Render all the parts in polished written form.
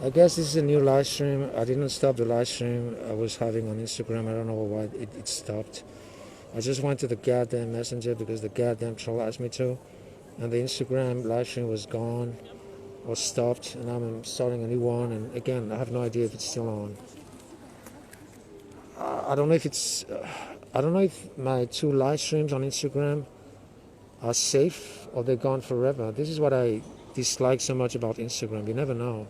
I guess this is a new live stream. I didn't stop the live stream I was having on Instagram. I don't know why it stopped. I just went to the goddamn messenger because the goddamn troll asked me to. And the Instagram live stream was gone or stopped. And I'm starting a new one. And again, I have no idea if it's still on. I don't know if it's... I don't know if my 2 live streams on Instagram are safe or they're gone forever. This is what I dislike so much about Instagram. You never know.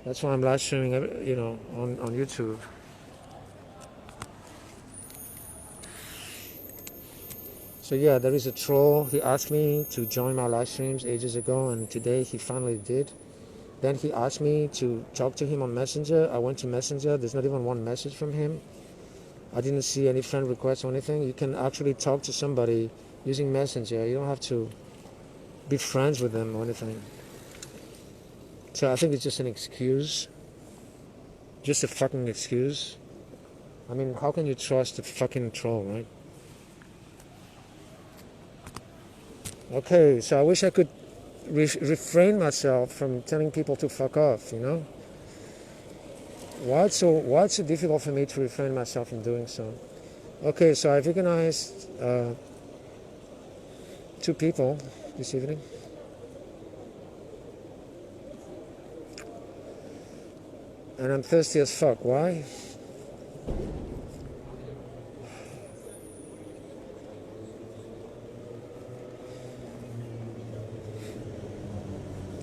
That's why I'm live streaming, you know, on YouTube. So yeah, there is a troll. He asked me to join my live streams ages ago, and today he finally did. Then he asked me to talk to him on Messenger. I went to Messenger. There's not even one message from him. I didn't see any friend requests or anything. You can actually talk to somebody using Messenger. You don't have to be friends with them or anything. So I think it's just an excuse. Just a fucking excuse. I mean, how can you trust a fucking troll, right? Okay, so I wish I could refrain myself from telling people to fuck off, you know? Why it's so difficult for me to refrain myself from doing so? Okay, so I've recognized 2 people this evening. And I'm thirsty as fuck. Why?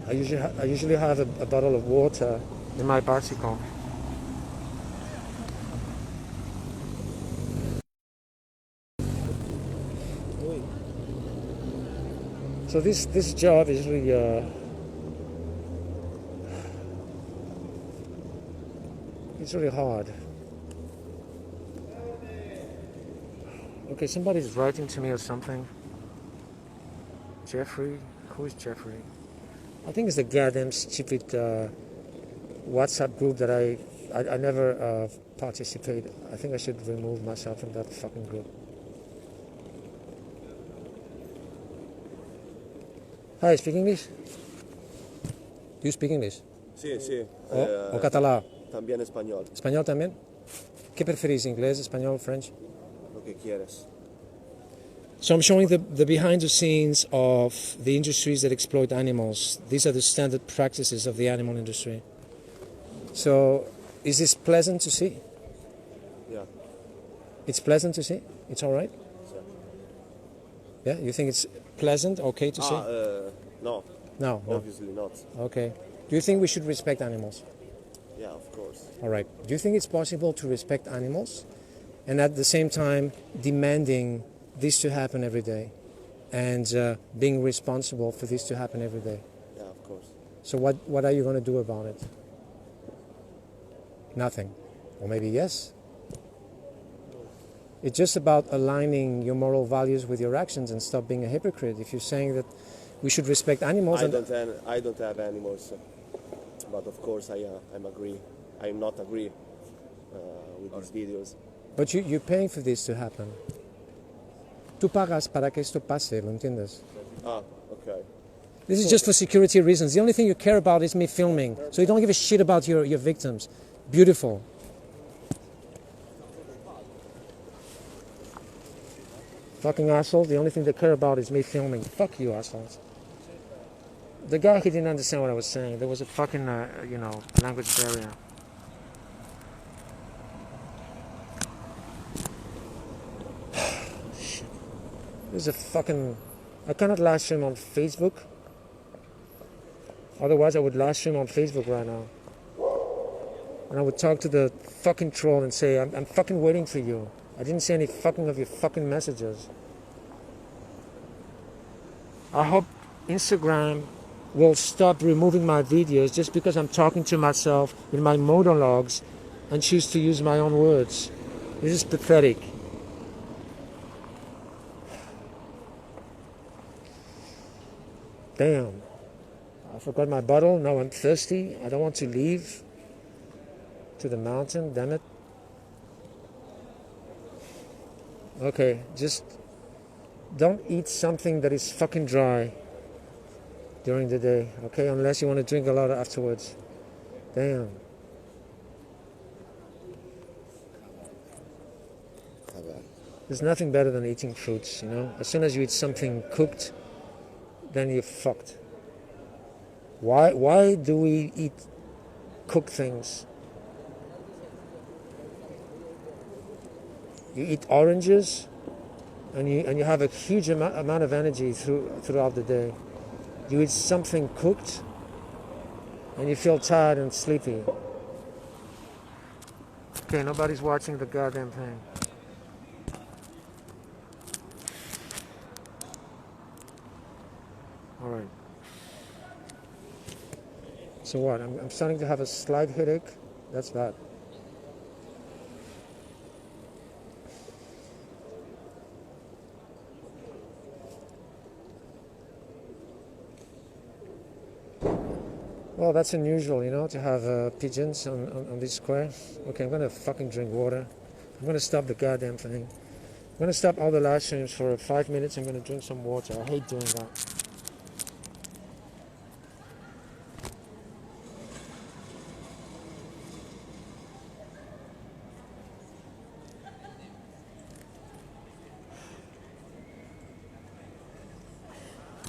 I usually have a bottle of water in my bicycle. So this job is really it's really hard. Okay, somebody's writing to me or something. Jeffrey? Who is Jeffrey? I think it's the goddamn stupid WhatsApp group that I never participate. I think I should remove myself from that fucking group. Hi, speak English? Do you speak English? Sí, sí. O catalán? También español. ¿Español también? ¿Qué preferís? ¿Inglés, español, French? Lo que quieres. So I'm showing the behind the scenes of the industries that exploit animals. These are the standard practices of the animal industry. So is this pleasant to see? Yeah. It's pleasant to see? It's all right? Sure. Yeah, you think it's pleasant, okay to see? No. No. Obviously not. Okay. Do you think we should respect animals? Yeah, of course. All right. Do you think it's possible to respect animals and at the same time demanding this to happen every day and being responsible for this to happen every day? Yeah, of course. So what are you going to do about it? Nothing. Or maybe yes. It's just about aligning your moral values with your actions and stop being a hypocrite. If you're saying that we should respect animals... I don't have animals, but of course I'm agree. I'm not agree with these videos. But you're paying for this to happen. Tú pagas para que esto pase, ¿lo entiendes? Ah, okay. This is just for security reasons. The only thing you care about is me filming. So you don't give a shit about your victims. Beautiful. Fucking assholes. The only thing they care about is me filming. Fuck you, assholes. The guy, he didn't understand what I was saying. There was a fucking, language barrier. Shit. This is a fucking... I cannot live stream on Facebook. Otherwise, I would live stream on Facebook right now. And I would talk to the fucking troll and say, I'm fucking waiting for you. I didn't see any fucking of your fucking messages. I hope Instagram will stop removing my videos just because I'm talking to myself in my monologues and choose to use my own words. This is pathetic. Damn. I forgot my bottle. Now I'm thirsty. I don't want to leave to the mountain. Damn it. Okay, just don't eat something that is fucking dry during the day, okay? Unless you want to drink a lot afterwards. Damn. How bad? There's nothing better than eating fruits, you know? As soon as you eat something cooked, then you're fucked. Why do we eat cooked things? You eat oranges, and you have a huge amount of energy throughout the day. You eat something cooked, and you feel tired and sleepy. Okay, nobody's watching the goddamn thing. All right. So what? I'm starting to have a slight headache. That's bad. Well, that's unusual, you know, to have pigeons on this square. Okay, I'm gonna fucking drink water. I'm gonna stop the goddamn thing. I'm gonna stop all the live streams for 5 minutes. I'm gonna drink some water. I hate doing that.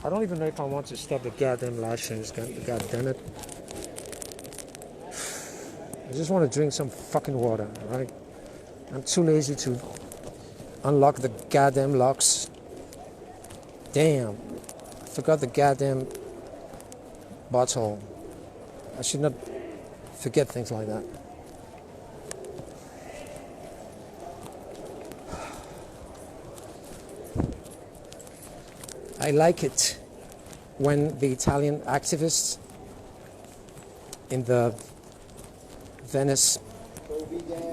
I don't even know if I want to stop the goddamn live streams. God damn it. I just want to drink some fucking water, right? I'm too lazy to unlock the goddamn locks. Damn. I forgot the goddamn bottle. I should not forget things like that. I like it when the Italian activists in the Venice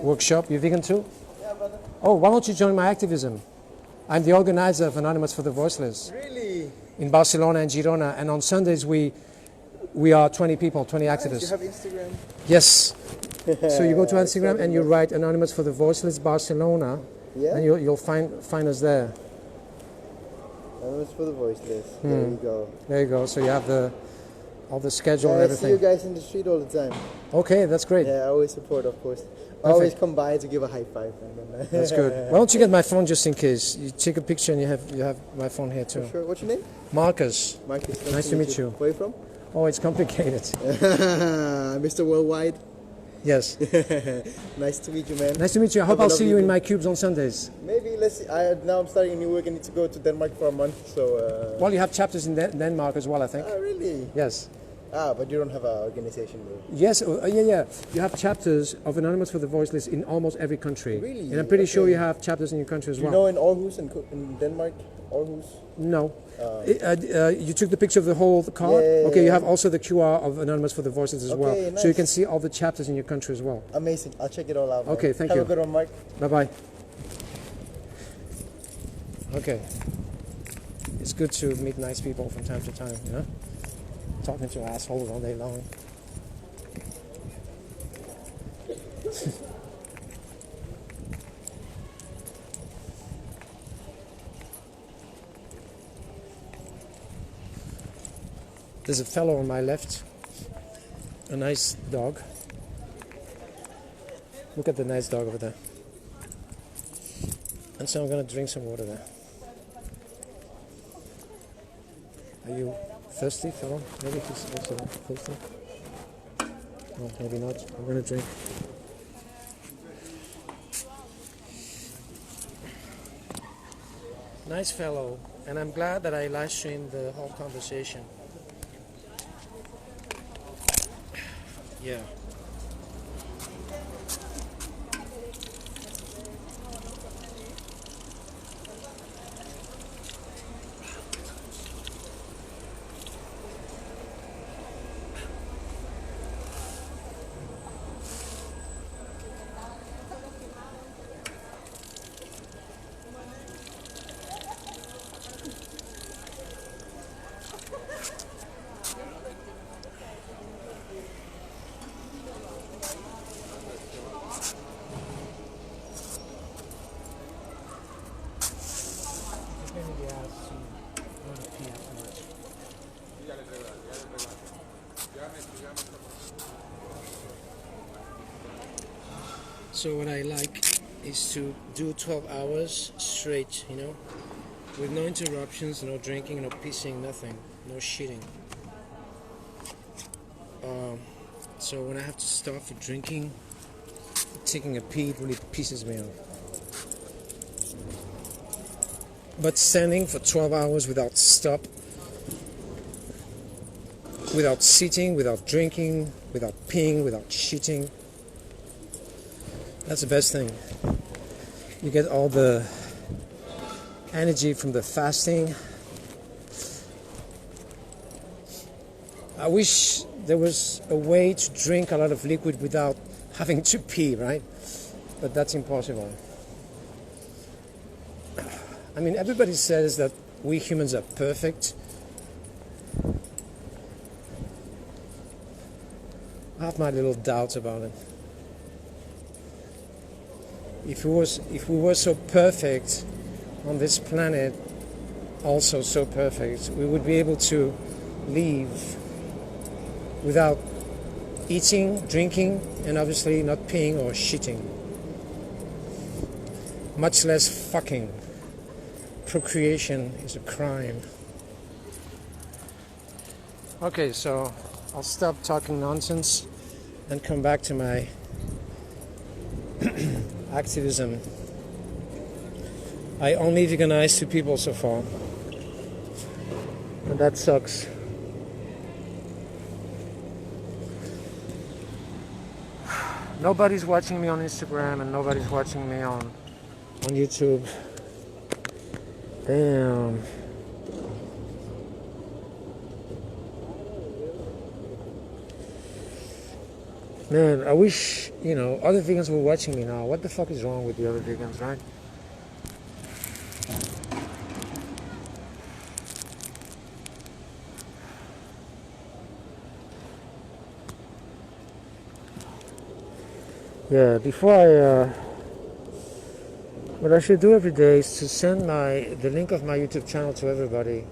workshop, you vegan too? Yeah, brother. Oh, why don't you join my activism? I'm the organizer of Anonymous for the Voiceless Really? in Barcelona and Girona, and on Sundays we are 20 people, 20 Nice. activists. You have Instagram? Yes. So you go to Instagram and you write Anonymous for the Voiceless Barcelona, Yeah? and you'll find us there. Anonymous for the Voiceless. There you go. There you go. So you have all the schedule and I see you everything. guys in the street all the time. Okay, that's great. Yeah, I always support, of course. I always come by to give a high five. And then, That's good. Why don't you get my phone just in case? You take a picture and you have my phone here too. Sure. What's your name? Marcus. Marcus. Nice to meet you. Where are you from? Oh, it's complicated. Mr. Worldwide. Yes. Nice to meet you, man. Nice to meet you. I hope Have a I'll see lovely you in day. my cubes on Sundays. Maybe let's see. Now I'm starting a new work. I need to go to Denmark for a month. So. Well, you have chapters in Denmark as well, I think. Oh, really? Yes. But you don't have an organization, though. Yes, yeah. You have chapters of Anonymous for the Voiceless in almost every country. Really? And I'm pretty sure Okay. you have chapters in your country as Do you well. know in Aarhus in Denmark? Aarhus? No. You took the picture of the whole card? Yeah. Okay, you have also the QR of Anonymous for the Voiceless as well. Okay, So you nice. can see all the chapters in your country as well. Amazing. I'll check it all out. Man. Okay, thank have you. Have a good one, Mark. Bye-bye. Okay. It's good to meet nice people from time to time, you know? Talking to assholes all day long. There's a fellow on my left, a nice dog. Look at the nice dog over there. And so I'm gonna drink some water there. Are you thirsty, fellow? Maybe he's also thirsty. No, maybe not. I'm gonna drink. Nice fellow, and I'm glad that I live streamed the whole conversation. Yeah. So what I like is to do 12 hours straight, with no interruptions, no drinking, no pissing, nothing, no shitting. So when I have to stop for drinking, taking a pee, it really pisses me off. But standing for 12 hours without stop, without sitting, without drinking, without peeing, without shitting, that's the best thing. You get all the energy from the fasting. I wish there was a way to drink a lot of liquid without having to pee, right? But that's impossible. I mean, everybody says that we humans are perfect. I have my little doubts about it. If we were so perfect on this planet, also so perfect, we would be able to live without eating, drinking, and obviously not peeing or shitting. Much less fucking. Procreation is a crime. Okay, so I'll stop talking nonsense and come back to my activism. I only veganize 2 people so far, and that sucks. Nobody's watching me on Instagram and nobody's watching me on YouTube. Damn. Man, I wish, other vegans were watching me now. What the fuck is wrong with the other vegans, right? Yeah, what I should do every day is to send the link of my YouTube channel to everybody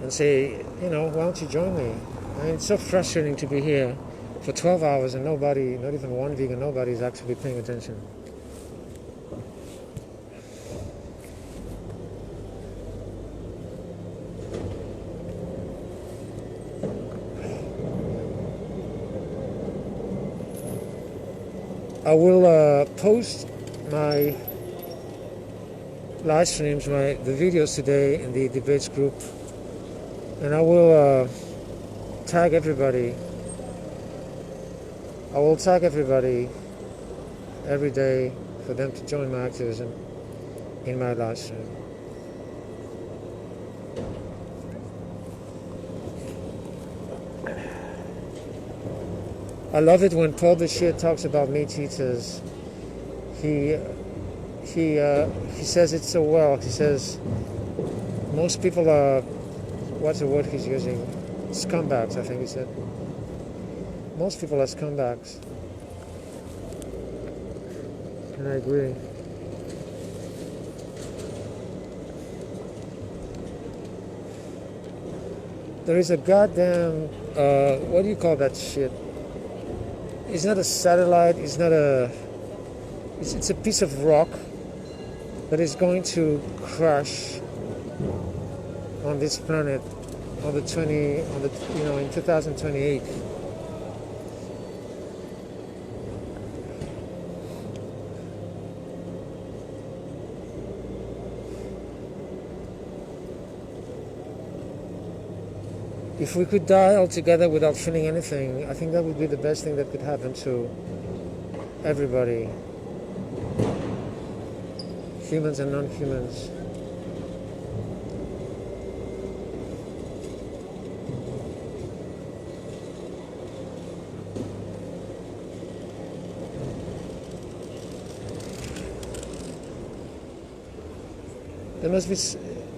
and say, why don't you join me? I mean, it's so frustrating to be here for 12 hours and nobody, not even one vegan, nobody is actually paying attention. I will post my live streams, the videos today in the debates group, and I will tag everybody. I will tag everybody every day for them to join my activism in my live stream. I love it when Paul the Shit talks about meat eaters. He says it so well. He says most people are, what's the word he's using? Scumbags, I think he said. Most people are scumbags. And I agree. There is a goddamn, what do you call that shit? It's not a satellite, it's a piece of rock that is going to crash on this planet in 2028. If we could die altogether without feeling anything, I think that would be the best thing that could happen to everybody, humans and non-humans. There must be,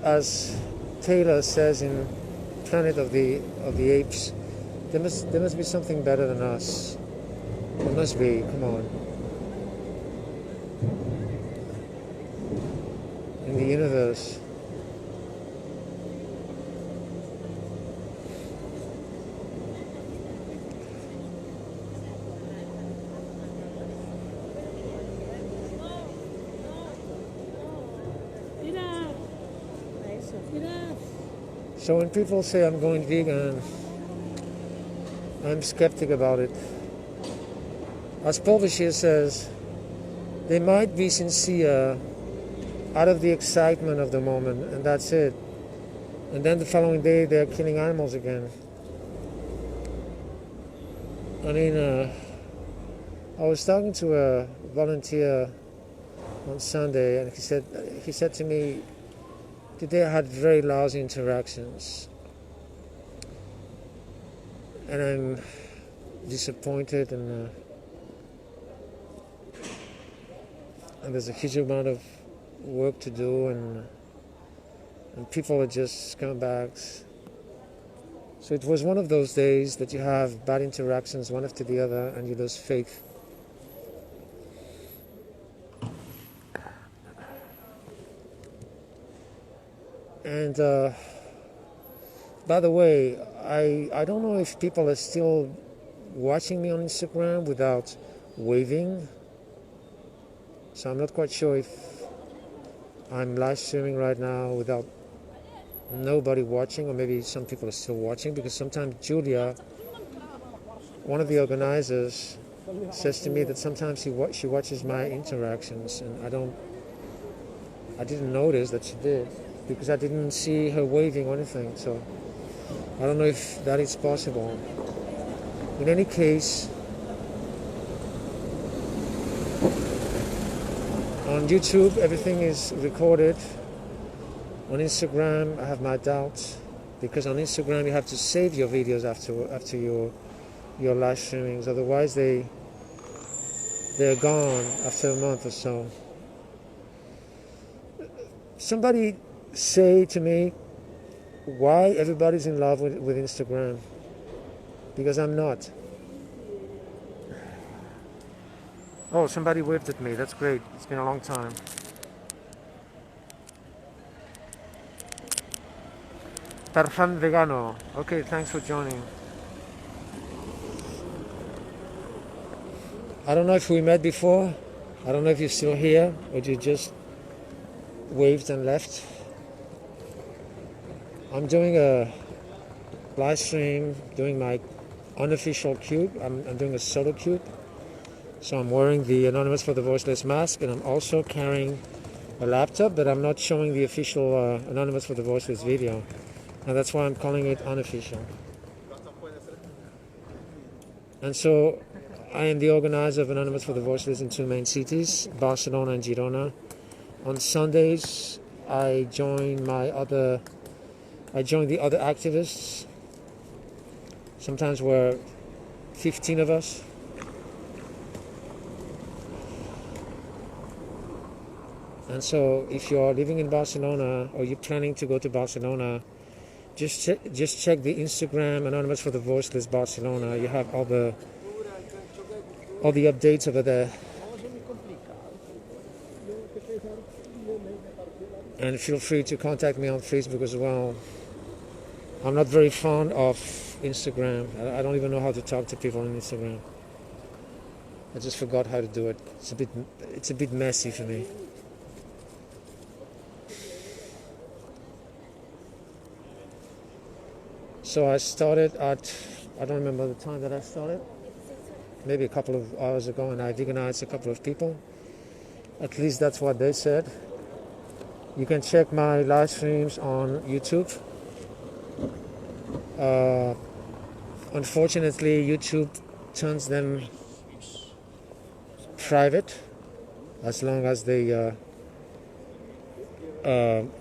as Taylor says in Planet of the Apes, there must be something better than us. There must be. Come on. In the universe. So when people say I'm going vegan, I'm skeptic about it. As Paul Bashir says, they might be sincere out of the excitement of the moment, and that's it. And then the following day, they're killing animals again. I mean, I was talking to a volunteer on Sunday, and he said to me, today I had very lousy interactions, and I'm disappointed, and there's a huge amount of work to do, and people are just scumbags. So it was one of those days that you have bad interactions one after the other, and you lose faith. And by the way, I don't know if people are still watching me on Instagram without waving. So I'm not quite sure if I'm live streaming right now without nobody watching, or maybe some people are still watching, because sometimes Julia, one of the organizers, says to me that sometimes she watches my interactions, and I didn't notice that she did, because I didn't see her waving or anything. So I don't know if that is possible. In any case, on YouTube everything is recorded. On Instagram I have my doubts, because on Instagram you have to save your videos after your live streamings, otherwise they're gone after a month or so. Somebody say to me why everybody's in love with Instagram, because I'm not. Oh, somebody waved at me. That's great. It's been a long time. Tarfan Vegano. Okay, thanks for joining. I don't know if we met before. I don't know if you're still here or you just waved and left. I'm doing a live stream, doing my unofficial cube. I'm doing a solo cube. So I'm wearing the Anonymous for the Voiceless mask, and I'm also carrying a laptop, but I'm not showing the official Anonymous for the Voiceless video. And that's why I'm calling it unofficial. And so I am the organizer of Anonymous for the Voiceless in two main cities, Barcelona and Girona. On Sundays, I join the other activists. Sometimes we're 15 of us. And so if you're living in Barcelona or you're planning to go to Barcelona, just check the Instagram Anonymous for the Voiceless Barcelona. You have all the updates over there. And feel free to contact me on Facebook as well. I'm not very fond of Instagram. I don't even know how to talk to people on Instagram. I just forgot how to do it. It's a bit messy for me. So I started at, I don't remember the time that I started, maybe a couple of hours ago, and I veganized a couple of people. At least that's what they said. You can check my live streams on YouTube. Unfortunately, YouTube turns them private as long as they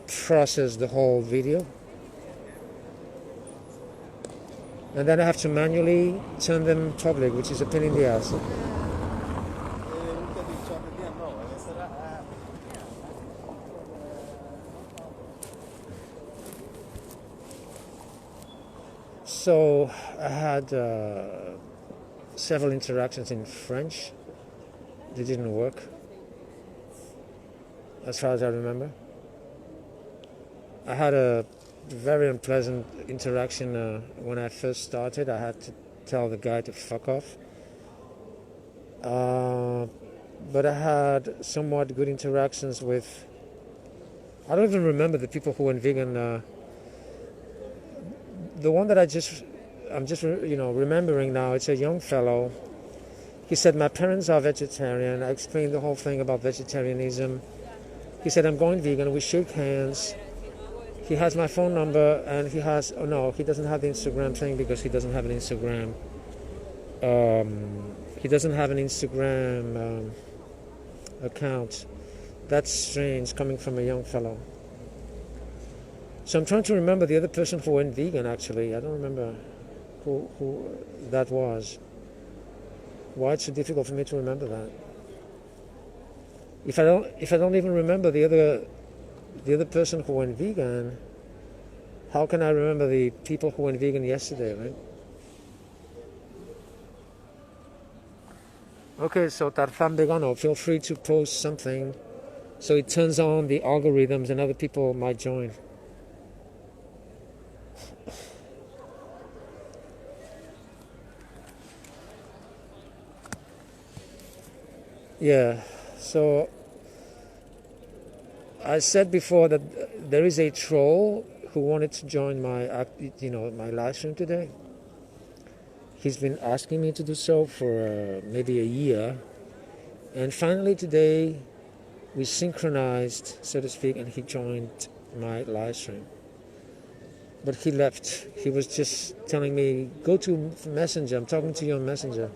process the whole video. And then I have to manually turn them public, which is a pain in the ass. So I had several interactions in French. They didn't work, as far as I remember. I had a very unpleasant interaction when I first started. I had to tell the guy to fuck off. But I had somewhat good interactions with, I don't even remember the people who went vegan the one that I'm just remembering now. It's a young fellow. He said, my parents are vegetarian. I explained the whole thing about vegetarianism. He said, I'm going vegan. We shake hands. He has my phone number, and he has, oh no, he doesn't have the Instagram thing because he doesn't have an Instagram. He doesn't have an Instagram account. That's strange coming from a young fellow. So I'm trying to remember the other person who went vegan, actually. I don't remember who that was. Why it's so difficult for me to remember that? If I don't even remember the other person who went vegan, how can I remember the people who went vegan yesterday, right? Okay, so Tarzan Vegano, feel free to post something so it turns on the algorithms and other people might join. Yeah, so I said before that there is a troll who wanted to join my live stream today. He's been asking me to do so for maybe a year, and finally today we synchronized, so to speak, and he joined my live stream. But he left. He was just telling me, go to Messenger. I'm talking to you on Messenger.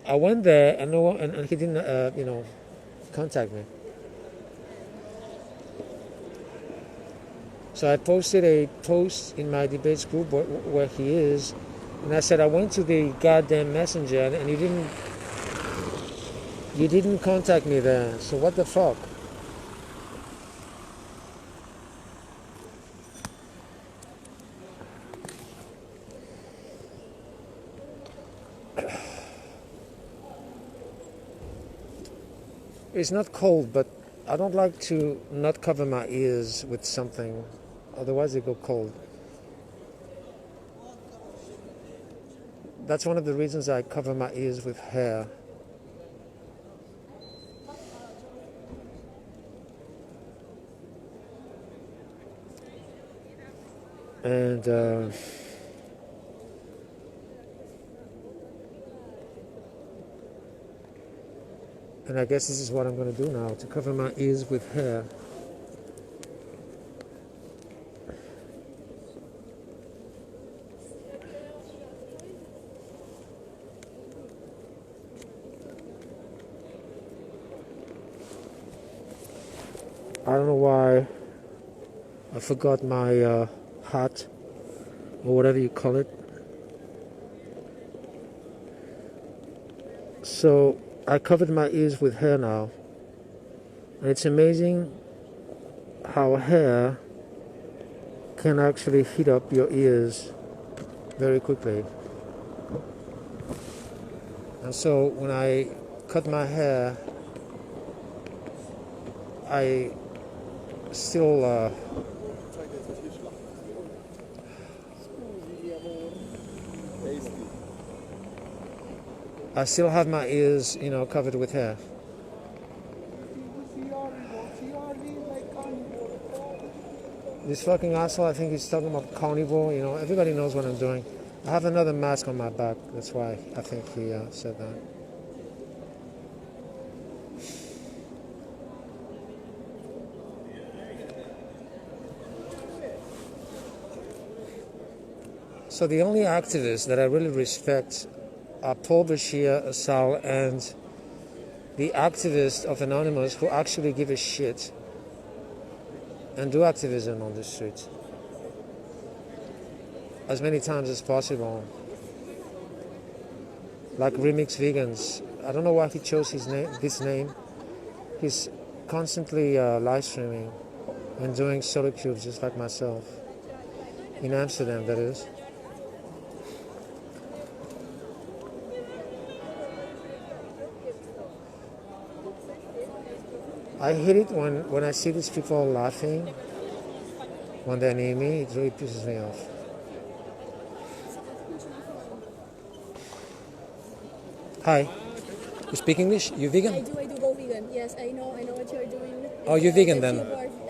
I went there and and he didn't, contact me. So I posted a post in my debates group where he is, and I said I went to the goddamn Messenger and you didn't contact me there. So what the fuck? It's not cold, but I don't like to not cover my ears with something, otherwise they go cold. That's one of the reasons I cover my ears with hair. And I guess this is what I'm going to do now, to cover my ears with hair. I don't know why I forgot my hat, or whatever you call it. So I covered my ears with hair now, and it's amazing how hair can actually heat up your ears very quickly. And so when I cut my hair, I still have my ears, covered with hair. This fucking asshole, I think he's talking about carnivore. Everybody knows what I'm doing. I have another mask on my back. That's why I think he said that. So the only activists that I really respect are Paul Bashir, Assal, and the activists of Anonymous who actually give a shit and do activism on the street as many times as possible. Like Remix Vegans. I don't know why he chose this name. He's constantly live streaming and doing solo cubes just like myself. In Amsterdam, that is. I hate it when I see these people laughing when they're near me. It really pisses me off. Hi. You speak English? You vegan? I do go vegan. Yes, I know what you're doing. Oh, you're vegan then?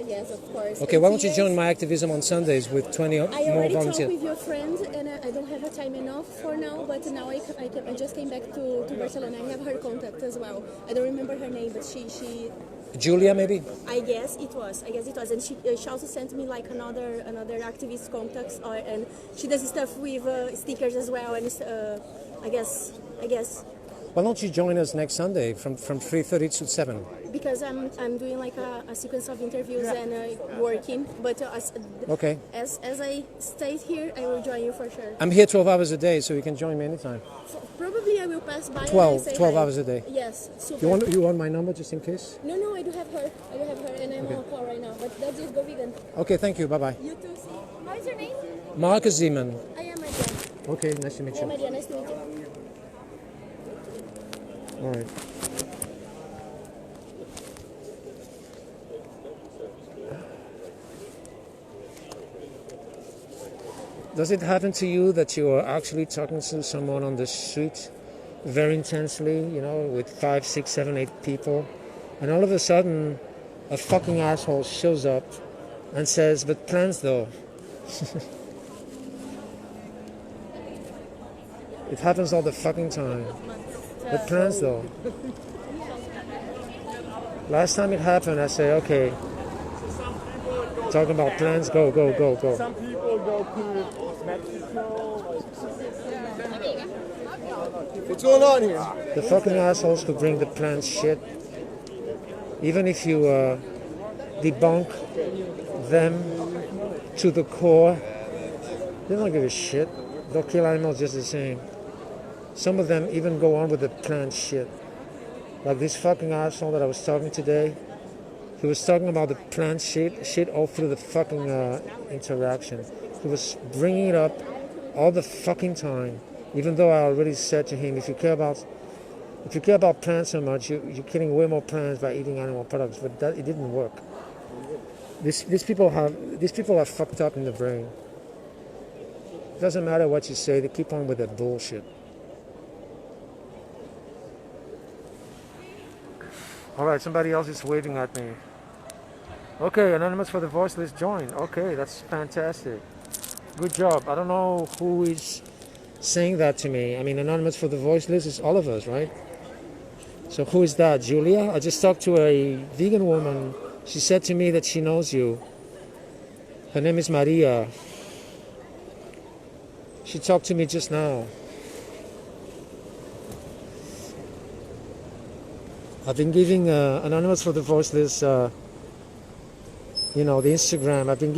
Yes. Yes, of course. Okay, why don't you Yes. join my activism on Sundays with 20 I more already talked volunteers? with your friend, and I don't have a time enough for now. But now I just came back to Barcelona. I have her contact as well. I don't remember her name, but she Julia, maybe? I guess it was, and she also sent me like another activist contacts, and she does stuff with stickers as well, and I guess Why don't you join us next Sunday from 3:30 to 7? because I'm doing like a sequence of interviews and working, but Okay. as I stay here, I will join you for sure. I'm here 12 hours a day, so you can join me anytime. So probably I will pass by. 12 and I say 12 hi. hours a day. Yes, super. You want my number just in case? No, I do have her, and I'm on a call right now. But that's it. Go vegan. Okay, thank you. Bye-bye. You too. See. What is your name? Marcus Zeman. I am Maria. Okay, nice to meet I am you. Maria. Nice to meet you. All right. Does it happen to you that you are actually talking to someone on the street very intensely, with 5, 6, 7, 8 people, and all of a sudden a fucking asshole shows up and says, "But plans though." It happens all the fucking time. But plans though. Last time it happened, I say, okay, talking about plans, go. Some people go to Mexico. What's going on here? The fucking assholes who bring the plans shit, even if you debunk them to the core, they don't give a shit. They'll kill animals just the same. Some of them even go on with the plant shit. Like this fucking asshole that I was talking today, he was talking about the plant shit all through the fucking interaction. He was bringing it up all the fucking time, even though I already said to him, if you care about plants so much, you're killing way more plants by eating animal products. But it didn't work. These people are fucked up in the brain. It doesn't matter what you say; they keep on with that bullshit. All right, somebody else is waving at me. Okay, Anonymous for the Voiceless joined. Okay, that's fantastic. Good job. I don't know who is saying that to me. I mean, Anonymous for the Voiceless is all of us, right? So who is that? Julia? I just talked to a vegan woman. She said to me that she knows you. Her name is Maria. She talked to me just now. I've been giving Anonymous for the Voiceless, the Instagram. I've been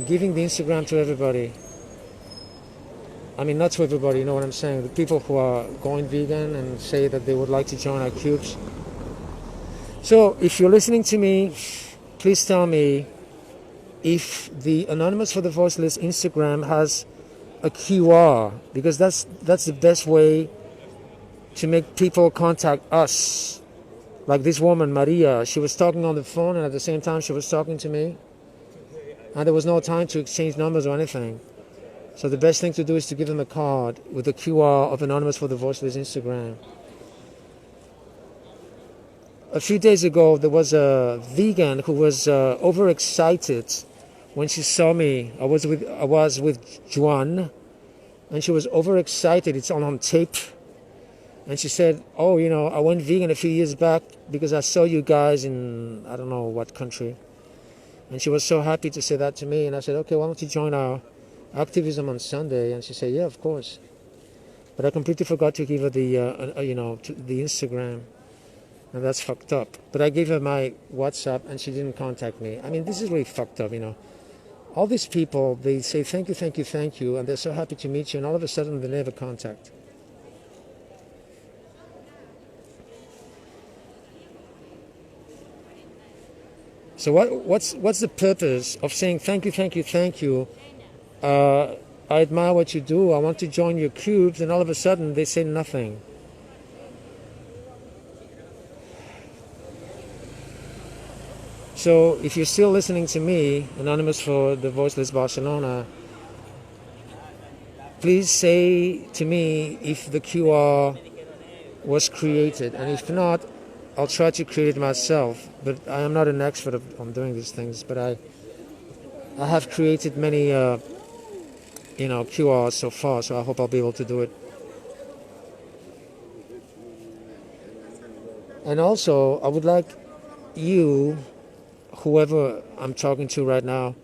giving the Instagram to everybody. I mean, not to everybody, you know what I'm saying? The people who are going vegan and say that they would like to join our cubes. So, if you're listening to me, please tell me if the Anonymous for the Voiceless Instagram has a QR, because that's the best way to make people contact us. Like this woman, Maria, she was talking on the phone and at the same time she was talking to me. And there was no time to exchange numbers or anything. So the best thing to do is to give them a card with the QR of Anonymous for the Voiceless Instagram. A few days ago, there was a vegan who was overexcited when she saw me. I was with Juan, and she was overexcited. It's on tape. And she said, "Oh, I went vegan a few years back because I saw you guys in I don't know what country." And she was so happy to say that to me. And I said, "Okay, why don't you join our activism on Sunday?" And she said, "Yeah, of course." But I completely forgot to give her the the Instagram, and that's fucked up. But I gave her my WhatsApp, and she didn't contact me. I mean, this is really fucked up, All these people, they say thank you, and they're so happy to meet you, and all of a sudden they never contact. So what's the purpose of saying thank you? I admire what you do. I want to join your cubes, and all of a sudden they say nothing. So if you're still listening to me, Anonymous for the Voiceless Barcelona, please say to me if the QR was created, and if not, I'll try to create it myself, but I am not an expert on doing these things. But I have created many, QRs so far, so I hope I'll be able to do it. And also, I would like you, whoever I'm talking to right now,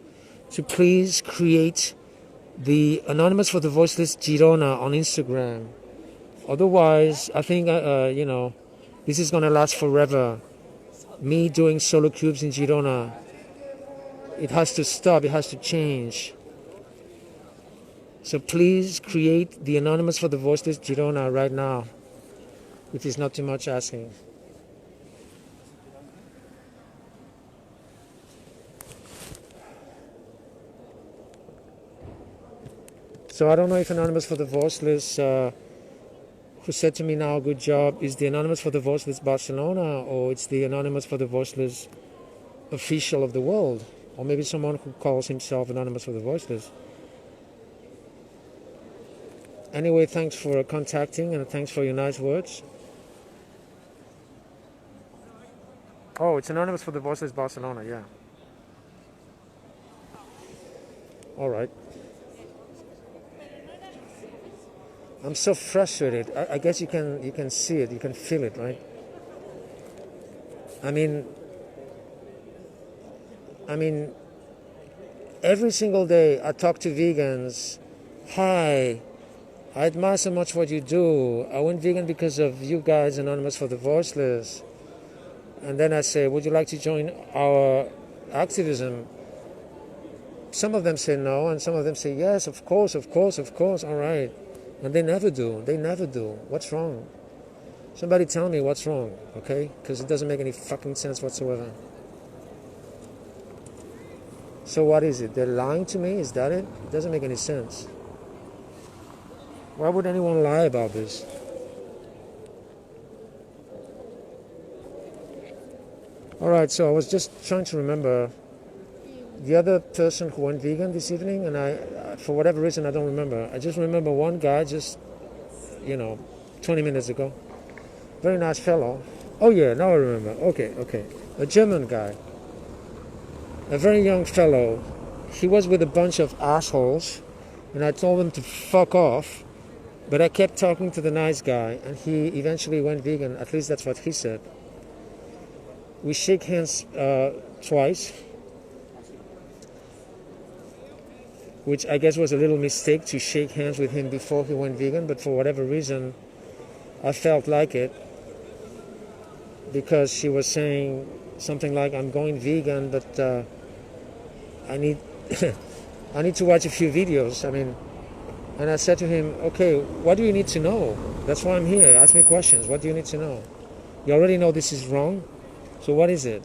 to please create the Anonymous for the Voiceless Girona on Instagram. Otherwise, I think, this is going to last forever. Me doing solo cubes in Girona. It has to stop. It has to change. So please create the Anonymous for the Voiceless Girona right now, if it's not too much asking. So I don't know if Anonymous for the Voiceless, who said to me now, good job, is the Anonymous for the Voiceless Barcelona, or it's the Anonymous for the Voiceless official of the world, or maybe someone who calls himself Anonymous for the Voiceless. Anyway, thanks for contacting and thanks for your nice words. Oh, it's Anonymous for the Voiceless Barcelona, yeah. All right. I'm so frustrated. I guess you can see it, you can feel it, right? I mean, every single day I talk to vegans. Hi, I admire so much what you do. I went vegan because of you guys, Anonymous for the Voiceless. And then I say, would you like to join our activism? Some of them say no, and some of them say yes, of course, all right. And they never do. What's wrong? Somebody tell me what's wrong, okay? Because it doesn't make any fucking sense whatsoever. So what is it? They're lying to me? Is that it? It doesn't make any sense. Why would anyone lie about this? All right, so I was just trying to remember the other person who went vegan this evening, and I, for whatever reason, I don't remember. I just remember one guy just, 20 minutes ago. Very nice fellow. Oh yeah, now I remember. Okay. A German guy. A very young fellow. He was with a bunch of assholes, and I told him to fuck off, but I kept talking to the nice guy, and he eventually went vegan. At least that's what he said. We shake hands twice, which I guess was a little mistake to shake hands with him before he went vegan, but for whatever reason, I felt like it, because she was saying something like, I'm going vegan, but I need I need to watch a few videos. And I said to him, okay, what do you need to know? That's why I'm here. Ask me questions. What do you need to know? You already know this is wrong, so what is it?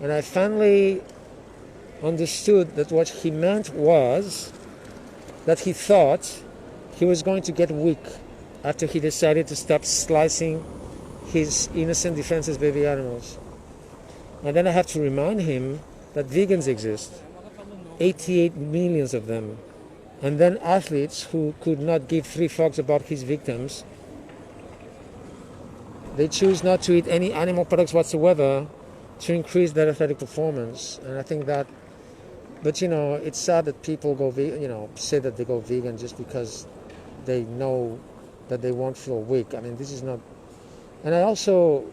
And I finally understood that what he meant was that he thought he was going to get weak after he decided to stop slicing his innocent, defenseless baby animals. And then I have to remind him that vegans exist, 88 million of them, and then athletes who could not give three fucks about his victims. They choose not to eat any animal products whatsoever to increase their athletic performance. And I think that, but it's sad that people go vegan, say that they go vegan just because they know that they won't feel weak. This is not. And I also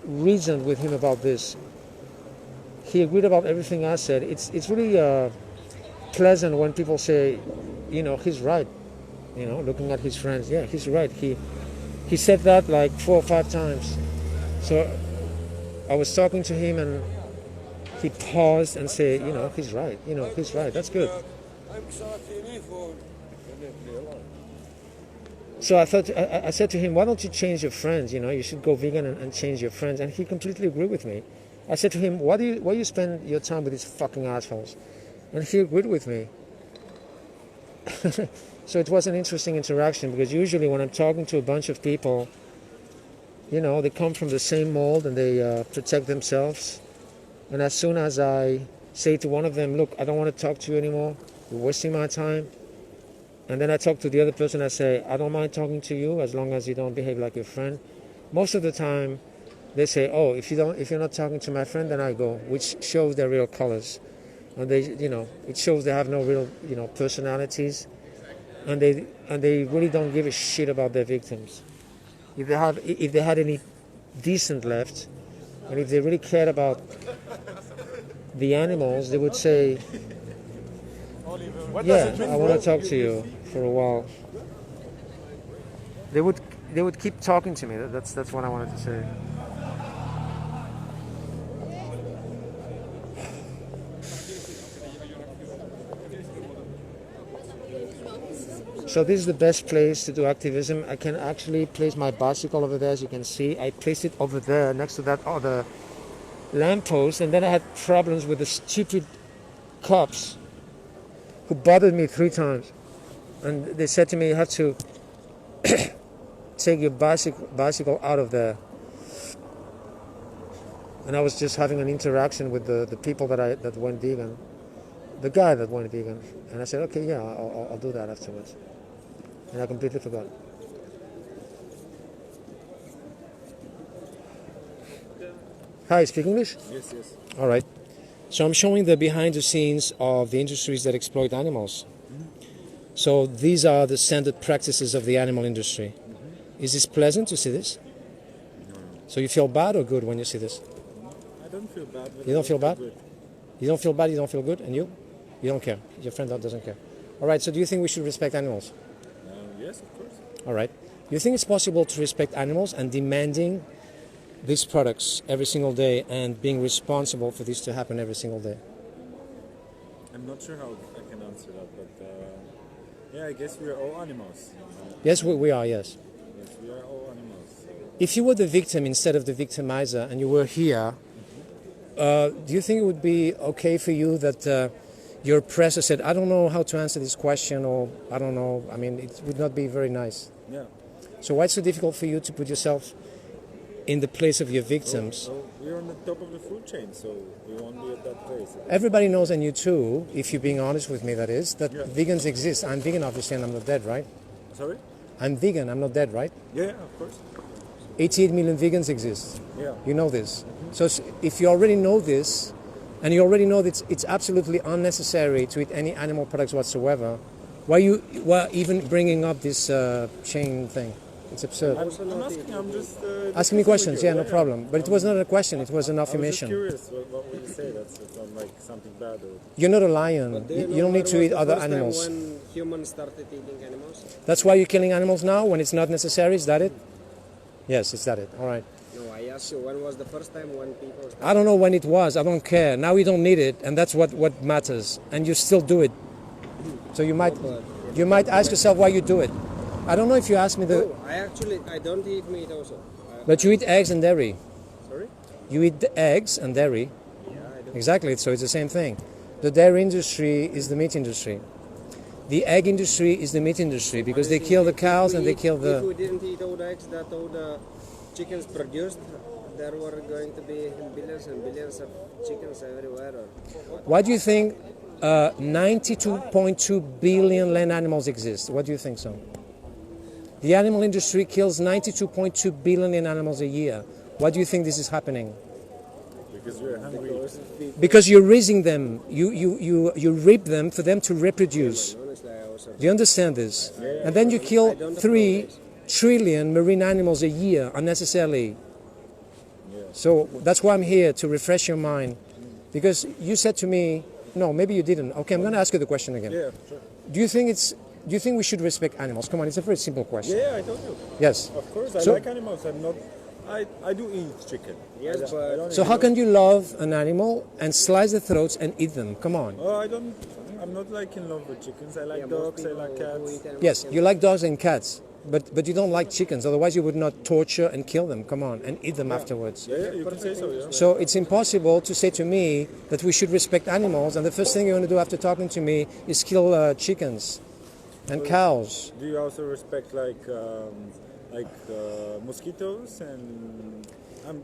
reasoned with him about this. He agreed about everything I said. It's really pleasant when people say, he's right. Looking at his friends, yeah, he's right. He said that like 4 or 5 times. So I was talking to him and he paused and said, he's right. He's right. That's good. So I said to him, why don't you change your friends? You should go vegan and change your friends. And he completely agreed with me. I said to him, why do you spend your time with these fucking assholes? And he agreed with me. So it was an interesting interaction, because usually when I'm talking to a bunch of people, they come from the same mold and they protect themselves. And as soon as I say to one of them, look, I don't want to talk to you anymore, you're wasting my time. And then I talk to the other person, I say, I don't mind talking to you as long as you don't behave like your friend. Most of the time, they say, "Oh, if you're not talking to my friend, then I go," which shows their real colors, and it shows they have no real, personalities, and they really don't give a shit about their victims. If they had any decent left, and if they really cared about the animals, they would say, "Yeah, I want to talk to you for a while." They would keep talking to me. That's what I wanted to say. So this is the best place to do activism. I can actually place my bicycle over there, as you can see. I placed it over there next to that other lamppost, and then I had problems with the stupid cops who bothered me 3 times. And they said to me, "You have to take your bicycle out of there." And I was just having an interaction with the people that went vegan, the guy that went vegan, and I said, "Okay, yeah, I'll do that afterwards," and I completely forgot. Hi, speak English? Yes, yes. All right. So I'm showing the behind the scenes of the industries that exploit animals. So these are the standard practices of the animal industry. Is this pleasant to see this? So you feel bad or good when you see this? I don't feel bad. But You don't feel bad? good. You don't feel bad, you don't feel good, and you? You don't care. Your friend doesn't care. All right, so do you think we should respect animals? Yes, of course. All right. Do you think it's possible to respect animals and demanding these products every single day and being responsible for this to happen every single day? I'm not sure how I can answer that, but yeah, I guess we are all animals. Yes, we are, yes. Yes, we are all animals. So. If you were the victim instead of the victimizer and you were here, do you think it would be okay for you that your oppressor said, "I don't know how to answer this question," or "I don't know"? I mean, it would not be very nice. Yeah. So why it's so difficult for you to put yourself in the place of your victims? Well, we're on the top of the food chain, so we won't be at that place. Everybody knows, and you too, if you're being honest with me, that is, that Yeah. vegans exist. I'm vegan, obviously, and I'm not dead, right? Sorry? I'm vegan, I'm not dead, right? Yeah, of course. 88 million vegans exist. Yeah. You know this. So if you already know this, and you already know that it's absolutely unnecessary to eat any animal products whatsoever, why you even bringing up this chain thing? It's absurd. I'm asking, I'm just... Asking me discussing questions, with yeah, you. no problem. But it was not a question, it was an I was just affirmation. curious, what would you say? That's not like something bad or... You're not a lion. But do You don't need to eat other animals. When humans started eating animals? That's why you're killing animals now when it's not necessary? Is that it? Yes, is that it? All right. No, I asked you when was the first time when people started? I don't know when it was. I don't care. Now you don't need it, and that's what matters. And you still do it. So you might ask yourself why you do it. I don't know if you asked me the. Oh, I don't eat meat also. But you eat eggs and dairy. Sorry? You eat the eggs and dairy. Yeah, I do. Exactly. So it's the same thing. The dairy industry is the meat industry. The egg industry is the meat industry because they kill the cows and they kill If the. we didn't eat all the eggs that all the chickens produced, there were going to be billions and billions of chickens everywhere. Or Why do you think 92.2 billion land animals exist? What do you think so? The animal industry kills 92.2 billion animals a year. Why do you think this is happening? Because we're hungry. Because you're raising them. You rape them for them to reproduce. honestly, I also. Do you understand this? And then you kill 3 trillion marine animals a year unnecessarily. So that's why I'm here, to refresh your mind. Because you said to me, no, maybe you didn't. Okay, I'm going to ask you the question again. Yeah, sure. Do you think we should respect animals? Come on, it's a very simple question. Yeah, I told you. Yes. Of course, I So- like animals. I'm not... I do eat chicken. Yes, I but- don't So eat how can you love an animal and slice the throats and eat them? Come on. Oh, I'm not like in love with chickens. I like Yeah, most dogs, I people like who cats. eat animals Yes, can- you like dogs and cats, but you don't like chickens. Otherwise, you would not torture and kill them. Come on, and eat them afterwards. Yeah, you can say so, yeah. So it's impossible to say to me that we should respect animals, and the first thing you're going to do after talking to me is kill chickens and cows. Do you also respect like mosquitoes and...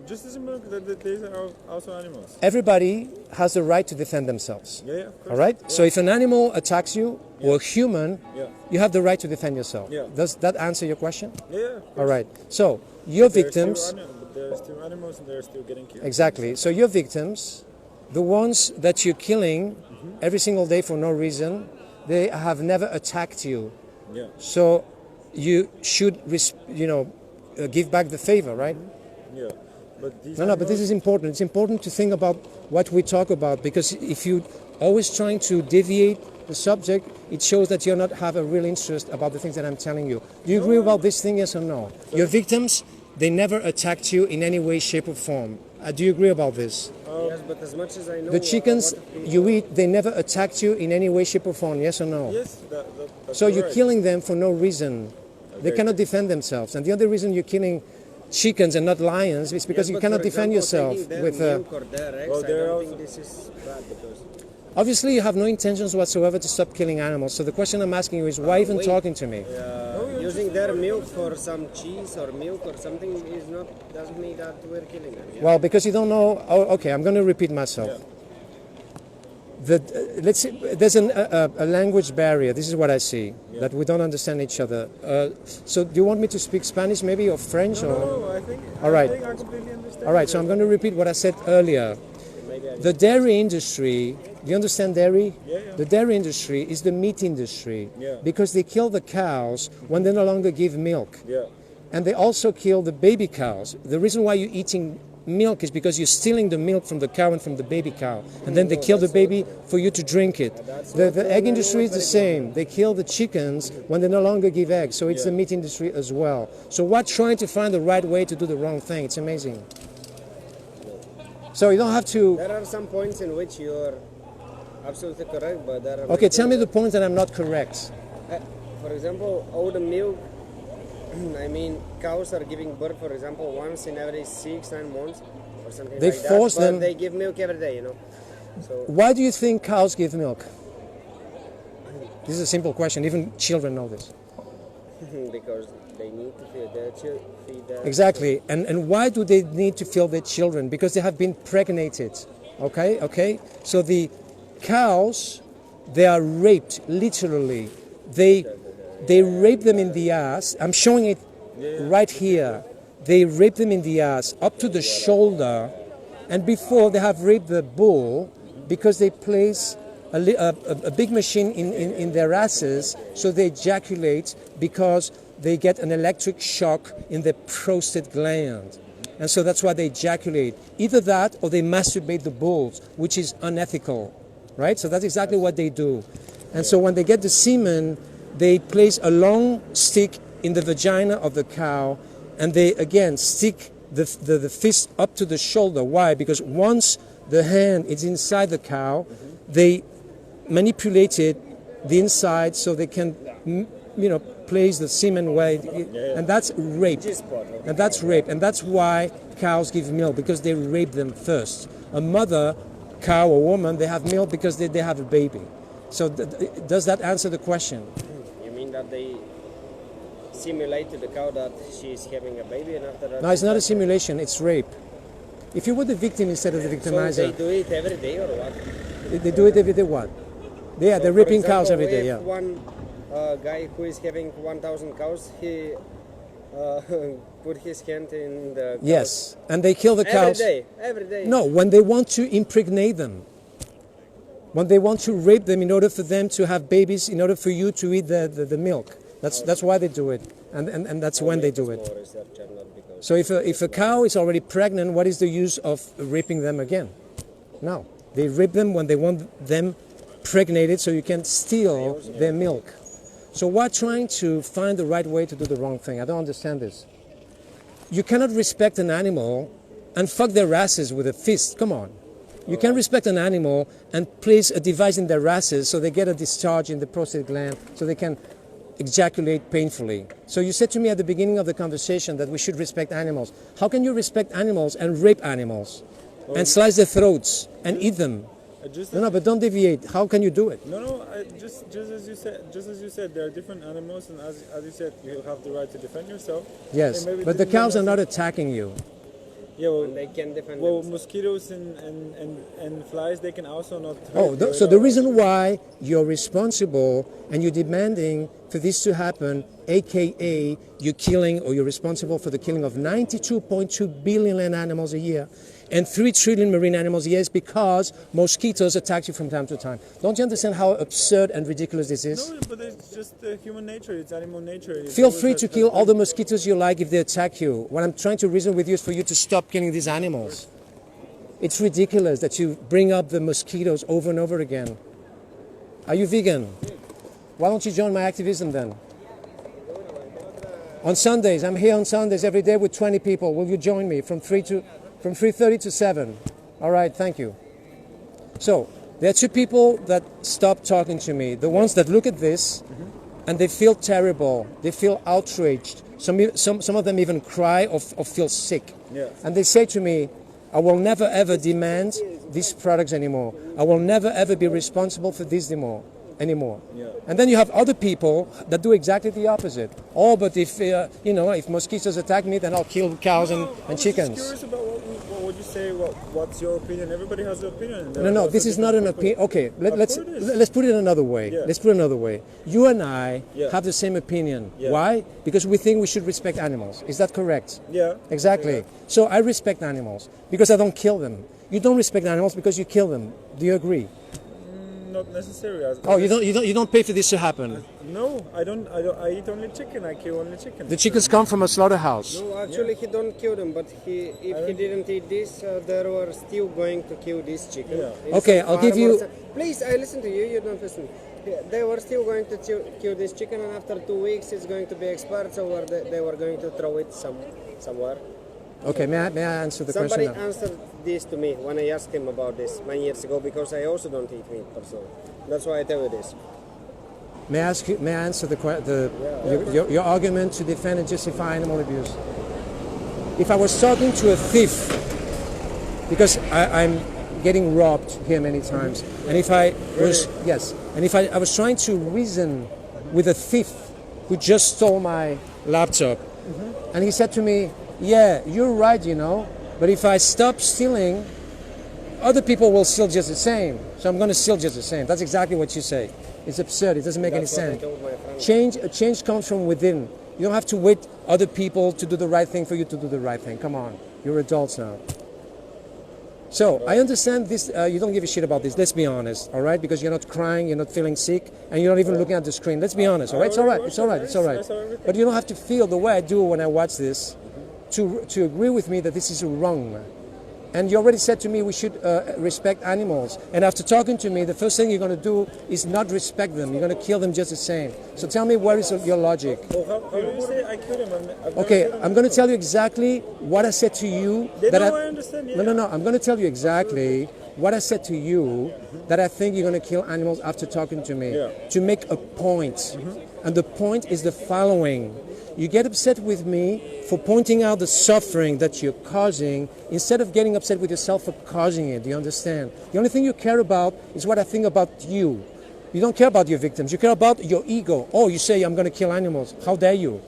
just as similar that these are also animals. Everybody has the right to defend themselves. Yeah, of course. All right? So if an animal attacks you, or a human, Yeah. you have the right to defend yourself. Yeah. Does that answer your question? Yeah, of course. All right. So your They're victims, still There are still animals and they're still getting killed. Exactly. So your victims, the ones that you're killing every single day for no reason, they have never attacked you. Yeah. So you should, give back the favor, right? Yeah. But these No, but this is important. It's important to think about what we talk about, because if you always trying to deviate the subject, it shows that you not have a real interest about the things that I'm telling you. Do you agree about this thing, yes or no? Your victims, they never attacked you in any way, shape or form. Do you agree about this? Yes, but as much as I know, The chickens what if you eat, they never attacked you in any way, shape or form, yes or no? Yes, that's So you're correct. killing them for no reason. They Okay. cannot defend themselves. And the other reason you're killing chickens and not lions is because Yes, you but cannot for defend example, yourself taking their with... milk or their eggs, Well, I they're don't also- think this is bad because Obviously, you have no intentions whatsoever to stop killing animals. So the question I'm asking you is, why even wait. talking to me? using their milk for some cheese or milk or something is not doesn't mean that we're killing them. Yeah? Well, because you don't know... Oh, okay, I'm going to repeat myself. Let's see, there's a language barrier. This is what I see, that we don't understand each other. So do you want me to speak Spanish maybe, or French? or? No, I think. All right. I think I completely understand. All right, so I'm going to repeat what I said earlier. The dairy industry, do you understand dairy? Yeah. The dairy industry is the meat industry, Yeah. because they kill the cows when they no longer give milk. Yeah. And they also kill the baby cows. The reason why you're eating milk is because you're stealing the milk from the cow and from the baby cow. And then they kill the baby for you to drink it. The egg industry is the same. They kill the chickens when they no longer give eggs. So it's the meat industry as well. So we're trying to find the right way to do the wrong thing. It's amazing. So you don't have to... There are some points in which you're absolutely correct, but there are Okay, tell me the point that I'm not correct. For example, all the milk. I mean, cows are giving birth, for example, once in every 6-9 months or something They like force that. But them- they give milk every day, you know. So Why do you think cows give milk? This is a simple question. Even children know this. because they need to feed their Exactly. And why do they need to feed their children? Because they have been pregnated. Okay? So the cows, they are raped, literally. They rape them in the ass. I'm showing it right here. They rape them in the ass up to the shoulder. And before, they have raped the bull because they place a big machine in their asses, so they ejaculate because they get an electric shock in the prostate gland. And so that's why they ejaculate. Either that or they masturbate the bulls, which is unethical, right? So that's exactly what they do. And so when they get the semen, they place a long stick in the vagina of the cow, and they again stick the fist up to the shoulder. Why? Because once the hand is inside the cow, they manipulated the inside so they can, place the semen way, and that's rape. And that's rape, and that's why cows give milk, because they rape them first. A mother cow or woman, they have milk because they have a baby. So does that answer the question? You mean that they simulate to the cow that she's having a baby, and after that? No, it's not a simulation, it's rape. If you were the victim instead of the So victimizer, they do it every day or what? they do it every day. What? Yeah, So they're for raping cows example, every day. if Yeah. one guy who is having 1,000 cows, he put his hand in the cows. Yes, and they kill the cows. Every day. No, when they want to impregnate them, when they want to rape them in order for them to have babies, in order for you to eat the milk. That's why they do it, and that's when they do it. More research and not because So if a cow is already pregnant, what is the use of raping them again? No, they rape them when they want them pregnated, so you can steal their milk. So we're trying to find the right way to do the wrong thing. I don't understand this. You cannot respect an animal and fuck their asses with a fist. Come on. You can respect an animal and place a device in their asses so they get a discharge in the prostate gland so they can ejaculate painfully. So you said to me at the beginning of the conversation that we should respect animals. How can you respect animals and rape animals and slice their throats and eat them? No, but don't deviate. How can you do it? No. Just as you said, there are different animals, and as you said, you have the right to defend yourself. Yes, And maybe but the different cows are animals- not attacking you. Yeah, and they can defend well, themselves. mosquitoes and flies, they can also not. Oh, hurt you so at the all. reason why you're responsible and you're demanding for this to happen aka you're killing or you're responsible for the killing of 92.2 billion land animals a year and 3 trillion marine animals a year because mosquitoes attack you from time to time. Don't you understand how absurd and ridiculous this is? No, but it's just human nature. It's animal nature. It's Feel always free has- to has kill all the been- mosquitoes you like if they attack you. What I'm trying to reason with you is for you to stop killing these animals. It's ridiculous that you bring up the mosquitoes over and over again. Are you vegan? Why don't you join my activism then? On Sundays, I'm here on Sundays every day with 20 people. Will you join me from 3:30 to 7? All right, thank you. So, there are 2 people that stop talking to me. The ones that look at this and they feel terrible. They feel outraged. Some of them even cry or feel sick. Yes. And they say to me, I will never ever demand these products anymore. I will never ever be responsible for this anymore. Yeah. And then you have other people that do exactly the opposite. Oh, but if if mosquitoes attack me, then I'll kill cows I and was chickens. just curious about what would you say. What's your opinion? Everybody has an opinion. No, this is not an opinion. Okay, let's put it another way. Yeah. Let's put it another way. You and I Yeah. have the same opinion. Yeah. Why? Because we think we should respect animals. Is that correct? Yeah. Exactly. Yeah. So I respect animals because I don't kill them. You don't respect animals because you kill them. Do you agree? Not necessarily. Oh, you don't pay for this to happen. No, I don't. I eat only chicken. I kill only chicken. The chickens come from a slaughterhouse. No, actually he don't kill them, but if he didn't eat this, there were still going to kill this chicken. Yeah. In Okay, some I'll give you- farmers- Please, I listen to you. You don't listen. They were still going to kill this chicken, and after 2 weeks, it's going to be expired. So they were going to throw it somewhere. Okay, may I answer the Somebody question now? answered this to me when I asked him about this 9 years ago because I also don't eat meat personally. That's why I tell you this. May I answer your argument to defend and justify animal abuse? If I was talking to a thief, because I'm getting robbed here many times, and if I was I was trying to reason with a thief who just stole my laptop, and he said to me, "Yeah, you're right, but if I stop stealing, other people will steal just the same. So I'm going to steal just the same." That's exactly what you say. It's absurd. It doesn't make That's any what I sense. told my friend. Change comes from within. You don't have to wait other people to do the right thing for you to do the right thing. Come on, you're adults now. So I understand this. You don't give a shit about this. Let's be honest, all right? Because you're not crying, you're not feeling sick, and you're not even looking at the screen. Let's be honest, all right? It's all right. It's all right. It's all right. But you don't have to feel the way I do when I watch this to agree with me that this is wrong. And you already said to me we should respect animals. And after talking to me, the first thing you're going to do is not respect them. You're going to kill them just the same. So tell me, where is your logic? Well, how do you say I killed him? I've never Okay, killed him. I'm going to tell you exactly what I said to you. They that know I understand. Yeah. No. I'm going to tell you exactly what I said to you that I think you're going to kill animals after talking to me. Yeah. To make a point. And the point is the following. You get upset with me for pointing out the suffering that you're causing instead of getting upset with yourself for causing it. Do you understand? The only thing you care about is what I think about you. You don't care about your victims. You care about your ego. Oh, you say I'm going to kill animals. How dare you?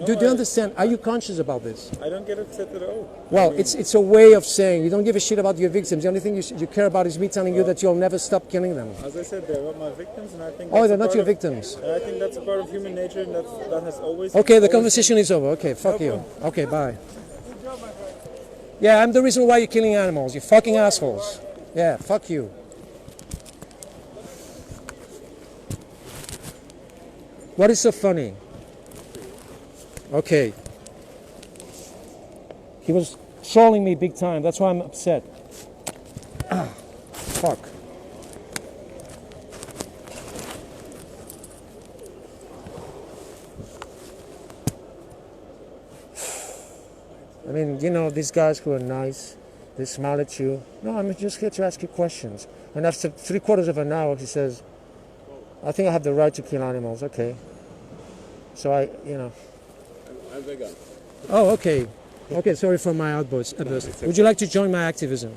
Do you understand? Are you conscious about this? I don't get upset at all. Well, it's a way of saying you don't give a shit about your victims. The only thing you care about is me telling you that you'll never stop killing them. As I said, they're not my victims, and I think. Oh, that's they're a not part your of- victims. And I think that's a part of human nature, and that has always. Okay, the always- conversation is over. Okay, fuck you. Okay, bye. Yeah, I'm the reason why you're killing animals. You fucking assholes. Yeah, fuck you. What is so funny? Okay. He was trolling me big time. That's why I'm upset. Fuck. I mean, these guys who are nice, they smile at you. No, I'm just here to ask you questions. And after 3/4 of an hour, he says, I think I have the right to kill animals. Okay. So I'm vegan. Oh, okay. Okay, sorry for my outburst. Would you like to join my activism?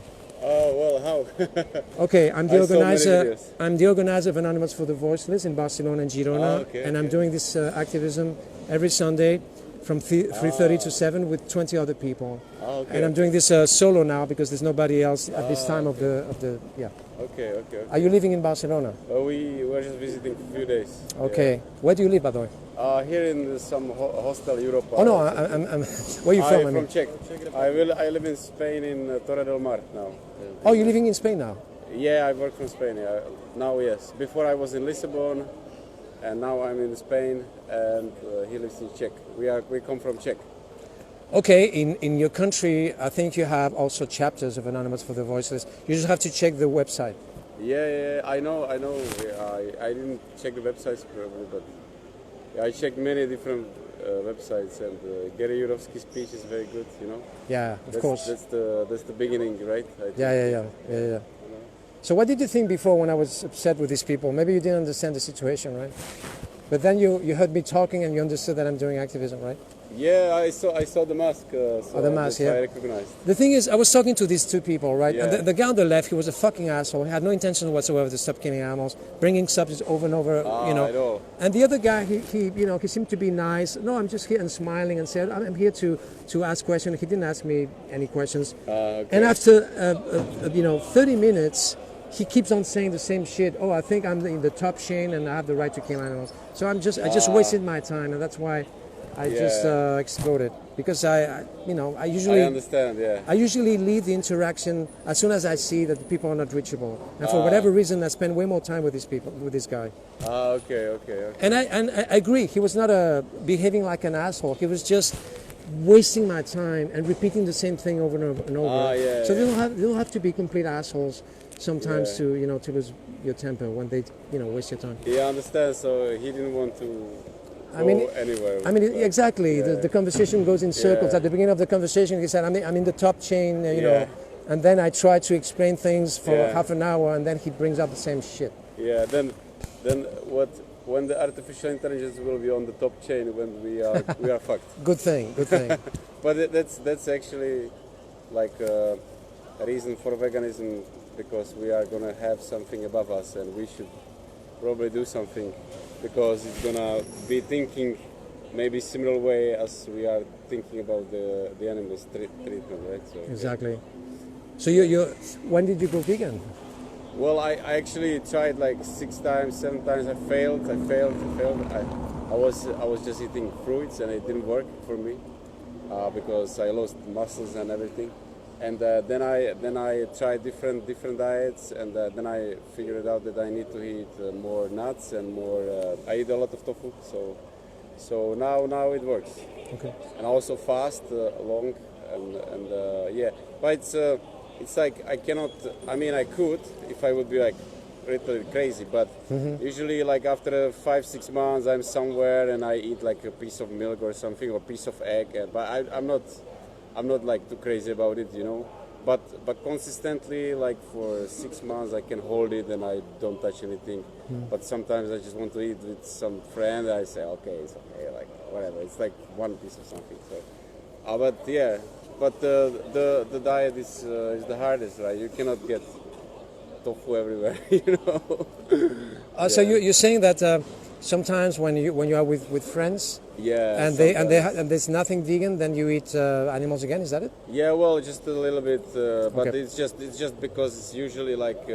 Oh well, how? Okay, I'm the I saw many organizer. videos. I'm the organizer of Anonymous for the Voiceless in Barcelona and Girona, Oh, okay, and I'm okay. doing this activism every Sunday from 3:30 to 7 with 20 other people. Oh, okay. And I'm doing this solo now because there's nobody else at this time of the yeah. Okay. Are you living in Barcelona? We were just visiting for a few days. Okay. Where do you live, by the way? Here in some hostel Europe. Oh no, I'm where are you from? I I'm mean? from Czech. I live in Spain in Torre del Mar now. Oh, you're living in Spain now? Yeah, I work from Spain. Now, yes. Before I was in Lisbon, and now I'm in Spain, and he lives in Czech. We come from Czech. Okay, in your country, I think you have also chapters of Anonymous for the Voiceless. You just have to check the website. Yeah, I know. I didn't check the websites probably, but I checked many different websites, and Gary Yurovsky's speech is very good. You know. Yeah, of course. That's the beginning, right? Yeah. So what did you think before when I was upset with these people? Maybe you didn't understand the situation, right? But then you heard me talking and you understood that I'm doing activism, right? Yeah, I saw the mask. So the mask, that's why yeah. I recognized. The thing is, I was talking to these two people, right? Yeah. And the guy on the left, he was a fucking asshole. He had no intention whatsoever to stop killing animals, bringing subjects over and over, you know. I know. And the other guy, he seemed to be nice. No, I'm just here and smiling and said, I'm here to ask questions. He didn't ask me any questions. Okay. And after 30 minutes, he keeps on saying the same shit. Oh, I think I'm in the top chain and I have the right to kill animals. So I just wasted my time, and that's why I just exploded. Because I usually understand. Yeah. I usually leave the interaction as soon as I see that the people are not reachable. And for whatever reason, I spend way more time with these people, with this guy. Okay. And I agree. He was not behaving like an asshole. He was just wasting my time and repeating the same thing over and over and over. So they don't have to be complete assholes sometimes to lose your temper when they waste your time. Yeah, I understand. So he didn't want to go anywhere. I mean, exactly. The conversation goes in circles. Yeah. At the beginning of the conversation, he said, I'm in the top chain, you know. And then I try to explain things for half an hour, and then he brings up the same shit. Yeah, then what? When the artificial intelligence will be on the top chain, when we are fucked. Good thing. But that's actually like a reason for veganism, because we are gonna have something above us, and we should probably do something, because it's gonna be thinking maybe similar way as we are thinking about the animals treatment, right? So, Exactly. So you when did you go vegan? Well, I actually tried like 6 times, 7 times. I failed. I was just eating fruits, and it didn't work for me because I lost muscles and everything. And then I tried different diets, and then I figured out that I need to eat more nuts and more. I eat a lot of tofu, so now it works. Okay. And also fast, long, and yeah. But it's like I cannot. I mean, I could if I would be like literally crazy, but usually like after 5-6 months, I'm somewhere and I eat like a piece of milk or something, or a piece of egg. But I'm not like too crazy about it, you know. But consistently, like for 6 months, I can hold it and I don't touch anything. But sometimes I just want to eat with some friend. I say, okay, it's okay, like whatever. It's like one piece of something. So, but yeah. But the diet is the hardest, right? You cannot get tofu everywhere, you know. So you're saying that sometimes when you are with friends, and there's nothing vegan, then you eat animals again. Is that it? Yeah, well, just a little bit, but Okay. it's just because it's usually like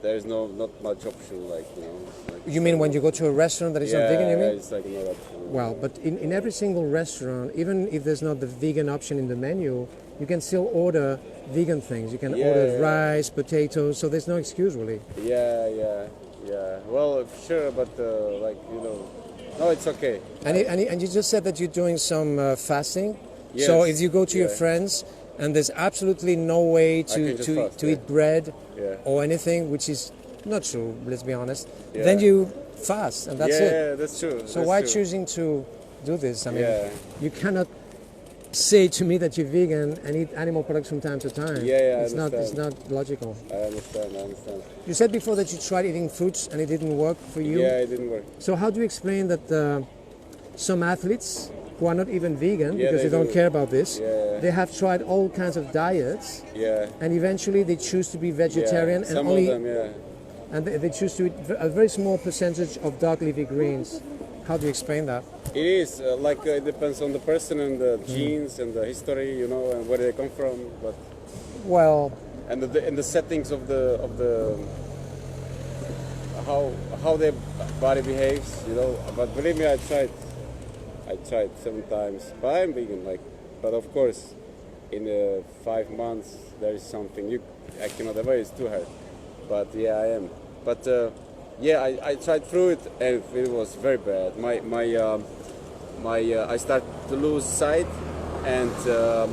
there's not much option, like you know. Like, You mean when you go to a restaurant that is not vegan? You mean? It's like not option. Well, but in every single restaurant, even if there's not the vegan option in the menu, you can still order vegan things. You can order rice, potatoes, so there's no excuse really. Yeah. Well, sure, but like you know, no, it's okay. And you just said that you're doing some fasting. So if you go to your friends and there's absolutely no way can just fast, to eat bread or anything, which is not true, let's be honest, then you fast and that's it. Yeah, that's true. So why choosing to do this? I mean, you cannot say to me that you're vegan and eat animal products from time to time. It's not logical. I understand. You said before that you tried eating fruits and it didn't work for you. Yeah, it didn't work. So how do you explain that some athletes who are not even vegan because they they don't do. care about this, Yeah. they have tried all kinds of diets Yeah. and eventually they choose to be vegetarian and Some only of them, and they choose to eat a very small percentage of dark leafy greens. How do you explain that? It is it depends on the person and the genes and the history, you know, and where they come from, but Well, and the settings of the how their body behaves, you know. But believe me, I tried 7 times. But I'm vegan, like. But of course, in 5 months there is something I cannot avoid. It's too hard. But yeah, I am. But yeah, I tried through it and it was very bad. I started to lose sight and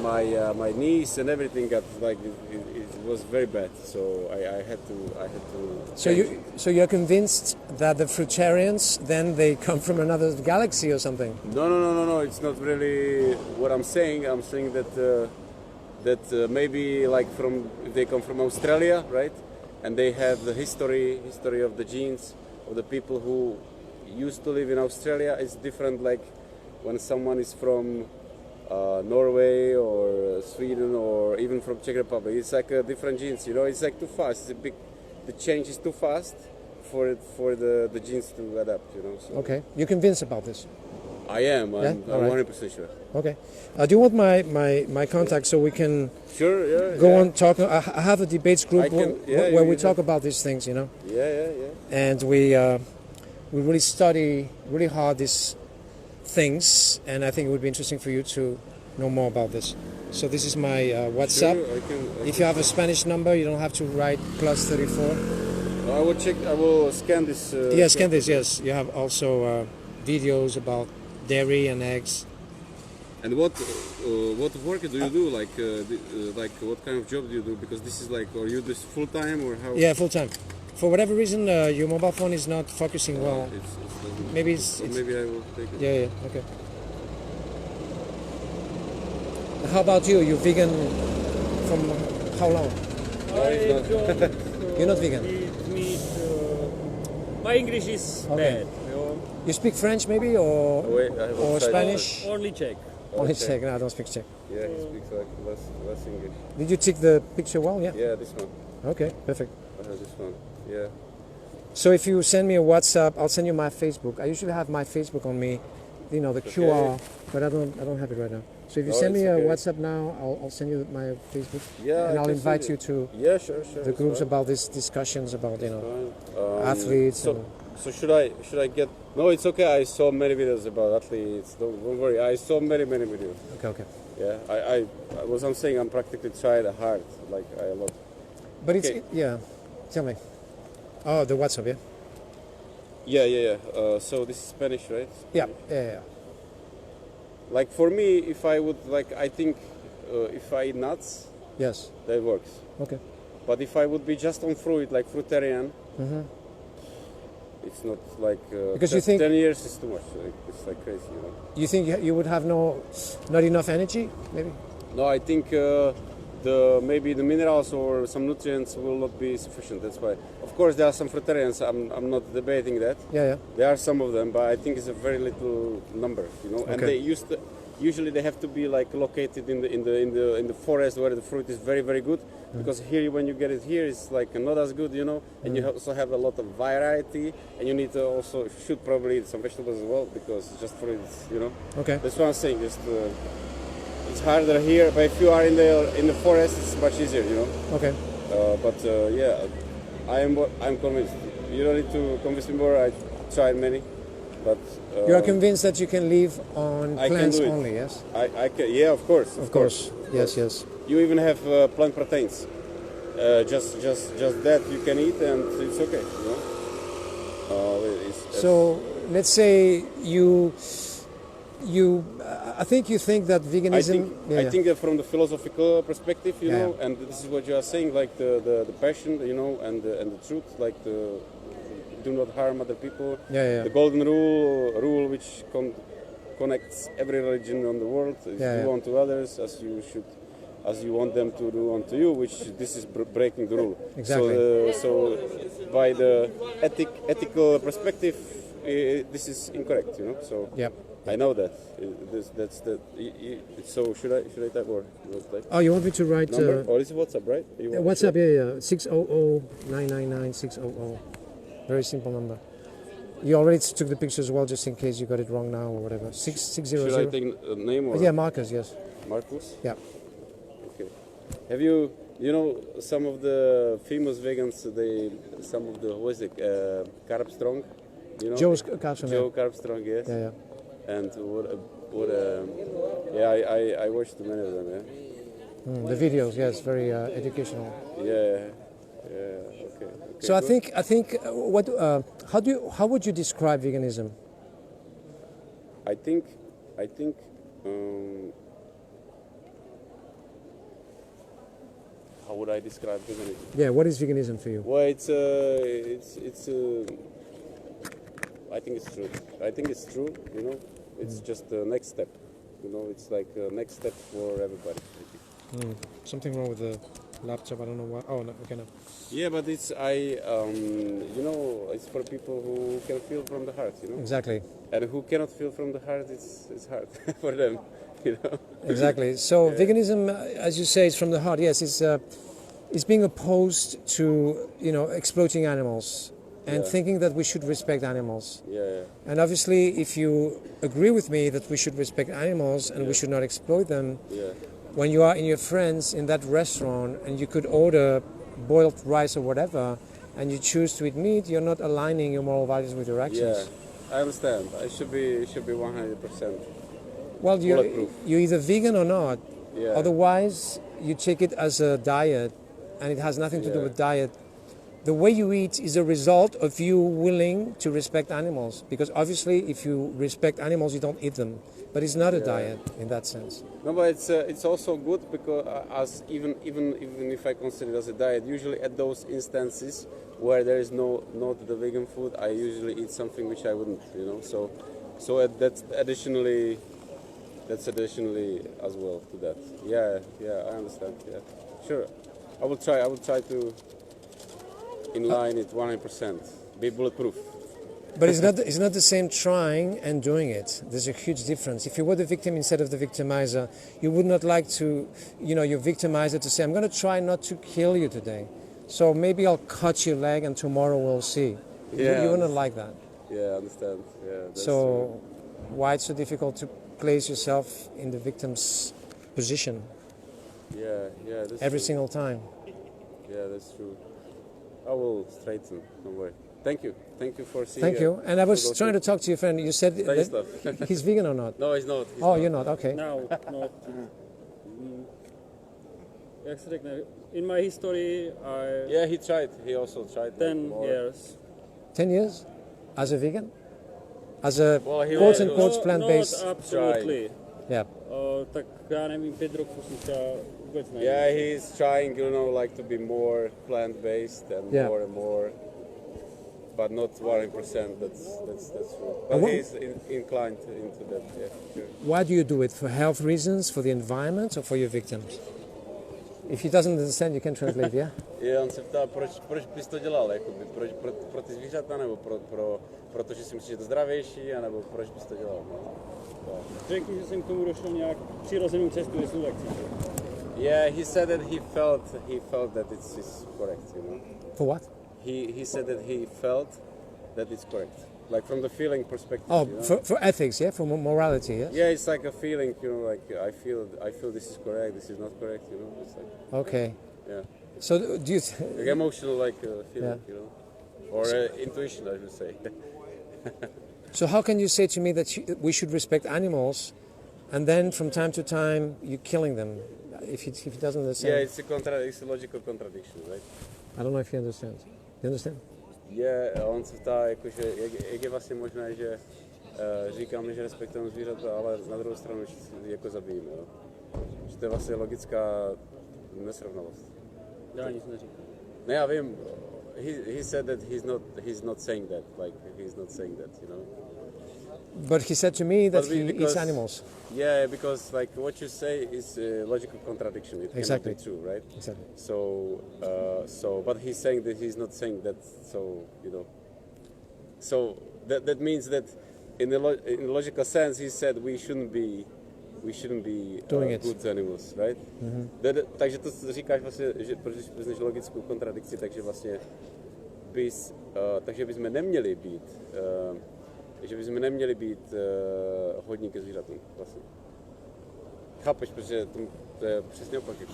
my knees and everything got like it was very bad. So I had to. so you're convinced that the fruitarians then they come from another galaxy or something? No. It's not really what I'm saying. I'm saying that maybe like they come from Australia, right? And they have the history of the genes of the people who used to live in Australia. It's different, like when someone is from Norway or Sweden or even from Czech Republic. It's like a different genes, you know. It's like too fast. The change is too fast for the genes to adapt, you know. So Okay, you're convinced about this? I am. Yeah? I'm All right. 100% sure. Okay. Do you want my contact so we can Sure. Yeah. go yeah. on talking? I have a debates group I can- yeah, where you we can talk have- about these things, you know, Yeah. and we really study really hard these things, and I think it would be interesting for you to know more about this. So this is my WhatsApp. Sure, I can If you have a Spanish number, you don't have to write +34. I will check. I will scan this. Yes, scan this. Yes, you have also videos about dairy and eggs. And what work do you do? Like what kind of job do you do? Because this is like, are you this full time or how? Yeah, full time. For whatever reason, your mobile phone is not focusing well. Maybe so maybe I will take it. Yeah. Okay. How about you? You vegan from how long? You're not vegan. Eat meat. My English is Okay. bad. You know? You speak French maybe or Wait, I will or try Spanish? Only Czech. Only Okay. Czech. No, I don't speak Czech. Yeah, he speaks like less English. Did you take the picture well? Yeah. Yeah, this one. Okay, perfect. I have this one. Yeah. So if you send me a WhatsApp, I'll send you my Facebook. I usually have my Facebook on me, you know, the Okay. QR, but I don't have it right now. So if you No, send me it's a okay. WhatsApp now, I'll send you my Facebook, Yeah. and I I'll can invite send you it. to Yeah, sure. the it's groups fine. about these discussions about, you know, Fine. athletes. So, and, so should I get? No, it's okay. I saw many videos about athletes. Don't worry. I saw many videos. okay. Yeah. I what I'm saying. I'm practically tried hard. Like I love. But it's Okay. yeah. Tell me. Oh, the WhatsApp, yeah. Yeah. So this is Spanish, right? Yeah. Like for me, if I would like, I think if I eat nuts, Yes. that works. Okay. But if I would be just on fruit, like fruitarian, it's not like Because you think- 10 years is too much. Like, it's like crazy, you know. You think you would have not enough energy, maybe? No, I think maybe the minerals or some nutrients will not be sufficient. That's why. Of course, there are some fruitarians. I'm not debating that. Yeah. There are some of them, but I think it's a very little number, you know. And Okay. they usually they have to be like located in the forest where the fruit is very good. Because here, when you get it here, it's like not as good, you know. And you also have a lot of variety, and you need to also should probably eat some vegetables as well because just fruits, you know. Okay. That's what I'm saying. Just it's harder here, but if you are in the forest, it's much easier, you know. Okay. But yeah, I'm convinced. You don't need to convince me more. I tried many, but You are convinced that you can live on I can plants do it. only, yes? I can. Yeah, of course. Of course. Yes. You even have plant proteins. Just that you can eat, and it's okay. You know. So let's say you I think you think that veganism. I think that from the philosophical perspective, you Yeah. know, and this is what you are saying, like the passion, you know, and the truth, like the do not harm other people. Yeah. The golden rule which connects every religion on the world is Yeah. do unto others as you want them to do unto you, which this is breaking the rule. Exactly. So by the ethical perspective, this is incorrect, you know. So Yep. I know that. That's the. So should I type or type? Oh, you want me to write Number? Or is it WhatsApp, right? You want- WhatsApp? Yeah. 600-999-600. Very simple number. You already took the picture as well, just in case you got it wrong now or whatever. 600. Should I take a name or Yeah, Marcus. Yes. Marcus? Yeah. Okay. Have you know some of the famous vegans? Some of the Carb Strong. You know Joe's Carson. Joe Carb Strong, yes. Yeah, yeah. And I watched many of them. Yeah. The videos, yes, very educational. Yeah. Okay. So I good. think how would you describe veganism? I think how would I describe veganism? Yeah, what is veganism for you? Well, it's I think it's true. I think it's true. You know, it's just the next step. You know, it's like a next step for everybody. I think. Something wrong with the laptop? I don't know why. Oh, no, okay, no. Yeah, but it's you know, it's for people who can feel from the heart. You know, Exactly. and who cannot feel from the heart, it's hard for them. You know. Exactly. So veganism, as you say, is from the heart. Yes, it's being opposed to exploiting animals and Yeah. thinking that we should respect animals. Yeah. And obviously, if you agree with me that we should respect animals and we should not exploit them, Yeah. when you are in your friends in that restaurant and you could order boiled rice or whatever, and you choose to eat meat, you're not aligning your moral values with your actions. Yeah. I understand. It should be 100%. Well, Bulletproof. you're either vegan or not. Yeah. Otherwise, you take it as a diet, and it has nothing to do Yeah. with diet. The way you eat is a result of you willing to respect animals. Because obviously, if you respect animals, you don't eat them. But it's not a diet in that sense. No, but it's also good because as even if I consider it as a diet, usually at those instances where there is not the vegan food, I usually eat something which I wouldn't, you know. So that's additionally as well to that. Yeah, I understand. Yeah, sure. I will try to inline it 100%. Be bulletproof. But it's not the same trying and doing it. There's a huge difference. If you were the victim instead of the victimizer, you would not like to, your victimizer to say, I'm going to try not to kill you today. So maybe I'll cut your leg and tomorrow we'll see. Yeah. You wouldn't like that. Yeah, I understand. Yeah. That's So true. why it's so difficult to place yourself in the victim's position Yeah. That's every true. single time? Yeah, that's true. I will straighten. Don't worry. Thank you for seeing. Thank you. And I was trying to talk to your friend. You said Stanislav. that he's vegan or not? No, he's not. Oh, you're not. Okay. No. Jak se řekne, in my history, Yeah, he tried. He also tried. 10 more. years. 10 years as a vegan? As a Well, he quote was- unquote plant-based? Not absolutely. Yeah. Tak já nevím, 5 roků jsem třeba vůbec nevím. Yeah, he's trying, like to be more plant-based and Yeah. more, but not 100%. That's true. But And what- he's inclined into that. Yeah, sure. Why do you do it? For health reasons, for the environment, or for your victims? If he doesn't understand, you can translate, yeah? Je, on se ptá, proč bys to dělal, jakoby, proč pro ty zvířata, nebo protože si myslíš, že je to zdravější, anebo proč bys to dělal? No. Řekl, že jsem k tomu došel nějak přirozenou cestu, jestli to tak cítil. Yeah, he said that he felt that it's correct, you know. For what? He said that he felt that it's correct, like from the feeling perspective. Oh, you know? for ethics, yeah? For morality, yes? Yeah, it's like a feeling, like I feel this is correct, this is not correct, you know. It's like, Okay. yeah, So do you... like emotional, feeling, Yeah. you know, or intuition, I should say. So how can you say to me that we should respect animals, and then from time to time you're killing them? If he doesn't understand, Yeah, it's a logical contradiction, right? I don't know if he understands. You understand? On se ptá, jakože, jak je vlastně možné, že říkáme, že respektujeme zvířata, ale na druhou stranu jako zabijíme, jo? Že to je vlastně logická nesrovnalost. Já nic neříkám. No, já vím. He said that he's not saying that, like he's not saying that, you know. But he said to me that But he eats because- animals. Yeah, because like what you say is a logical contradiction. It Exactly. cannot be true, right? Exactly. But he's saying that he's not saying that. So you know. So that means that in a logical sense, he said we shouldn't be Doing it. good animals, right? Takže to říkáš vlastně, že proč vezmeš logickou kontradikci, takže vlastně takže bychom neměli být hodní ke zvířatům vlastně. Chápeš, protože to je přesně opak jako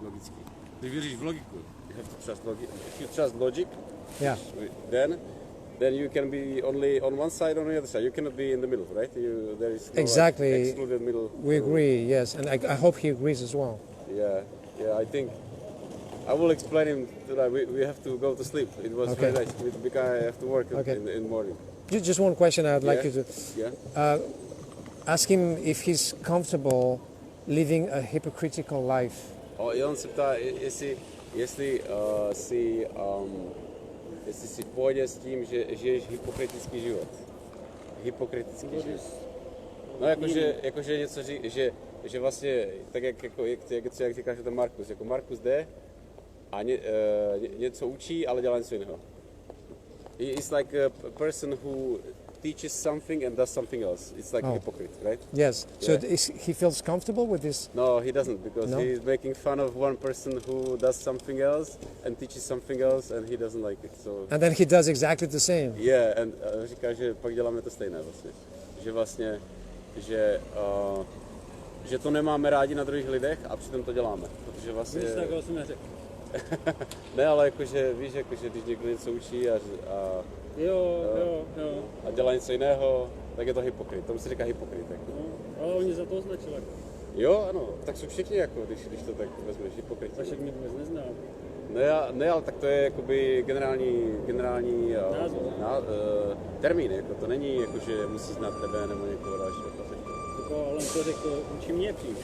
logický. Když věříš v logiku, you have to trust logic. If you trust logic, Yeah. then you can be only on one side or on the other side. You cannot be in the middle, right? There is no Exactly. like, excluded middle. We agree, yes, and I hope he agrees as well. Yeah. I think I will explain him that we have to go to sleep. It was Okay. very nice. Because I have to work Okay. in the morning. Just one question I'd like you to Yeah. ask him if he's comfortable living a hypocritical life. On se ptá, jestli jsi v pohodě s tím, že žiješ hypokritický život. Hypokritický život. No jakože něco že vlastně, tak jak říkáš, že to Markus, jako Markus jde a něco učí, ale dělá něco jiného. It's like a person who teaches something and does something else. It's like a hypocrite, right? Yes. So Yeah. he feels comfortable with this? No, he doesn't, because No? he's making fun of one person who does something else and teaches something else, and he doesn't like it. So And then he does exactly the same. yeah, and říká, že pak děláme to stejné vlastně. Že vlastně, že to nemáme rádi na druhých lidech a přitom to děláme. Protože vlastně... Nic takového jsem neřekl. Ne, ale jakože, víš, jakože když někdo něco učí a Jo. dělá něco jiného, tak je to hypokrit. Tomu se říká hypokrit. Jako. No, ale oni za to označili. Jo, ano, tak jsou všichni, jako, když to tak vezmeš, hypokriti. Vašek mě vůbec nezná. Ne, ale tak to je jakoby generální termín, jako, to není jako, že musí znát tebe nebo někoho dalšího. Jako, ale on to řekl, učí mě přímo.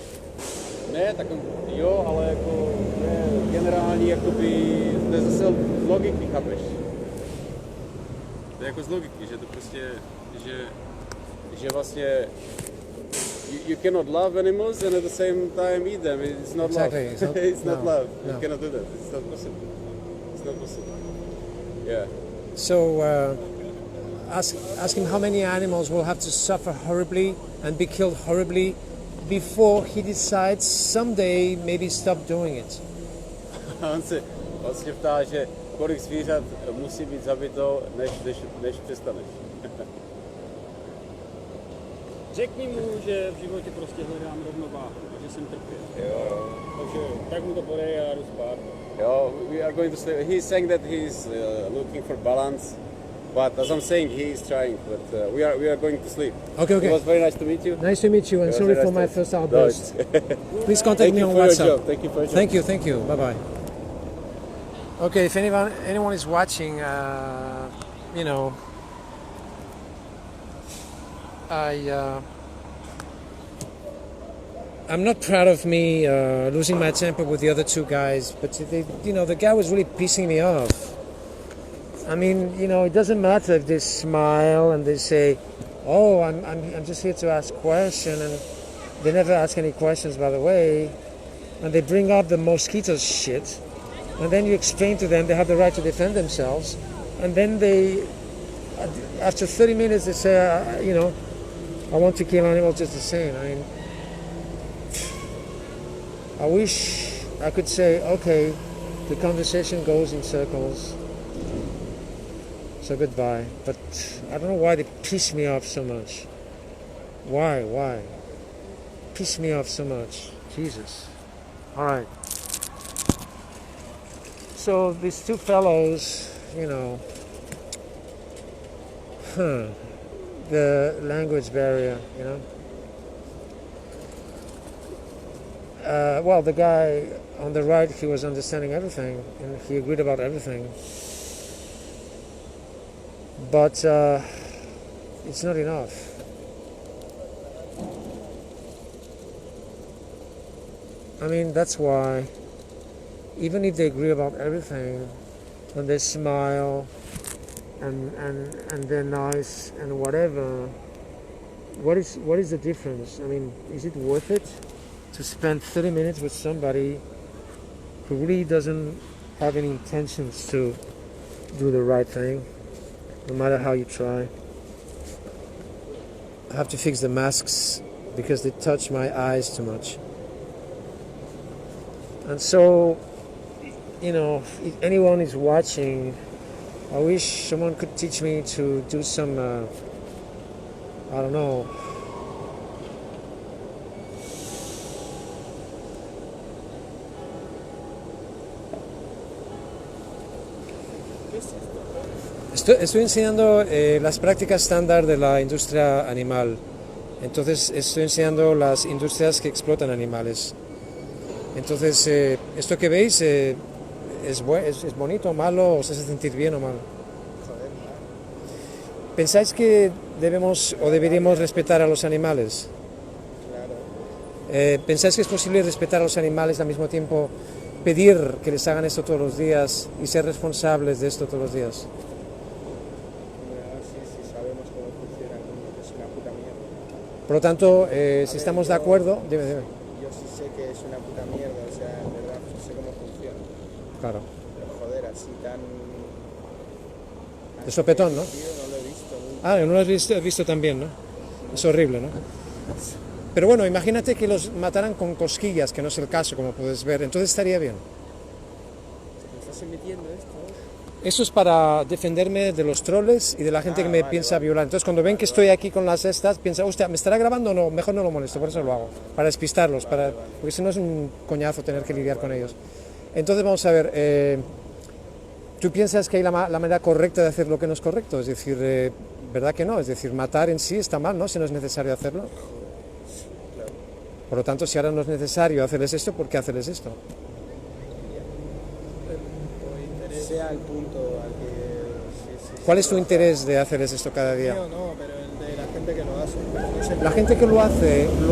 Ne, tak jo, ale jako, to je generální, jakoby, to je zase z logiky, chápeš? To je jako z logiky, že to prostě, že vlastně you cannot love animals and at the same time eat them. It's not Exactly. love. It's not- It's not no, love. no. You cannot do that. It's not possible. It's not possible. Yeah. So ask him how many animals will have to suffer horribly and be killed horribly before he decides someday maybe stop doing it. On se ptá, že kolik zvířat musí být zabito, než přestaneš. Řekni mu, že v životě prostě hledám rovnováhu a že jsem trpěl. Jo. Takže tak mu to podej a já jdu spát. Jo, we are going to sleep. He's saying that he's looking for balance, but as I'm saying, he is trying. But we are going to sleep. Okay. It was very nice to meet you. Nice to meet you, and It was sorry very for nice my to- first No, outburst. Please contact Thank me you on for your WhatsApp. job. Thank you for your job. Thank you. Bye bye. Okay, if anyone is watching, you know, I'm not proud of me losing my temper with the other two guys, but the guy was really pissing me off. I mean, it doesn't matter if they smile and they say, "Oh, I'm just here to ask questions," and they never ask any questions, by the way, and they bring up the mosquito shit, and then you explain to them they have the right to defend themselves, and then after 30 minutes, they say, I want to kill animals just the same. I mean, I wish I could say, okay, the conversation goes in circles, so goodbye. But I don't know why they piss me off so much. Why? Piss me off so much. Jesus. All right. So these two fellows, the language barrier, well, the guy on the right, he was understanding everything, and he agreed about everything. But it's not enough. I mean, that's why, even if they agree about everything, and they smile, and they're nice, and whatever, what is the difference? I mean, is it worth it to spend 30 minutes with somebody who really doesn't have any intentions to do the right thing, no matter how you try? I have to fix the masks because they touch my eyes too much. And so, if anyone is watching I wish someone could teach me to do some, I don't know. Estoy enseñando las prácticas estándar de la industria animal. Entonces estoy enseñando las industrias que explotan animales. Entonces esto que veis es bonito, malo, os hace sentir bien o mal. ¿Pensáis que debemos o deberíamos respetar a los animales? ¿Pensáis que es posible respetar a los animales y al mismo tiempo pedir que les hagan esto todos los días y ser responsables de esto todos los días? Si sabemos cómo funciona el mundo, que es una puta mierda. Por lo tanto, si estamos de acuerdo, dime. Yo sí sé que es una puta mierda, o sea, en verdad sé cómo funciona. Claro. Pero joder, así tan... De sopetón, ¿no? Tío, no lo he visto nunca. No lo has visto también, ¿no? Es horrible, ¿no? Pero bueno, imagínate que los mataran con cosquillas, que no es el caso, como puedes ver, entonces estaría bien. ¿Me estás emitiendo esto? Eso es para defenderme de los troles y de la gente que me piensa violar. Entonces, cuando ven que estoy aquí con las estas, piensan, hostia, ¿me estará grabando o no? Mejor no lo molesto, por eso lo hago. Para despistarlos, porque si no es un coñazo tener que lidiar con ellos. Entonces, vamos a ver, ¿tú piensas que hay la manera correcta de hacer lo que no es correcto? Es decir, ¿verdad que no? Es decir, matar en sí está mal, ¿no? Si no es necesario hacerlo. Por lo tanto, si ahora no es necesario hacerles esto, ¿por qué hacerles esto? Sea el punto al que... ¿Cuál es tu interés de hacerles esto cada día? No, pero el de la gente que lo hace. La gente que lo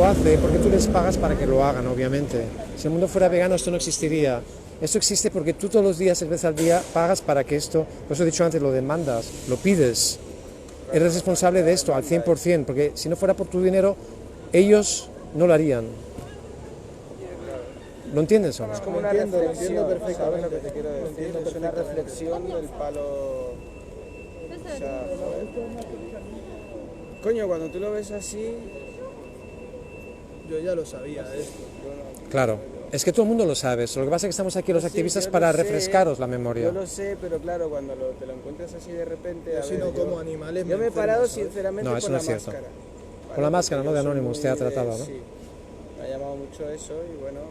hace porque tú les pagas para que lo hagan, obviamente. Si el mundo fuera vegano, esto no existiría. Esto existe porque tú todos los días, 6 veces al día, pagas para que esto, por eso he dicho antes, lo demandas, lo pides. Eres responsable de esto al 100%, porque si no fuera por tu dinero, ellos no lo harían. ¿Lo entiendes o no? Es como una reflexión, ¿sabes lo que te quiero decir? Es una reflexión del palo... O sea, coño, cuando tú lo ves así... Yo ya lo sabía de esto. Claro, es que todo el mundo lo sabe. Lo que pasa es que estamos aquí los activistas para refrescaros la memoria. Yo lo sé, pero claro, cuando te lo encuentras así de repente... Si no como animales... Yo me he parado sinceramente No, eso por no la es cierto. máscara. Con la máscara, ¿no? De Anonymous, te ha tratado, ¿no? Sí, me ha llamado mucho eso y bueno,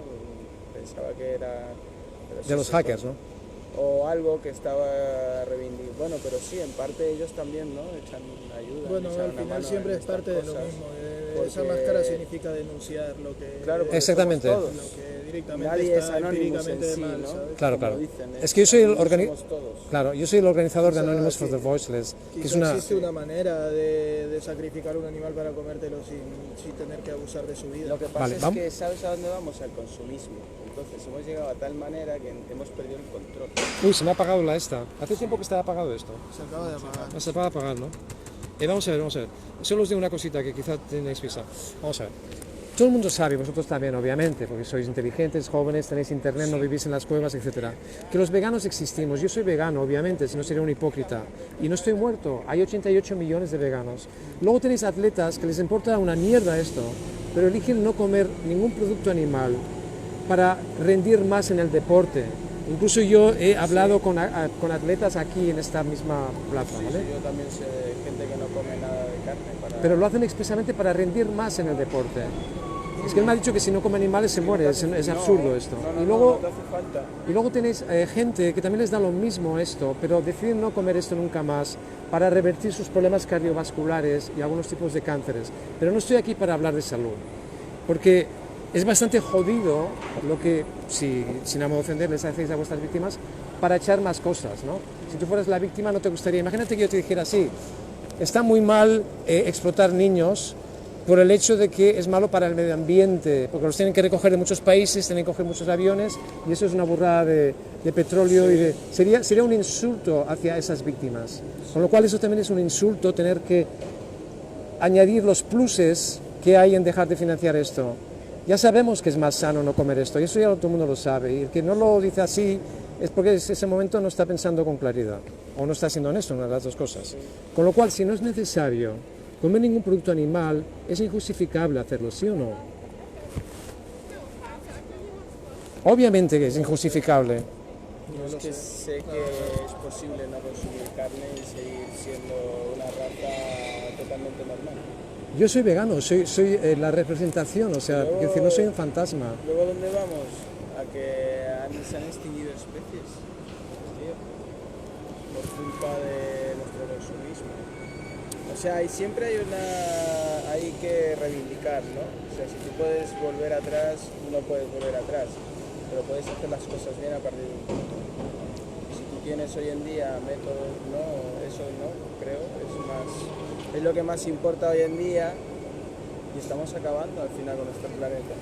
pensaba que era... De los hackers, ¿no? O algo que estaba reivindicando. Bueno, pero sí, en parte ellos también, ¿no? Echan ayuda. Bueno, echan al una final mano siempre en es parte de estas lo cosas, mismo. porque- Esa máscara significa denunciar lo que... Claro, porque Exactamente. somos todos. Lo que directamente Nadie es está Anonymous en empíricamente sí, mal, ¿no? ¿sabes? Claro, Como claro. dicen, Es que yo soy el somos todos. Claro, yo soy el organizador de Quizá Anonymous for sí. the Voiceless, que es Quizá una... existe una manera de sacrificar un animal para comértelo sin tener que abusar de su vida. Lo que pasa Vale, es vamos. que, ¿sabes a dónde vamos? Al consumismo. Entonces hemos llegado a tal manera que hemos perdido el control. Uy, se me ha apagado la esta. Hace tiempo que estaba apagado esto. Se acaba de apagar. No se va a apagar, ¿no? Vamos a ver. Solo os digo una cosita que quizás tenéis prisa. Vamos a ver. Todo el mundo sabe, vosotros también, obviamente, porque sois inteligentes, jóvenes, tenéis internet, no vivís en las cuevas, etc. Que los veganos existimos. Yo soy vegano, obviamente, si no sería un hipócrita. Y no estoy muerto. Hay 88 millones de veganos. Luego tenéis atletas que les importa una mierda esto, pero eligen no comer ningún producto animal para rendir más en el deporte. Incluso yo he hablado con atletas aquí en esta misma plaza, ¿vale? Yo también sé de gente que no come nada de carne para... Pero lo hacen expresamente para rendir más en el deporte. Es que él me ha dicho que si no come animales se muere, es absurdo esto. Y luego, no te hace falta. y luego tenéis gente que también les da lo mismo esto, pero deciden no comer esto nunca más para revertir sus problemas cardiovasculares y algunos tipos de cánceres. Pero no estoy aquí para hablar de salud, porque es bastante jodido lo que, sin ánimo de ofender, les hacéis a vuestras víctimas para echar más cosas, ¿no? Si tú fueras la víctima no te gustaría. Imagínate que yo te dijera así, está muy mal explotar niños por el hecho de que es malo para el medio ambiente, porque los tienen que recoger de muchos países, tienen que coger muchos aviones, y eso es una burrada de petróleo, y sería un insulto hacia esas víctimas. Con lo cual eso también es un insulto, tener que añadir los pluses que hay en dejar de financiar esto. Ya sabemos que es más sano no comer esto, y eso ya todo el mundo lo sabe, y el que no lo dice así es porque en ese momento no está pensando con claridad, o no está siendo honesto, una de las dos cosas. Con lo cual, si no es necesario comer ningún producto animal, es injustificable hacerlo, ¿sí o no? Obviamente que es injustificable. Yo es que sé que es posible no consumir carne y seguir siendo una raza totalmente normal. Yo soy vegano, soy la representación, o sea, quiero decir, no soy un fantasma. Luego, ¿dónde vamos? A que se han extinguido especies, tío, por culpa de nuestro consumismo. O sea, siempre hay que reivindicar, ¿no? O sea, si tú puedes volver atrás, no puedes volver atrás, pero puedes hacer las cosas bien a partir de un punto. Si tú tienes hoy en día métodos, no, eso no, creo, es lo que más importa hoy en día y estamos acabando al final con nuestro planeta.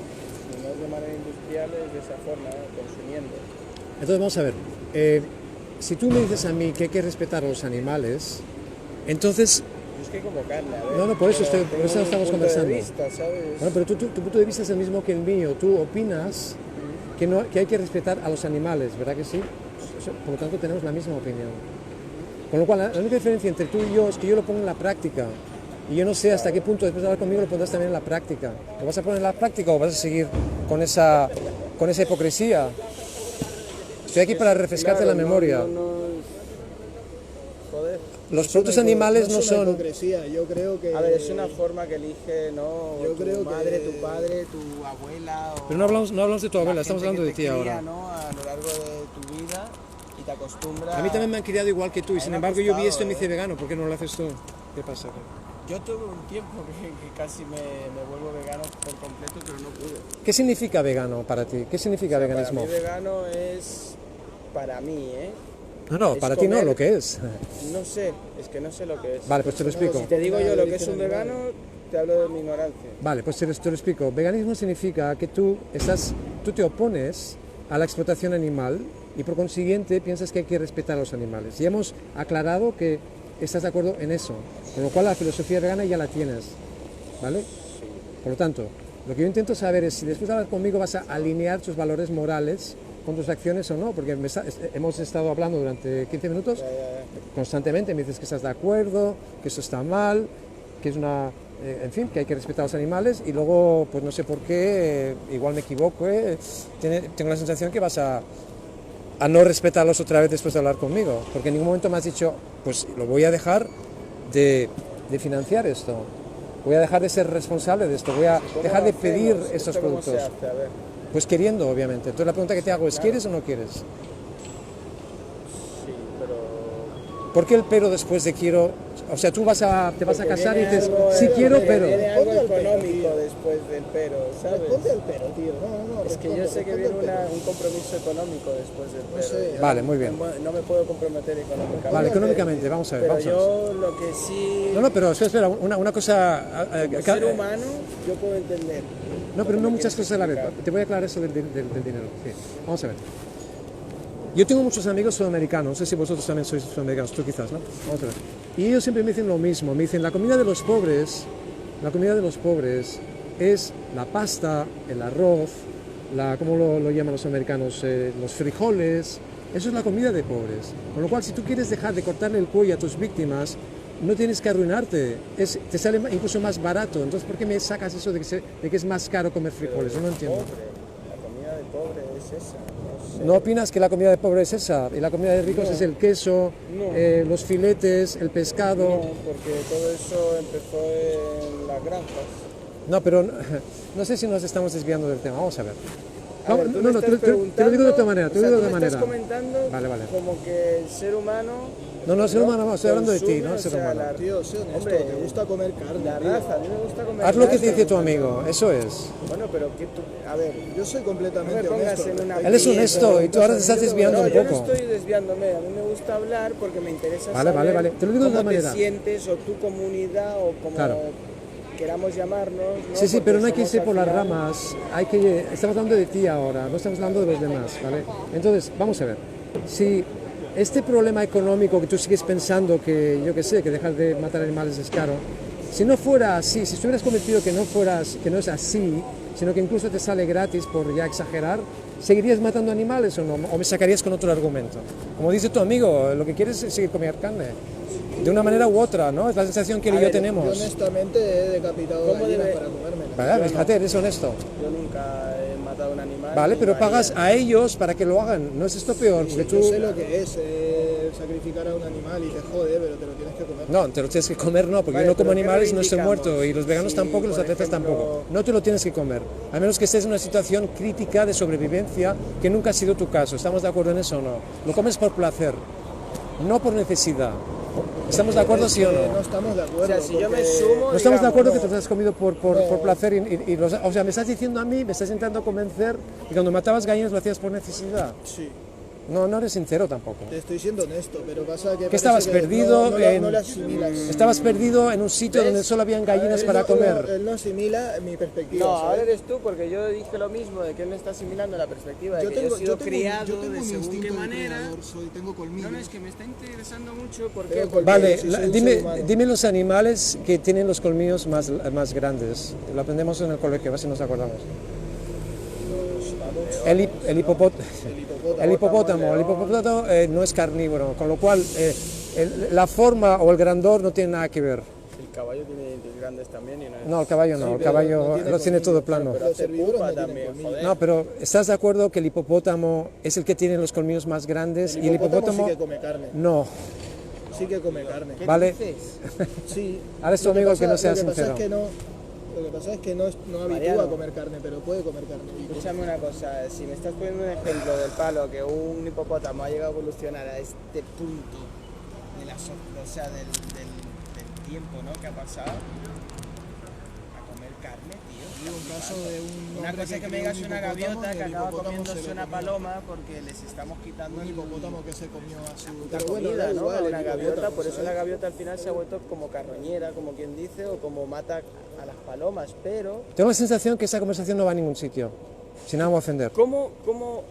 Si no es de manera industrial, es de esa forma, ¿no? Consumiendo. Entonces vamos a ver, si tú me dices a mí que hay que respetar a los animales, entonces... Es que como carne, a ver. No, por eso, por eso estamos conversando. Vista, ¿sabes? Bueno, pero tu punto de vista es el mismo que el mío. Tú opinas que hay que respetar a los animales, ¿verdad que sí? Por lo tanto, tenemos la misma opinión. Con lo cual, la única diferencia entre tú y yo es que yo lo pongo en la práctica. Y yo no sé hasta qué punto después de hablar conmigo lo pondrás también en la práctica. ¿Lo vas a poner en la práctica o vas a seguir con esa hipocresía? Estoy aquí para refrescarte la memoria. Joder. Los productos animales no son... hipocresía, yo creo que... A ver, es una forma que elige, ¿no? Yo tu creo madre, que... tu padre, tu abuela... Pero no hablamos de tu abuela, estamos hablando de ti ahora. ¿No? A lo largo de tu vida y te acostumbra... A mí también me han criado igual que tú y sin embargo yo vi esto y me hice ¿eh? vegano. ¿Por qué no lo haces tú? ¿Qué pasa? Yo tuve un tiempo que casi me vuelvo vegano por completo, pero no pude. ¿Qué significa vegano para ti? ¿Qué significa veganismo? Para mí vegano es... Para mí, ¿eh? No, para ti no, lo que es. No sé, es que no sé lo que es. Vale, pues te lo explico. Si te digo yo lo que es un vegano, te hablo de mi ignorancia. Vale, pues te lo explico. Veganismo significa que tú te opones a la explotación animal y por consiguiente piensas que hay que respetar a los animales. Y hemos aclarado que estás de acuerdo en eso, con lo cual la filosofía vegana ya la tienes, ¿vale? Por lo tanto, lo que yo intento saber es si después de hablar conmigo vas a alinear tus valores morales con tus acciones o no, porque hemos estado hablando durante 15 minutos constantemente, me dices que estás de acuerdo, que eso está mal, que es en fin, que hay que respetar a los animales y luego, pues no sé por qué, igual me equivoco, tengo la sensación que vas a no respetarlos otra vez después de hablar conmigo, porque en ningún momento me has dicho, pues lo voy a dejar de financiar esto, voy a dejar de ser responsable de esto, voy a dejar de pedir estos productos. Pues queriendo, obviamente. Entonces la pregunta que te hago es, ¿quieres o no quieres? Sí, pero... ¿Por qué el pero después de quiero? O sea, tú te vas a casar y dices, sí quiero, pero... Viene algo económico después del pero, ¿sabes? Responde al pero, tío. No, es que yo sé que viene un compromiso económico después del pero. Vale, muy bien. No me puedo comprometer económicamente. Vale, económicamente, vamos a ver. Pero vamos a ver. yo lo que sí... No, pero espera, una cosa... Como ser humano, yo puedo entender. No, pero no muchas cosas a la vez. Te voy a aclarar eso del dinero. Sí. Vamos a ver. Yo tengo muchos amigos sudamericanos, no sé si vosotros también sois sudamericanos, tú quizás, ¿no? Vamos a ver. Y ellos siempre me dicen lo mismo, me dicen, la comida de los pobres es la pasta, el arroz, ¿cómo lo llaman los americanos? Los frijoles, eso es la comida de pobres. Con lo cual, si tú quieres dejar de cortarle el cuello a tus víctimas, no tienes que arruinarte, te sale incluso más barato. Entonces, ¿por qué me sacas eso de que es más caro comer frijoles? No entiendo. La comida de pobre es esa. ¿No opinas que la comida de pobre es esa? Y la comida de ricos es el queso, los filetes, el pescado. No, porque todo eso empezó en las granjas. No, pero no sé si nos estamos desviando del tema. Vamos a ver. A ver, te lo digo de otra manera. Estás comentando vale. como que el ser humano... No, ser humano, no, estoy hablando de ti, no ser humano. Tío, sé honesto, Hombre, te gusta comer carne. La raza, a mí me gusta comer Haz lo que raza. te dice tu amigo, eso es. Bueno, pero que tú... A ver, Yo soy completamente no me pongas honesto. en una... Él es honesto y tú ahora te estás desviando un yo no poco. estoy desviándome, a mí me gusta hablar porque me interesa Vale, saber te lo digo de cómo otra manera. te sientes o tu comunidad o como queramos llamarnos, ¿no? Sí, Porque pero no hay que somos irse al por las final- ramas, estamos hablando de ti ahora, no estamos hablando de los demás, ¿vale? Entonces, vamos a ver, si este problema económico que tú sigues pensando que, yo qué sé, que dejar de matar animales es caro, si no fuera así, si estuvieras convencido que no es así, sino que incluso te sale gratis por ya exagerar, ¿seguirías matando animales o no? ¿O me sacarías con otro argumento? Como dice tu amigo, lo que quieres es seguir comiendo carne. De una manera u otra, ¿no? Es la sensación que él y yo Yo tenemos. honestamente he decapitado gallinas para comérmelas. Vale, fíjate, eres honesto. Yo nunca he matado matado a un animal. Vale, y pero lo pagas haría. a ellos para que lo hagan. ¿No es esto peor? Sí, Porque yo tú... sé lo que es sacrificar a un animal y te jode, pero te lo tienes que comer. No, te lo tienes que comer, no, porque Vale, yo no como pero ¿qué animales, no estoy reivindicamos? muerto, y los veganos Si, tampoco, y los por atletas ejemplo- tampoco. No te lo tienes que comer, a menos que estés en una situación crítica de sobrevivencia, que nunca ha sido tu caso. ¿Estamos de acuerdo en eso o no? Lo comes por placer, no por necesidad. ¿Estamos de acuerdo, sí o No no? estamos de acuerdo. O sea, si yo me porque- sumo, No estamos de acuerdo digamos, que te lo has comido por placer o sea, me estás diciendo a mí, me estás intentando convencer que cuando matabas gallinas lo hacías por necesidad. Sí, No, no eres sincero tampoco. te estoy siendo honesto, pero pasa que... ¿Qué parece estabas que perdido no, en- no lo asimilas. Estabas perdido en un sitio ¿Ves? donde solo habían gallinas Él para no- comer. Él no asimila mi perspectiva, No, ¿sabes? ahora eres tú, porque yo dije lo mismo, de que él me está asimilando la perspectiva, de que yo he sido criado yo tengo de un según instinto qué de manera. creador, tengo colmillos. No, no, es que me está interesando mucho porque... Tengo colmillos, Vale, sí, soy un ser dime, humano. dime los animales que tienen los colmillos más grandes. Lo aprendemos en el colegio, a ver si nos acordamos. Los mamuts, El hipopótamo. el hipopótamo. El hipopótamo no es carnívoro, con lo cual la forma o el grandor no tiene nada que ver. El caballo tiene dientes grandes también y no es... No, el caballo no, Sí, el pero caballo no tiene lo tiene colmillos, todo plano. Pero Los hace herbívoros pupa no tienen también, colmillos. joder. No, pero ¿estás de acuerdo que el hipopótamo es el que tiene los colmillos más grandes y el hipopótamo sí que come carne. no? Sí que come carne. ¿Vale? Sí. Ahora es tu Lo que amigo pasa- que no sea lo que pasa sincero. es que lo que pasa es que no habitúa Mariano. a comer carne, pero puede comer carne. Escúchame una cosa, si me estás poniendo un ejemplo del palo que un hipopótamo ha llegado a evolucionar a este punto de la o sea, del tiempo, ¿no? que ha pasado a comer carne, tío. Y un caso de un Una hombre cosa es que me crió digas un una hipopótamo gaviota y que el acaba hipopótamo comiéndose se lo una comió. paloma porque les estamos quitando Un hipopótamo que se comió a su... la Pero bueno, comida, da ¿no? igual, A el una gaviota, hipopótamo, por eso ¿sabes? la gaviota al final se ha vuelto como carroñera, como quien dice, o como mata a las palomas, pero Tengo la sensación que esta conversación no va a ningún sitio, sin nada ofender. ¿cómo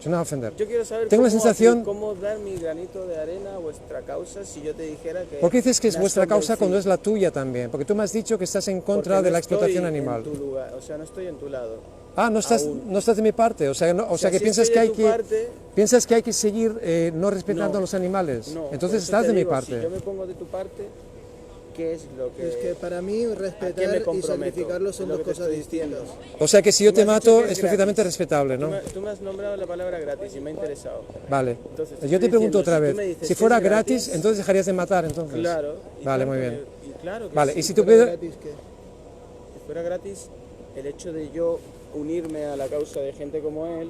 Sin nada ofender. yo quiero saber Tengo la cómo, sensación- cómo dar mi granito de arena a vuestra causa si yo te dijera que... ¿Por qué dices que es me has vuestra causa cuando es convencido? la tuya también? Porque tú me has dicho que estás en contra Porque de no la explotación estoy animal. en tu lugar, o sea, no estoy en tu lado. Ah, no estás de mi parte, o sea, o sea que si piensas estoy que de hay tu que parte, piensas que hay que seguir no respetando No. a los animales. no. por Entonces eso estás te de mi digo, parte. Si yo me pongo de tu parte, ¿qué es lo que...? Es que para mí ¿A qué me respetar y comprometo? sacrificarlo son Es lo dos que te cosas estoy distintas. diciendo. O sea que si yo Tú te me has dicho mato que es es perfectamente gratis. respetable, ¿no? Tú me has nombrado la palabra gratis y me ha interesado. Vale. Entonces, te Yo te estoy pregunto diciendo, otra si tú vez, me dices si que fuera es gratis, gratis, entonces dejarías de matar, entonces. Claro. y Vale, claro muy que- bien. Y claro que Vale, sí. y si tú Pero pides... gratis, ¿qué? Si fuera gratis, el hecho de yo unirme a la causa de gente como él,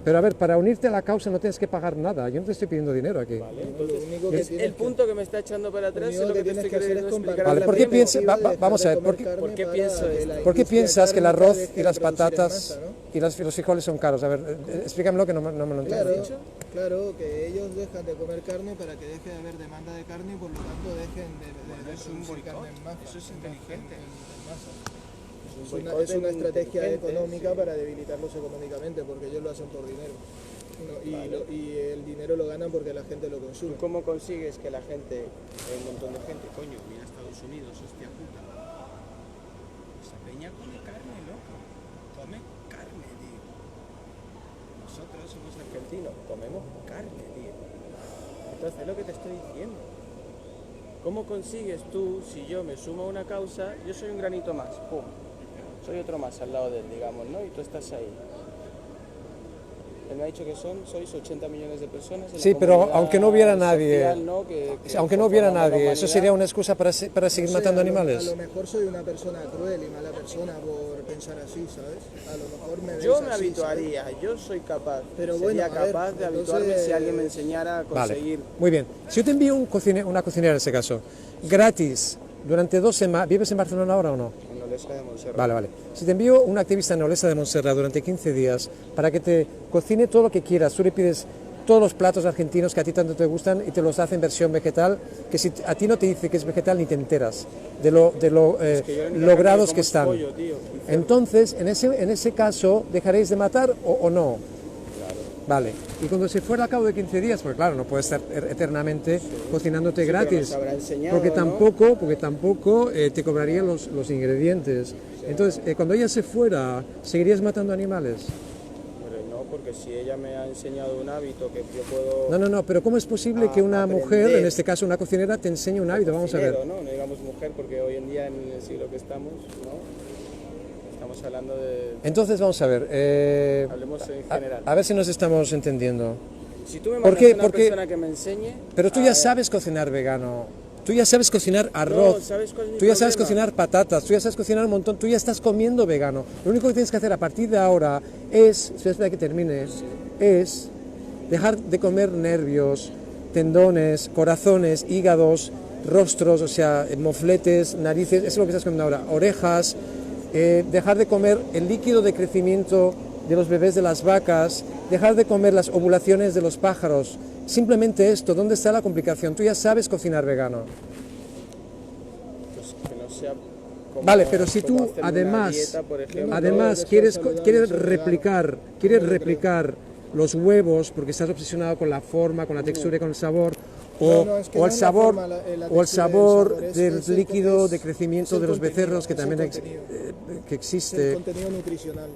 Pero a ver, para unirte a la causa no tienes que pagar nada. Yo no te estoy pidiendo dinero aquí. ¿vale? Lo Entonces, único que es tienes el punto que me está echando para atrás es único lo que que te tienes estoy que hacer queriendo es explicar. Vale, compartir ¿por la qué piensa- perspectiva de vamos a ver, dejar de ¿por qué- comer por qué carne pienso para que esto? la ¿Por qué industria piensas que el cárnica arroz deje y de las producir en patatas masa, ¿no? y los frijoles son caros? A ver, explícamelo que no me lo entiendo. Claro, claro, que ellos dejan de comer carne para que deje de haber demanda de carne y por lo tanto dejen de producir carne en masa. Eso es inteligente. en masa. Es Es una estrategia inteligente, económica sí. para debilitarlos económicamente porque ellos lo hacen por dinero. Y el dinero lo ganan porque la gente lo consume. ¿Cómo consigues que la gente, un montón de gente, coño, mira Estados Unidos, hostia puta? Esa peña come carne, loco. Come carne, tío. Nosotros somos argentinos, comemos carne, tío. Entonces, es lo que te estoy diciendo. ¿Cómo consigues tú, si yo me sumo a una causa, yo soy un granito más, pum, soy otro más al lado de él, digamos, ¿no? Y tú estás ahí. Él me ha dicho que sois 80 millones de personas. En Sí, la pero comunidad aunque no hubiera nadie, social, ¿no? que aunque no hubiera conformamos la nadie, ¿eso humanidad. sería una excusa para seguir No sé, matando a animales? lo mejor soy una persona cruel y mala persona por pensar así, ¿sabes? A lo mejor me Yo veis me así, habituaría, yo soy capaz, Pero sería bueno, a ver, capaz de habituarme entonces- si alguien me enseñara a Vale, conseguir. muy bien. Si yo te envío una cocinera en ese caso, gratis, durante 2 semanas, ¿vives en Barcelona ahora o no? En Olesa de Montserrat. Vale, vale. Si te envío una activista en Olesa de Montserrat durante 15 días para que te cocine todo lo que quieras, tú le pides todos los platos argentinos que a ti tanto te gustan y te los hace en versión vegetal, que si a ti no te dice que es vegetal ni te enteras de lo Que yo la única logrados carne que como es están. pollo, tío, y cerdo. Entonces, en ese caso, ¿dejaréis de matar o no? Vale. Y cuando se fuera a cabo de 15 días, pues claro, no puedes estar eternamente cocinándote Sí, pero gratis. nos habrá enseñado, Porque ¿no? tampoco te cobrarían los ingredientes. Entonces, cuando ella se fuera, ¿seguirías matando animales? Pero no, porque si ella me ha enseñado un hábito que yo puedo... No, pero ¿cómo es posible que una mujer, aprender. en este caso una cocinera, te enseñe un hábito? Vamos a ver. cocinero, ¿no? No digamos mujer, porque hoy en día, en el siglo que estamos, ¿no? estamos hablando de... Entonces vamos a ver, Hablemos en general. a ver si nos estamos entendiendo. Si tú me ¿Por mandas qué? una Porque- persona que me enseñe... Pero tú ya sabes cocinar vegano, tú ya sabes cocinar arroz, No, ¿sabes cuál es mi tú ya sabes problema? cocinar patatas, tú ya sabes cocinar un montón, tú ya estás comiendo vegano. Lo único que tienes que hacer a partir de ahora es, espera que termine, es dejar de comer nervios, tendones, corazones, hígados, rostros, o sea, mofletes, narices, eso es lo que estás comiendo ahora, orejas, dejar de comer el líquido de crecimiento de los bebés de las vacas, dejar de comer las ovulaciones de los pájaros. Simplemente esto, ¿dónde está la complicación? Tú ya sabes cocinar vegano. Pues que no sea como, Vale, pero si como tú hacerme una además, dieta, por ejemplo, además quieres replicar los huevos porque estás obsesionado con la forma, con la textura y con el sabor, o, No, es que o no el es la sabor, forma, la o el textura sabor y el sabor, del es el- líquido es- de es crecimiento el de los contenido, becerros que es el también contenido. que El existe. contenido nutricional.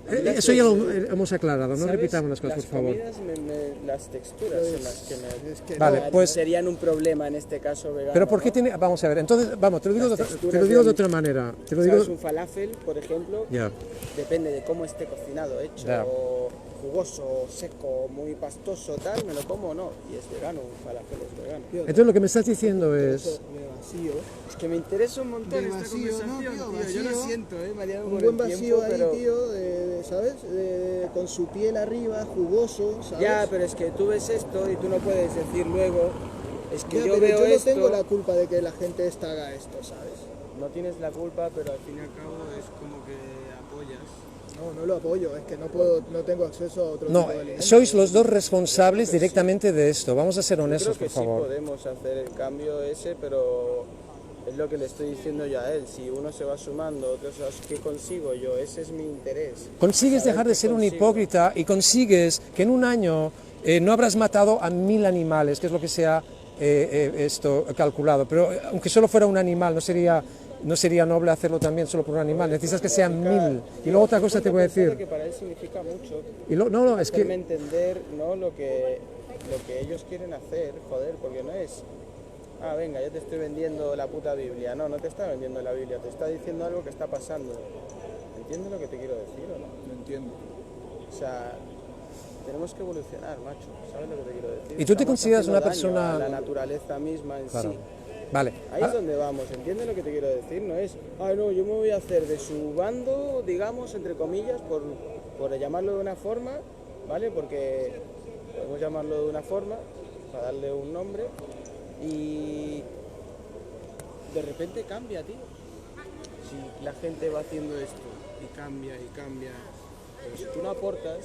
Eso ya lo hemos aclarado, no ¿sabes? repitamos las cosas, por favor. Las comidas, las texturas son las que me... Es que Vale, no, pues- serían un problema en este caso vegano. Pero ¿por qué ¿no? tiene? Vamos a ver, entonces, vamos, te lo digo, Las te lo texturas digo de del- otra manera. Te lo ¿Sabes? digo. Un falafel, por ejemplo, Ya. depende de cómo esté cocinado, hecho, Ya. o jugoso, seco, muy pastoso, tal, me lo como o no. Y es vegano, un falafel es vegano. Entonces lo que me estás diciendo es, de vacío. Es que me interesa un montón De esta vacío, no, conversación, tío, tío. Yo lo vacío. siento, Mariano, Un por buen el vacío tiempo, ahí, pero... tío, ¿sabes? Con su piel arriba, jugoso, ¿sabes? Ya, pero es que tú ves esto y tú no puedes decir luego, es que Ya, yo pero veo yo no esto... tengo la culpa de que la gente esta haga esto, ¿sabes? No tienes la culpa, pero al fin y al cabo es como que apoyas. No, no lo apoyo, es que no puedo, no tengo acceso a otro no, tipo de alimentos. sois los dos responsables directamente de esto. Vamos a ser Yo honestos, creo que por favor. sí podemos hacer el cambio ese, pero es lo que le estoy diciendo yo a él. Si uno se va sumando, otros ¿qué consigo yo? Ese es mi interés. Consigues Saber dejar de qué ser un consigo. hipócrita y consigues que en un año no habrás matado a 1000 animales, que es lo que se ha esto calculado. Pero aunque solo fuera un animal, no sería noble hacerlo también solo por un animal. Necesitas que sean 1000. Y luego otra cosa te voy a Pensaba decir. que para él significa mucho Y no, es hacerme que entender, ¿no? lo que ellos quieren hacer, joder, porque no es... Ah, venga, yo te estoy vendiendo la puta Biblia. No, no te está vendiendo la Biblia, te está diciendo algo que está pasando. ¿Entiendes lo que te quiero decir o no? No entiendo. O sea, tenemos que evolucionar, macho. ¿Sabes lo que te quiero decir? ¿Y tú te Estamos consideras una haciendo daño persona- a la naturaleza misma en Claro. sí. vale. Ahí es donde vamos, ¿entiendes lo que te quiero decir? No es, ay no, yo me voy a hacer de su bando, digamos, entre comillas, por llamarlo de una forma, ¿vale? Porque podemos llamarlo de una forma, para darle un nombre, y de repente cambia, tío. Si la gente va haciendo esto, y cambia, pero si tú no aportas...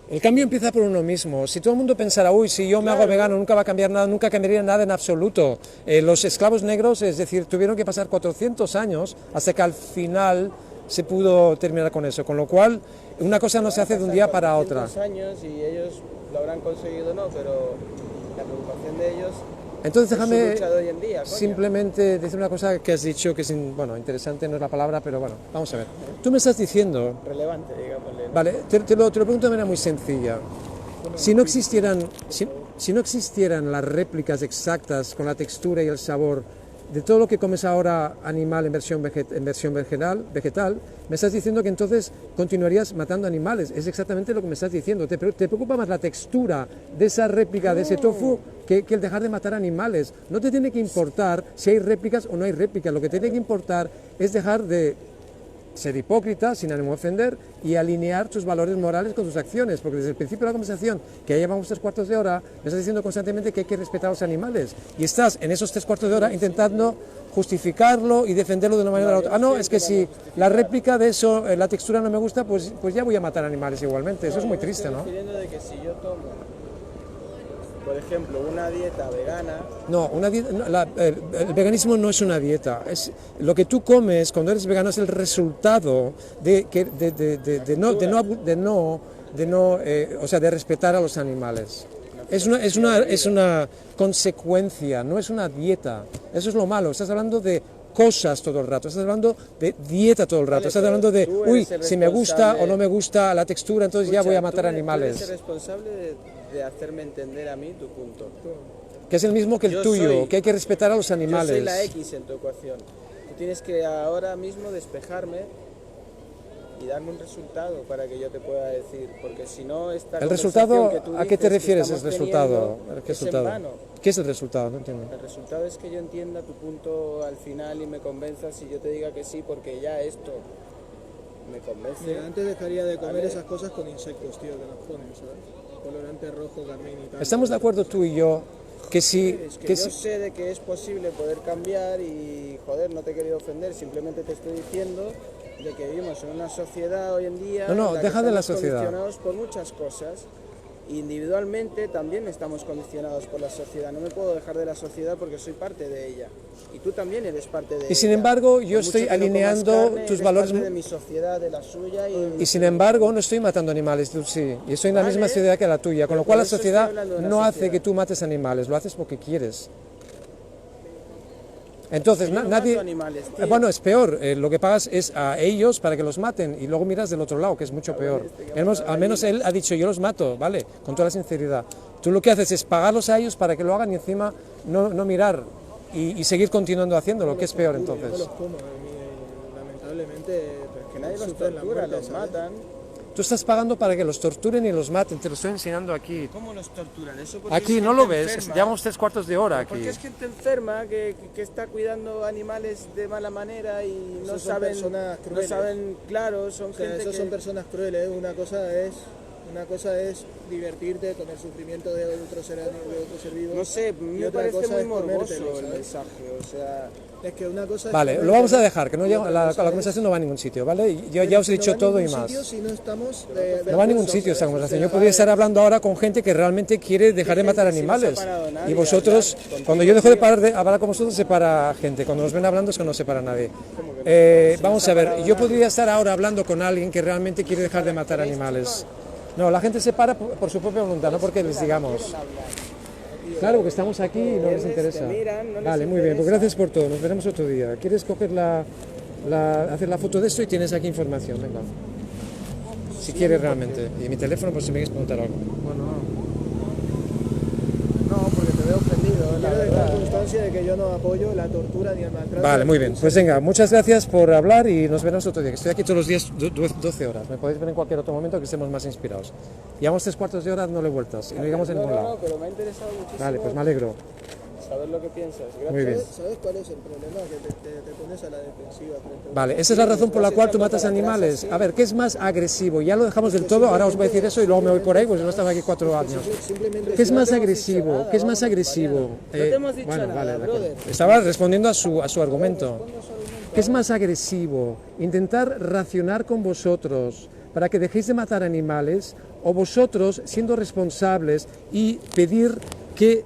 El cambio empieza por uno mismo. Si todo el mundo pensara, uy, si yo me hago vegano, nunca va a cambiar nada, nunca cambiaría nada en absoluto. Los esclavos negros, es decir, tuvieron que pasar 400 años hasta que al final se pudo terminar con eso. Con lo cual, una cosa no se hace de un día para otra. 400 años y ellos lo habrán conseguido o no, pero la preocupación de ellos Entonces es su déjame lucha de hoy en día, coño. simplemente decir una cosa que has dicho que es, bueno, interesante, no es la palabra, pero bueno, vamos a ver. Tú me estás diciendo, relevante, digámosle, ¿no? vale, te lo pregunto de manera muy sencilla. Si no existieran las réplicas exactas con la textura y el sabor de todo lo que comes ahora animal en versión vegetal, me estás diciendo que entonces continuarías matando animales. Es exactamente lo que me estás diciendo. ¿Te preocupa más la textura de esa réplica, de ese tofu, que el dejar de matar animales? No te tiene que importar si hay réplicas o no hay réplicas. Lo que te tiene que importar es dejar de ser hipócrita, sin ánimo de ofender, y alinear tus valores morales con tus acciones, porque desde el principio de la conversación, que ya llevamos 3/4 de hora, me estás diciendo constantemente que hay que respetar a los animales, y estás en esos 3/4 de hora intentando justificarlo y defenderlo de una manera u otra. Ah, no, es que si la réplica de eso, la textura no me gusta, pues ya voy a matar animales igualmente. Eso es muy triste, ¿no? Estoy refiriendo de que si yo tomo, por ejemplo, una dieta vegana, No, el veganismo no es una dieta. Es lo que tú comes cuando eres vegano es el resultado de respetar a los animales. Es una consecuencia, no es una dieta. Eso es lo malo. Estás hablando de cosas todo el rato, estás hablando de dieta todo el rato, Vale, estás hablando de, pero tú uy, eres el si me gusta responsable. o no me gusta la textura, entonces ya voy a matar Tú animales. eres el responsable de hacerme entender a mí tu punto. Que es el mismo que el Yo tuyo, soy- que hay que respetar a los Yo soy animales. la X en tu ecuación. tienes que ahora mismo despejarme y darme un resultado para que yo te pueda decir, porque si no esta ¿El conversación resultado, que tú a qué te dices que refieres estamos el resultado? teniendo ¿Qué es en resultado? vano. ¿Qué es el resultado? No entiendo. El resultado es que yo entienda tu punto al final y me convenzas y yo te diga que sí, porque ya esto me convence. Mira, antes dejaría de comer Vale. esas cosas con insectos, tío, que nos ponen, ¿sabes? Colorante rojo, carmín y tal. ¿Estamos de acuerdo tú y yo que si... Es que que yo si- sé de que es posible poder cambiar y, joder, no te he querido ofender, simplemente te estoy diciendo de que vivimos en una sociedad hoy en día No, no, en la que deja de la estamos sociedad. condicionados por muchas cosas. Individualmente también estamos condicionados por la sociedad. No me puedo dejar de la sociedad porque soy parte de ella. Y tú también eres parte de ella. Y sin embargo, yo Por mucho estoy que no comas alineando carne, tus eres valores... parte de mi sociedad, de la suya Y sin embargo, no estoy matando animales, tú sí. Y estoy en la Vale. misma sociedad que la tuya. Con lo Pero cual por la eso estoy sociedad hablando de la no hace sociedad. que tú mates animales, lo haces porque quieres. Entonces, Yo no nadie... mato animales, tío. Bueno, es peor. Lo que pagas es a ellos para que los maten y luego miras del otro lado, que es mucho peor. Al menos él ha dicho, yo los mato, ¿vale? Con toda la sinceridad. Tú lo que haces es pagarlos a ellos para que lo hagan y encima no mirar y seguir continuando haciéndolo, que es peor Yo me entonces. los como, lamentablemente. Pero es que nadie los sufren la tortura, muerte, los ¿sabes? matan. Tú estás pagando para que los torturen y los maten, te lo estoy enseñando aquí. ¿Cómo los torturan? Eso porque Aquí es no lo gente ves, enferma. llevamos 3/4 de hora aquí. Porque es gente enferma que está cuidando animales de mala manera y no Esos son saben, personas no crueles. saben, claro, son O sea, gente esos que... son personas crueles. Una cosa es divertirte con el sufrimiento de otro ser vivo. No sé, y me otra parece cosa muy es morboso comértelo, el ¿sabes? mensaje, o sea... Es que una cosa es Vale, comértelo lo vamos a dejar, que no y llega, otra la cosa es- conversación no va a ningún sitio, ¿vale? Yo Pero ya os he no dicho va a todo y ningún más. sitio si no estamos No va a ningún sitio esta conversación. Yo podría estar hablando ahora con gente que realmente quiere dejar de matar gente? Si no se ha animales. parado nadie Y a vosotros, hablar contigo, cuando yo dejo de tío. parar de hablar con vosotros, se para gente. Cuando nos ven hablando es que no se para nadie. Vamos a ver, yo podría estar ahora hablando con alguien que realmente quiere dejar de matar animales. No, la gente se para por su propia voluntad, no porque les digamos. Claro, porque estamos aquí y no les interesa. miran, no les Vale, muy bien, pues interesa. gracias por todo. Nos veremos otro día. ¿Quieres coger hacer la foto de esto y tienes aquí información? Venga. Si quieres realmente. Y mi teléfono por si me quieres preguntar algo. No, porque te veo ofendido, la Quiero dejar verdad. constancia de que yo no apoyo la tortura ni el maltrato. Vale, muy bien. Pues venga, muchas gracias por hablar y nos veremos otro día. Que estoy aquí todos los días 12 horas. Me podéis ver en cualquier otro momento que estemos más inspirados. Llevamos 3/4 de hora dándole vueltas y no llegamos a ningún No, lado. pero me ha interesado muchísimo Vale, pues me alegro. saber lo que piensas. Gracias. Muy bien. ¿Sabes cuál es el problema? Que te pones a la defensiva frente a Vale, esa es la razón por la cual tú matas animales. A ver, ¿qué es más agresivo? Ya lo dejamos del todo, ahora os voy a decir eso y luego me voy por ahí, pues no estaba aquí 4 años. simplemente ¿Qué es más te hemos agresivo? dicho nada, ¿Qué es más vamos a agresivo? te hemos dicho bueno, nada, vale, de acuerdo. brother. Estaba respondiendo a su argumento. ¿Qué es más agresivo? ¿Intentar racionar con vosotros para que dejéis de matar animales o vosotros siendo responsables y pedir que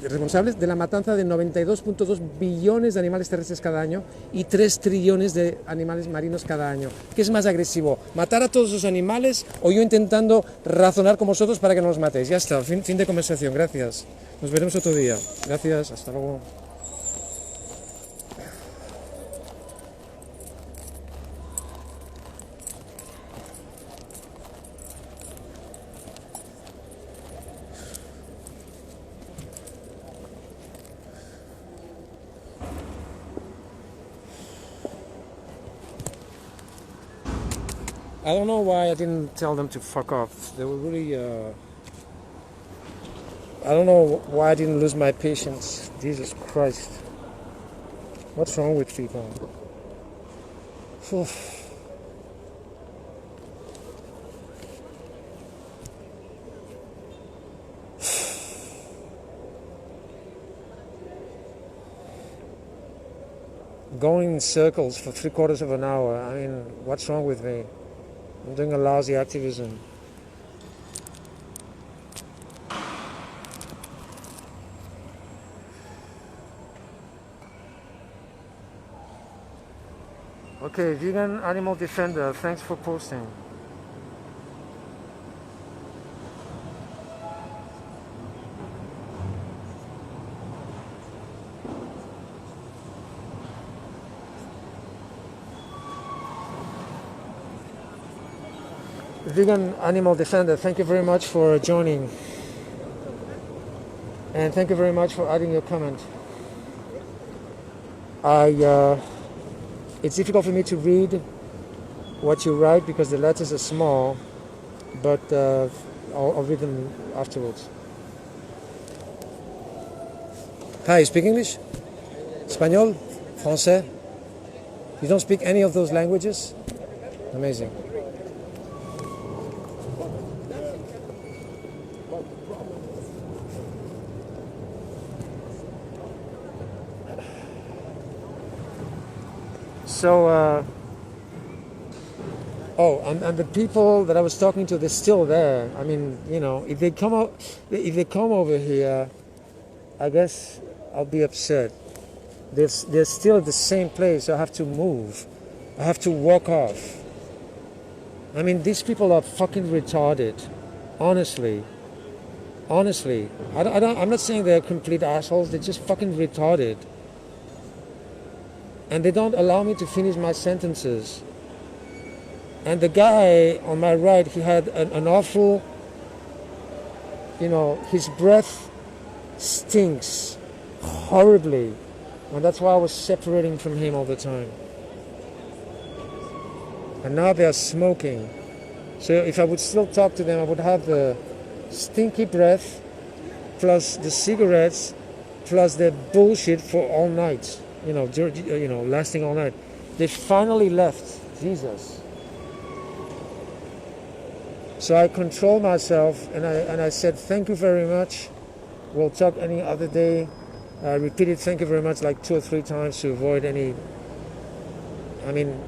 responsables de la matanza de 92.2 billones de animales terrestres cada año y 3 trillones de animales marinos cada año? ¿Qué es más agresivo? ¿Matar a todos los animales o yo intentando razonar con vosotros para que no los matéis? Ya está, fin de conversación, gracias. Nos veremos otro día. Gracias, hasta luego. I don't know why I didn't tell them to fuck off. They were really, I don't know why I didn't lose my patience. Jesus Christ. What's wrong with people? Phew. Going in circles for 3/4 of an hour. I mean, what's wrong with me? I'm doing a lousy activism. Okay, vegan animal defender, thanks for posting. Vegan Animal Defender, thank you very much for joining. And thank you very much for adding your comment. I it's difficult for me to read what you write because the letters are small, but I'll read them afterwards. Hi, you speak English? Español? Français? You don't speak any of those languages? Amazing. So, and the people that I was talking to, they're still there. I mean, you know, if they come over here, I guess I'll be upset. They're still at the same place. I have to move. I have to walk off. I mean, these people are fucking retarded. Honestly. I'm not saying they're complete assholes. They're just fucking retarded. And they don't allow me to finish my sentences. And the guy on my right, he had an awful, you know, his breath stinks horribly. And that's why I was separating from him all the time. And now they are smoking. So if I would still talk to them, I would have the stinky breath, plus the cigarettes, plus the bullshit for all night. You know, lasting all night. They finally left. Jesus. So I controlled myself, and I said, thank you very much. We'll talk any other day. I repeated thank you very much like 2 or 3 times to avoid any... I mean,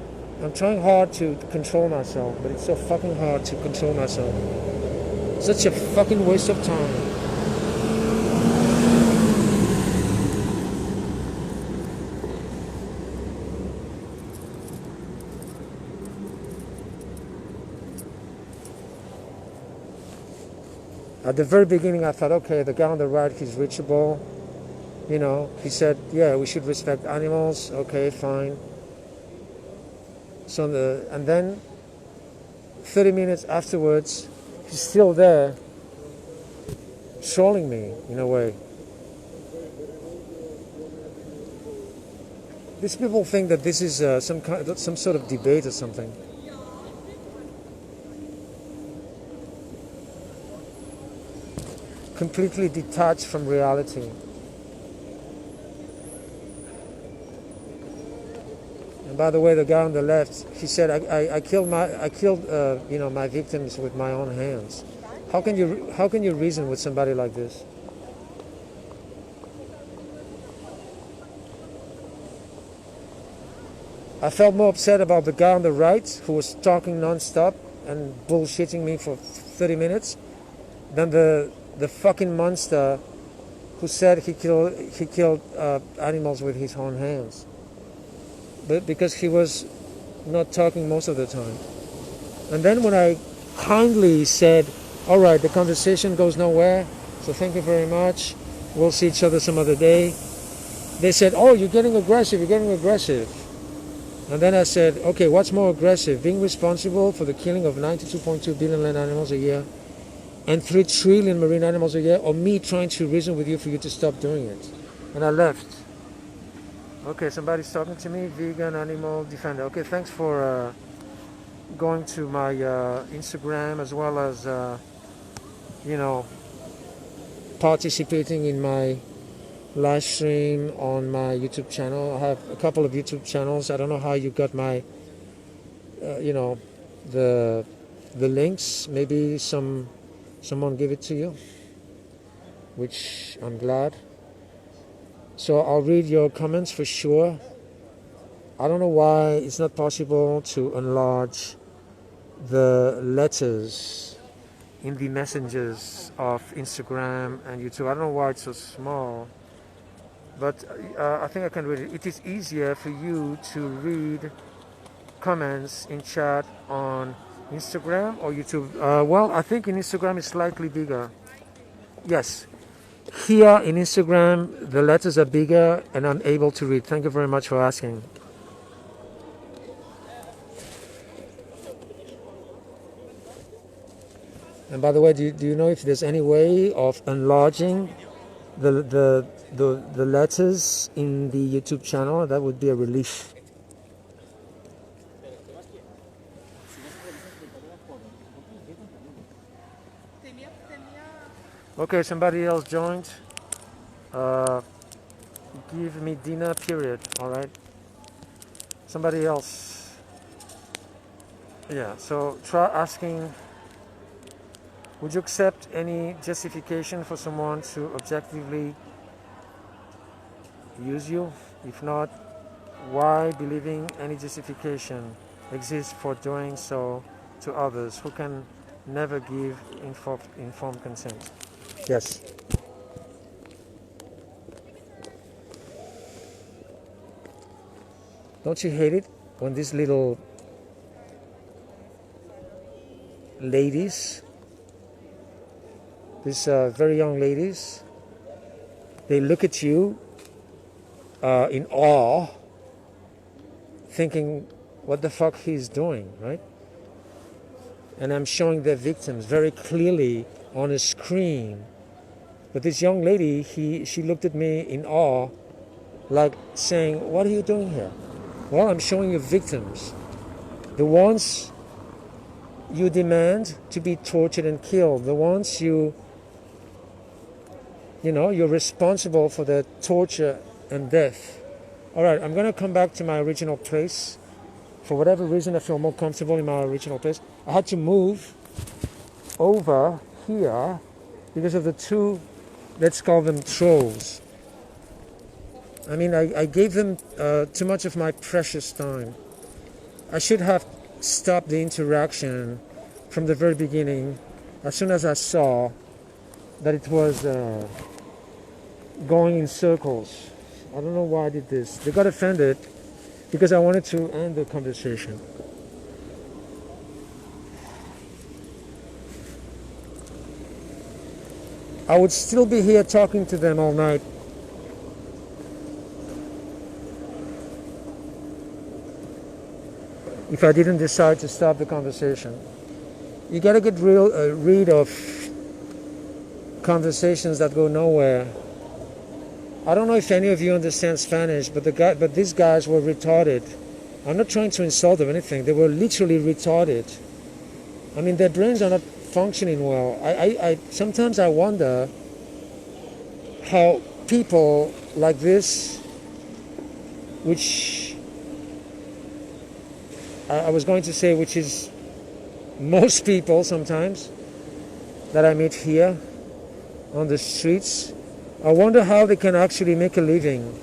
I'm trying hard to control myself, but it's so fucking hard to control myself. Such a fucking waste of time. At the very beginning, I thought, okay, the guy on the right, he's reachable. You know, he said, yeah, we should respect animals. Okay, fine. And then 30 minutes afterwards, he's still there, trolling me in a way. These people think that this is some sort of debate or something. Completely detached from reality. And by the way, the guy on the left, he said, I killed my victims with my own hands. How can you reason with somebody like this? I felt more upset about the guy on the right who was talking non-stop and bullshitting me for 30 minutes than the fucking monster who said he killed animals with his own hands. But because he was not talking most of the time. And then when I kindly said, all right, the conversation goes nowhere, so thank you very much, we'll see each other some other day, they said, oh, you're getting aggressive. And then I said, okay, what's more aggressive? Being responsible for the killing of 92.2 billion land animals a year and 3 trillion marine animals a year, or me trying to reason with you for you to stop doing it? And I left. Okay, somebody's talking to me, vegan animal defender. Okay, thanks for going to my Instagram as well as, participating in my live stream on my YouTube channel. I have a couple of YouTube channels. I don't know how you got my, the links. Maybe someone gave it to you, which I'm glad. So I'll read your comments for sure. I don't know why it's not possible to enlarge the letters in the messengers of Instagram and YouTube. I don't know why it's so small, but I think I can read it. It is easier for you to read comments in chat on Instagram or YouTube. Well, I think in Instagram it's slightly bigger. Yes. Here in Instagram, the letters are bigger and I'm able to read. Thank you very much for asking. And by the way, do you know if there's any way of enlarging the letters in the YouTube channel? That would be a relief. Okay, somebody else joined. Give me dinner, period. All right. Somebody else. Yeah, so try asking, would you accept any justification for someone to objectively use you? If not, why believing any justification exists for doing so to others who can never give informed consent? Yes. Don't you hate it when these little ladies, these very young ladies, they look at you in awe, thinking, what the fuck he's doing, right? And I'm showing their victims very clearly on a screen. But this young lady, she looked at me in awe, like saying, what are you doing here? Well, I'm showing you victims. The ones you demand to be tortured and killed. The ones you're responsible for their torture and death. All right, I'm going to come back to my original place. For whatever reason, I feel more comfortable in my original place. I had to move over here because of the two, let's call them trolls. I mean, I gave them too much of my precious time. I should have stopped the interaction from the very beginning as soon as I saw that it was going in circles. I don't know why I did this. They got offended because I wanted to end the conversation. I would still be here talking to them all night. If I didn't decide to stop the conversation. You gotta get rid of conversations that go nowhere. I don't know if any of you understand Spanish, but these guys were retarded. I'm not trying to insult them or anything. They were literally retarded. I mean, their brains are not functioning well. I sometimes I wonder how people like this, which I was going to say, which is most people sometimes that I meet here on the streets, I wonder how they can actually make a living.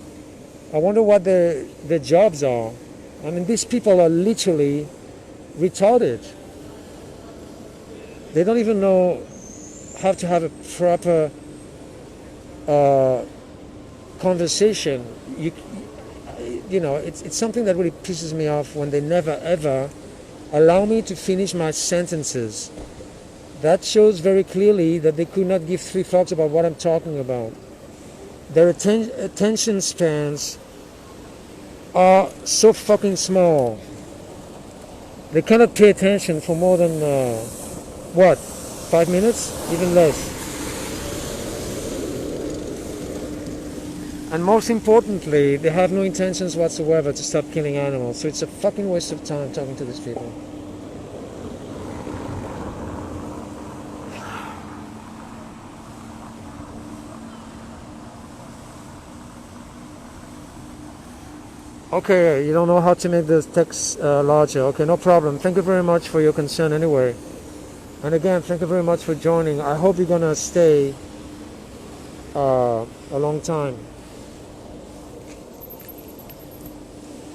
I wonder what their jobs are. I mean, these people are literally retarded. They don't even know how to have a proper conversation. You know, it's something that really pisses me off when they never ever allow me to finish my sentences. That shows very clearly that they could not give three fucks about what I'm talking about. Their attention spans are so fucking small. They cannot pay attention for more than 5 minutes? Even less. And most importantly, they have no intentions whatsoever to stop killing animals. So it's a fucking waste of time talking to these people. Okay, you don't know how to make the text larger. Okay, no problem. Thank you very much for your concern anyway. And again, thank you very much for joining. I hope you're gonna stay a long time.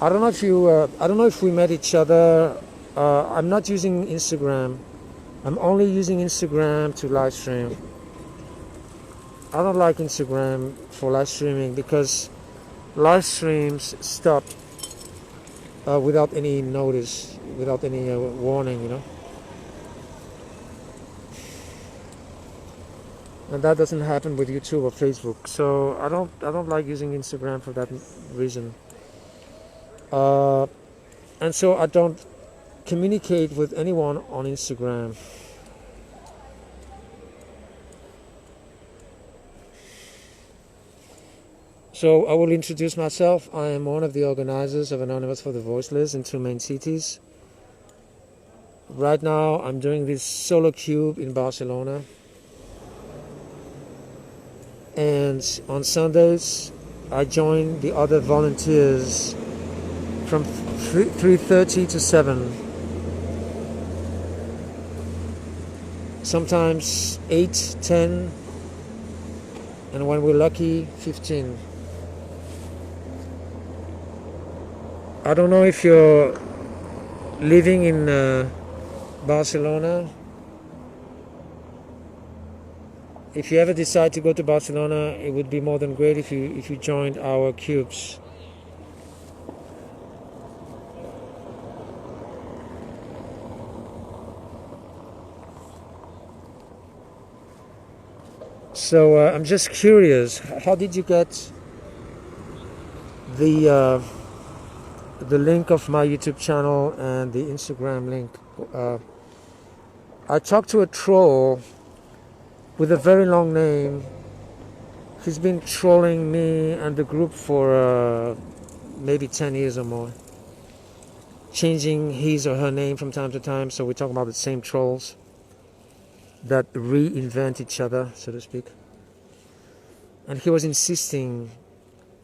I don't know if we met each other. I'm not using Instagram. I'm only using Instagram to live stream. I don't like Instagram for live streaming because live streams stop without any notice, without any warning, you know. And that doesn't happen with YouTube or Facebook. So I don't like using Instagram for that reason. And so I don't communicate with anyone on Instagram. So I will introduce myself. I am one of the organizers of Anonymous for the Voiceless in 2 main cities. Right now I'm doing this solo cube in Barcelona. And on Sundays, I join the other volunteers from 3:30 to 7. Sometimes 8, 10, and when we're lucky, 15. I don't know if you're living in Barcelona. If you ever decide to go to Barcelona, it would be more than great if you joined our cubes. So I'm just curious, how did you get the link of my YouTube channel and the Instagram link? I talked to a troll with a very long name. He's been trolling me and the group for maybe 10 years or more, changing his or her name from time to time, so we're talking about the same trolls that reinvent each other, so to speak. And he was insisting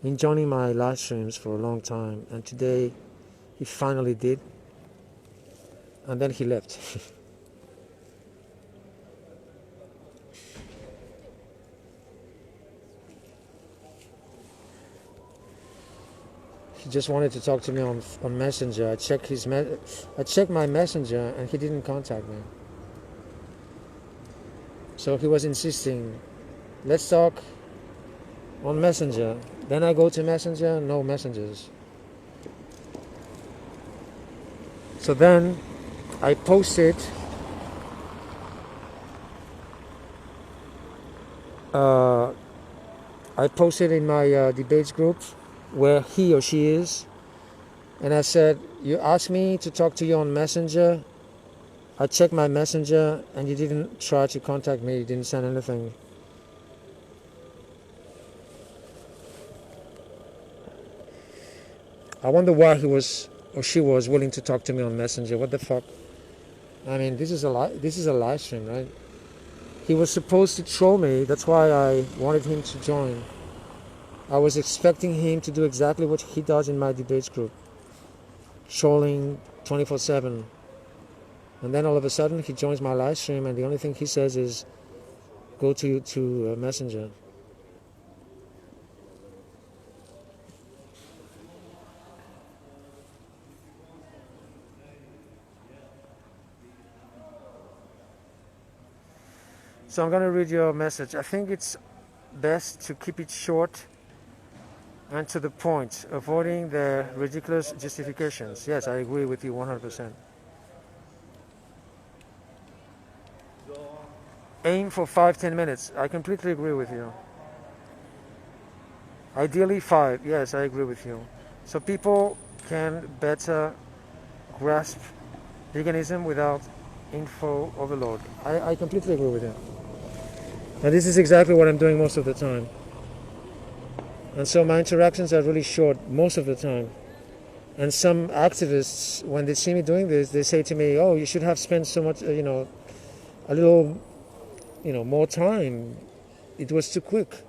in joining my live streams for a long time, and today he finally did, and then he left. He just wanted to talk to me on Messenger. I checked my Messenger and he didn't contact me. So he was insisting, let's talk on Messenger. Then I go to Messenger, no messages. So then I posted in my debates group where he or she is, and I said, you asked me to talk to you on Messenger. I checked my Messenger and you didn't try to contact me, you didn't send anything. I wonder why he was or she was willing to talk to me on Messenger. What the fuck? I mean, this is a live stream, right? He was supposed to troll me, that's why I wanted him to join. I was expecting him to do exactly what he does in my debates group, trolling 24/7. And then all of a sudden he joins my live stream and the only thing he says is go to Messenger. So I'm going to read your message. I think it's best to keep it short and to the point, avoiding the ridiculous justifications. Yes, I agree with you 100%. Aim for 5-10 minutes. I completely agree with you. Ideally 5. Yes, I agree with you. So people can better grasp veganism without info overload. I completely agree with you. And this is exactly what I'm doing most of the time. And so my interactions are really short most of the time. And some activists, when they see me doing this, they say to me, oh, you should have spent so much, a little, more time. It was too quick.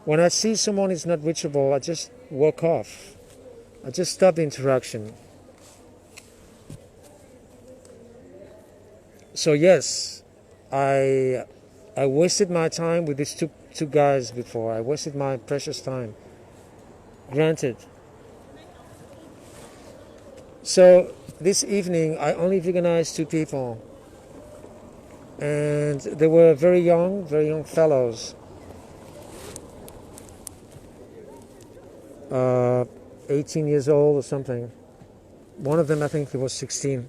When I see someone is not reachable, I just walk off. I just stop the interaction. So yes, I wasted my time with these two guys before. I wasted my precious time. Granted. So this evening I only veganized 2 people. And they were very young fellows. 18 years old or something. One of them, I think he was 16.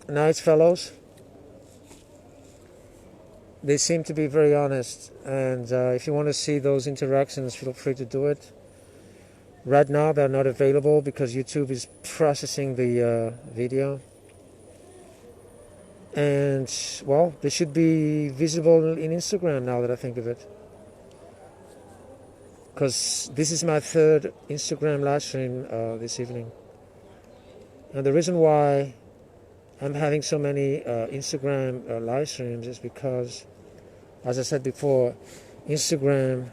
Nice fellows. They seem to be very honest, and if you want to see those interactions, feel free to do it. Right now they're not available because YouTube is processing the video. And, well, they should be visible in Instagram now that I think of it. Because this is my 3rd Instagram live stream this evening. And the reason why I'm having so many Instagram live streams is because as I said before, Instagram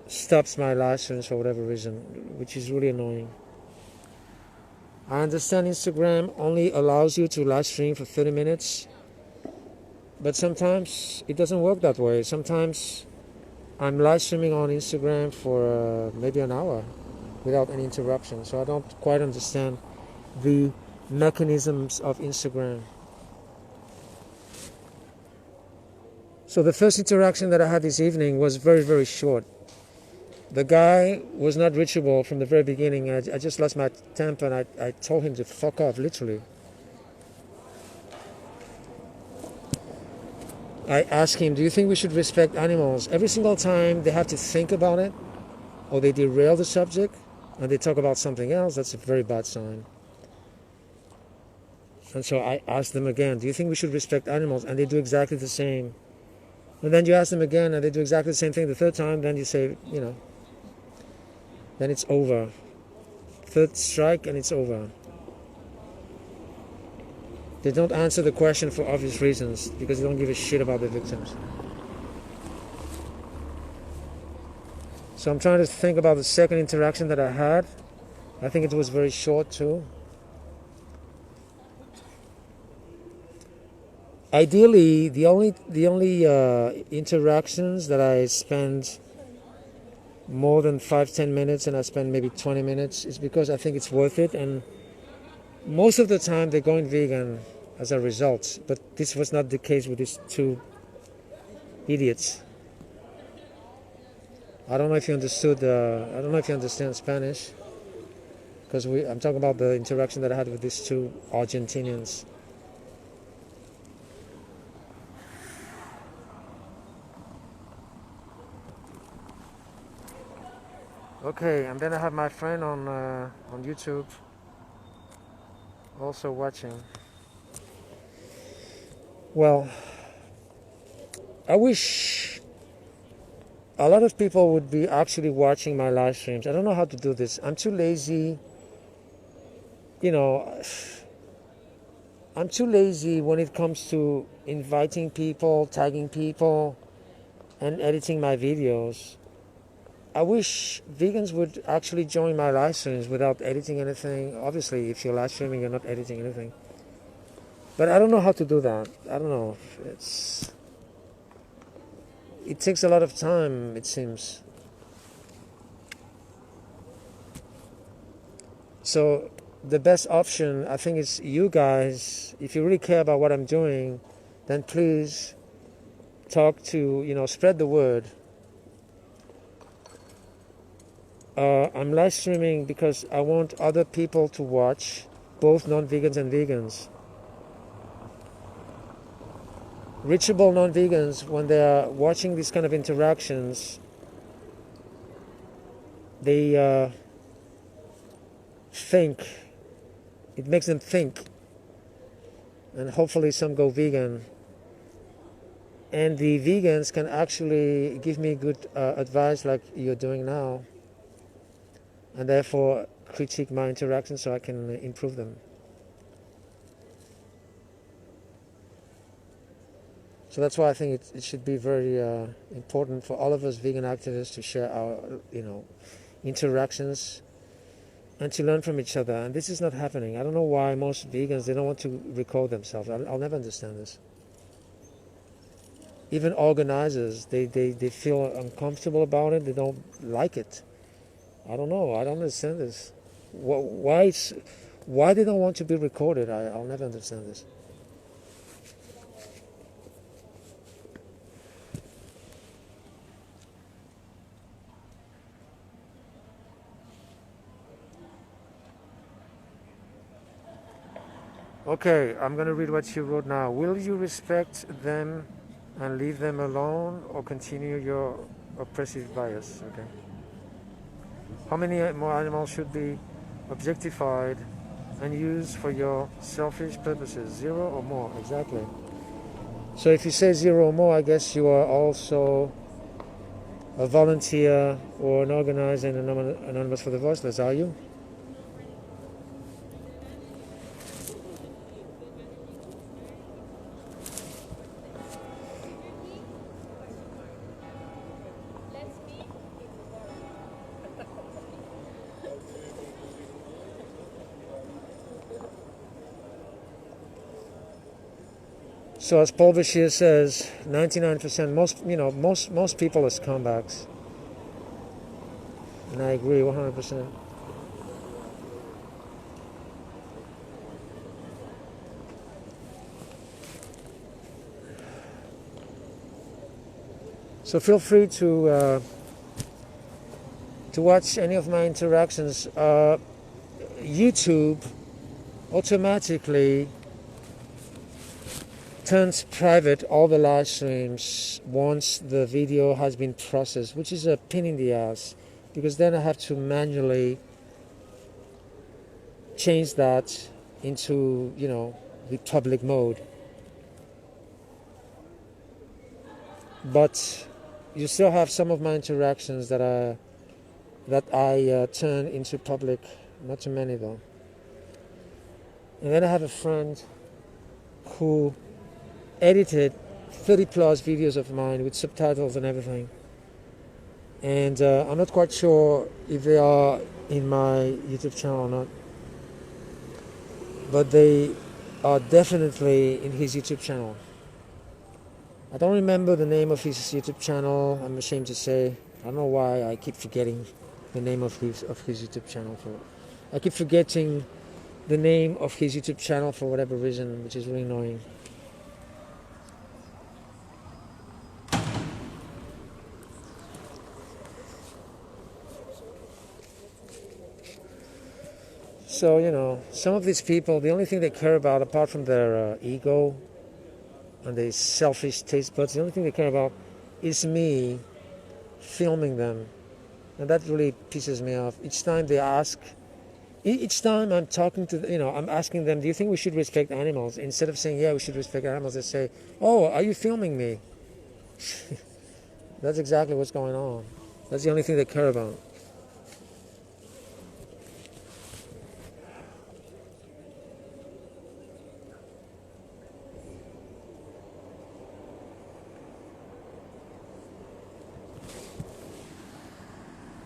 stops my live streams for whatever reason, which is really annoying. I understand Instagram only allows you to live stream for 30 minutes, but sometimes it doesn't work that way. Sometimes I'm live streaming on Instagram for maybe an hour without any interruption, so I don't quite understand the mechanisms of Instagram. So the first interaction that I had this evening was very, very short. The guy was not reachable from the very beginning. I just lost my temper and I told him to fuck off, literally. I asked him, do you think we should respect animals? Every single time they have to think about it, or they derail the subject, and they talk about something else, that's a very bad sign. And so I asked them again, do you think we should respect animals? And they do exactly the same. And then you ask them again, and they do exactly the same thing the third time, then you say, then it's over. Third strike and it's over. They don't answer the question for obvious reasons, because they don't give a shit about the victims. So I'm trying to think about the second interaction that I had. I think it was very short too. Ideally, the only interactions that I spend more than 5-10 minutes and I spend maybe 20 minutes is because I think it's worth it, and most of the time they're going vegan as a result, but this was not the case with these two idiots. I don't know if you understood, I don't know if you understand Spanish, because I'm talking about the interaction that I had with these two Argentinians. Okay, and then I have my friend on YouTube also watching. Well, I wish a lot of people would be actually watching my live streams. I don't know how to do this. I'm too lazy. I'm too lazy when it comes to inviting people, tagging people, and editing my videos. I wish vegans would actually join my live streams without editing anything. Obviously, if you're live streaming, you're not editing anything. But I don't know how to do that. I don't know. It takes a lot of time, it seems. So the best option, I think, is you guys. If you really care about what I'm doing, then please talk to, spread the word. I'm live streaming because I want other people to watch, both non-vegans and vegans. Reachable non-vegans, when they are watching these kind of interactions, they think. It makes them think. And hopefully some go vegan. And the vegans can actually give me good advice like you're doing now. And therefore critique my interactions so I can improve them. So that's why I think it should be very important for all of us vegan activists to share our, interactions and to learn from each other. And this is not happening. I don't know why most vegans, they don't want to record themselves. I'll never understand this. Even organizers, they feel uncomfortable about it. They don't like it. I don't know. I don't understand this. Why they don't want to be recorded? I'll never understand this. Okay, I'm going to read what you wrote now. Will you respect them and leave them alone, or continue your oppressive bias? Okay. How many more animals should be objectified and used for your selfish purposes? 0 or more, exactly. So if you say 0 or more, I guess you are also a volunteer or an organizer in Anonymous for the Voiceless, are you? So as Paul Bashir says, 99%, most people are scumbags. And I agree 100%. So feel free to watch any of my interactions. YouTube automatically turns private all the live streams once the video has been processed, which is a pain in the ass, because then I have to manually change that into, the public mode. But you still have some of my interactions that I turn into public. Not too many though. And then I have a friend who edited 30 plus videos of mine with subtitles and everything. And I'm not quite sure if they are in my YouTube channel or not. But they are definitely in his YouTube channel. I don't remember the name of his YouTube channel, I'm ashamed to say. I don't know why I keep forgetting the name of his YouTube channel. I keep forgetting the name of his YouTube channel for whatever reason, which is really annoying. So, some of these people, the only thing they care about, apart from their ego and their selfish taste buds, the only thing they care about is me filming them. And that really pisses me off. Each time I'm talking to, I'm asking them, do you think we should respect animals? Instead of saying, yeah, we should respect animals, they say, oh, are you filming me? That's exactly what's going on. That's the only thing they care about.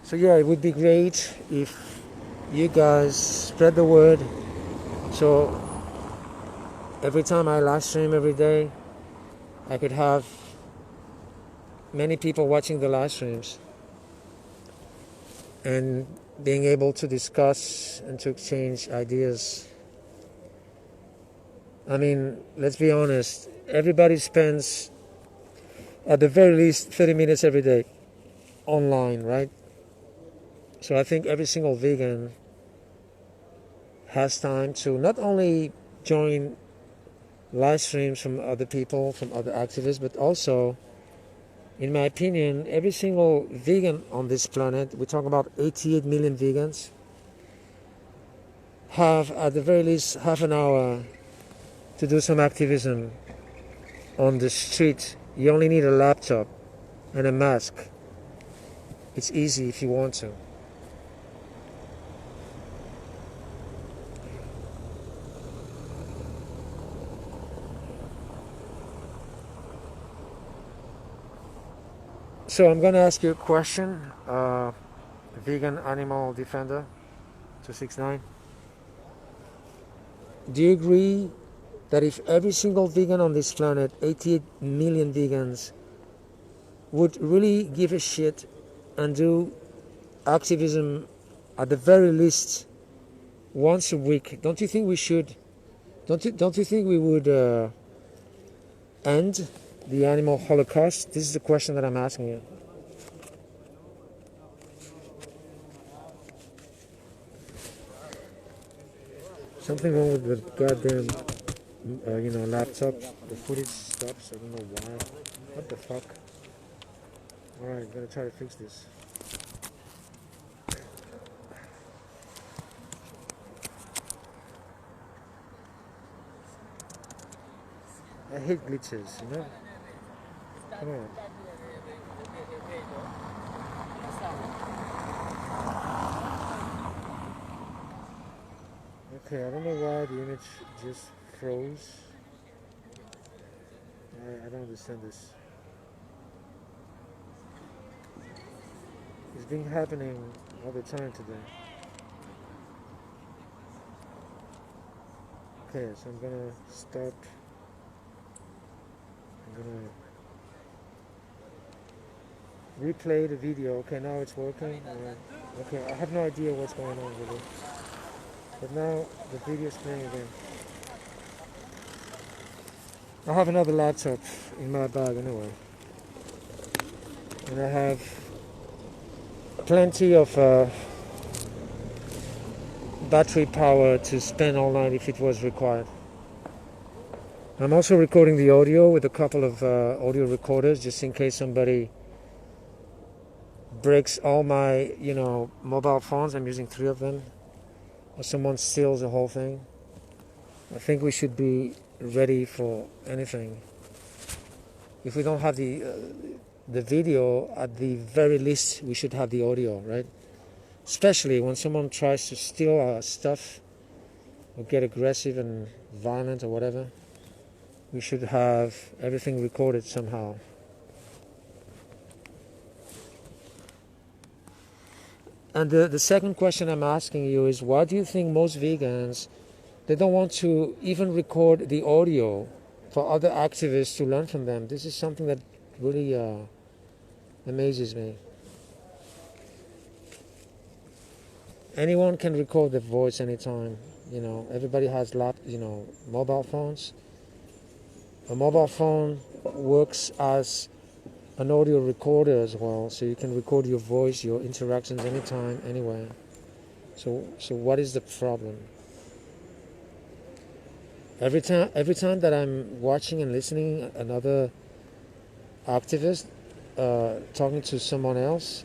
So yeah, it would be great if you guys spread the word. So every time I live stream every day, I could have many people watching the live streams and being able to discuss and to exchange ideas. I mean, let's be honest, everybody spends at the very least 30 minutes every day online, right? So I think every single vegan has time to not only join live streams from other people, from other activists, but also, in my opinion, every single vegan on this planet, we talk about 88 million vegans, have at the very least half an hour to do some activism on the street. You only need a laptop and a mask. It's easy if you want to. So I'm going to ask you a question, vegan animal defender 269. Do you agree that if every single vegan on this planet, 88 million vegans, would really give a shit and do activism at the very least once a week, don't you think we should? Don't you think we would end the animal holocaust? This is the question that I'm asking you. Something wrong with the goddamn, laptop. The footage stops. I don't know why. What the fuck? Alright, I'm gonna try to fix this. I hate glitches, Come on. Okay, I don't know why the image just froze. I don't understand this. It's been happening all the time today. Okay, so I'm gonna stop replay the video. Okay, now it's working. Okay, I have no idea what's going on with it. But now the video's playing again. I have another laptop in my bag anyway. And I have plenty of battery power to spend all night if it was required. I'm also recording the audio with a couple of audio recorders just in case somebody breaks all my, mobile phones. I'm using 3 of them. Or someone steals the whole thing. I think we should be ready for anything. If we don't have the video, at the very least we should have the audio, right? Especially when someone tries to steal our stuff or get aggressive and violent or whatever, we should have everything recorded somehow. And the second question I'm asking you is, why do you think most vegans, they don't want to even record the audio for other activists to learn from them? This is something that really amazes me. Anyone can record their voice anytime. Everybody has mobile phones. A mobile phone works as an audio recorder as well, so you can record your voice, your interactions anytime, anywhere. So what is the problem? Every time that I'm watching and listening another activist talking to someone else,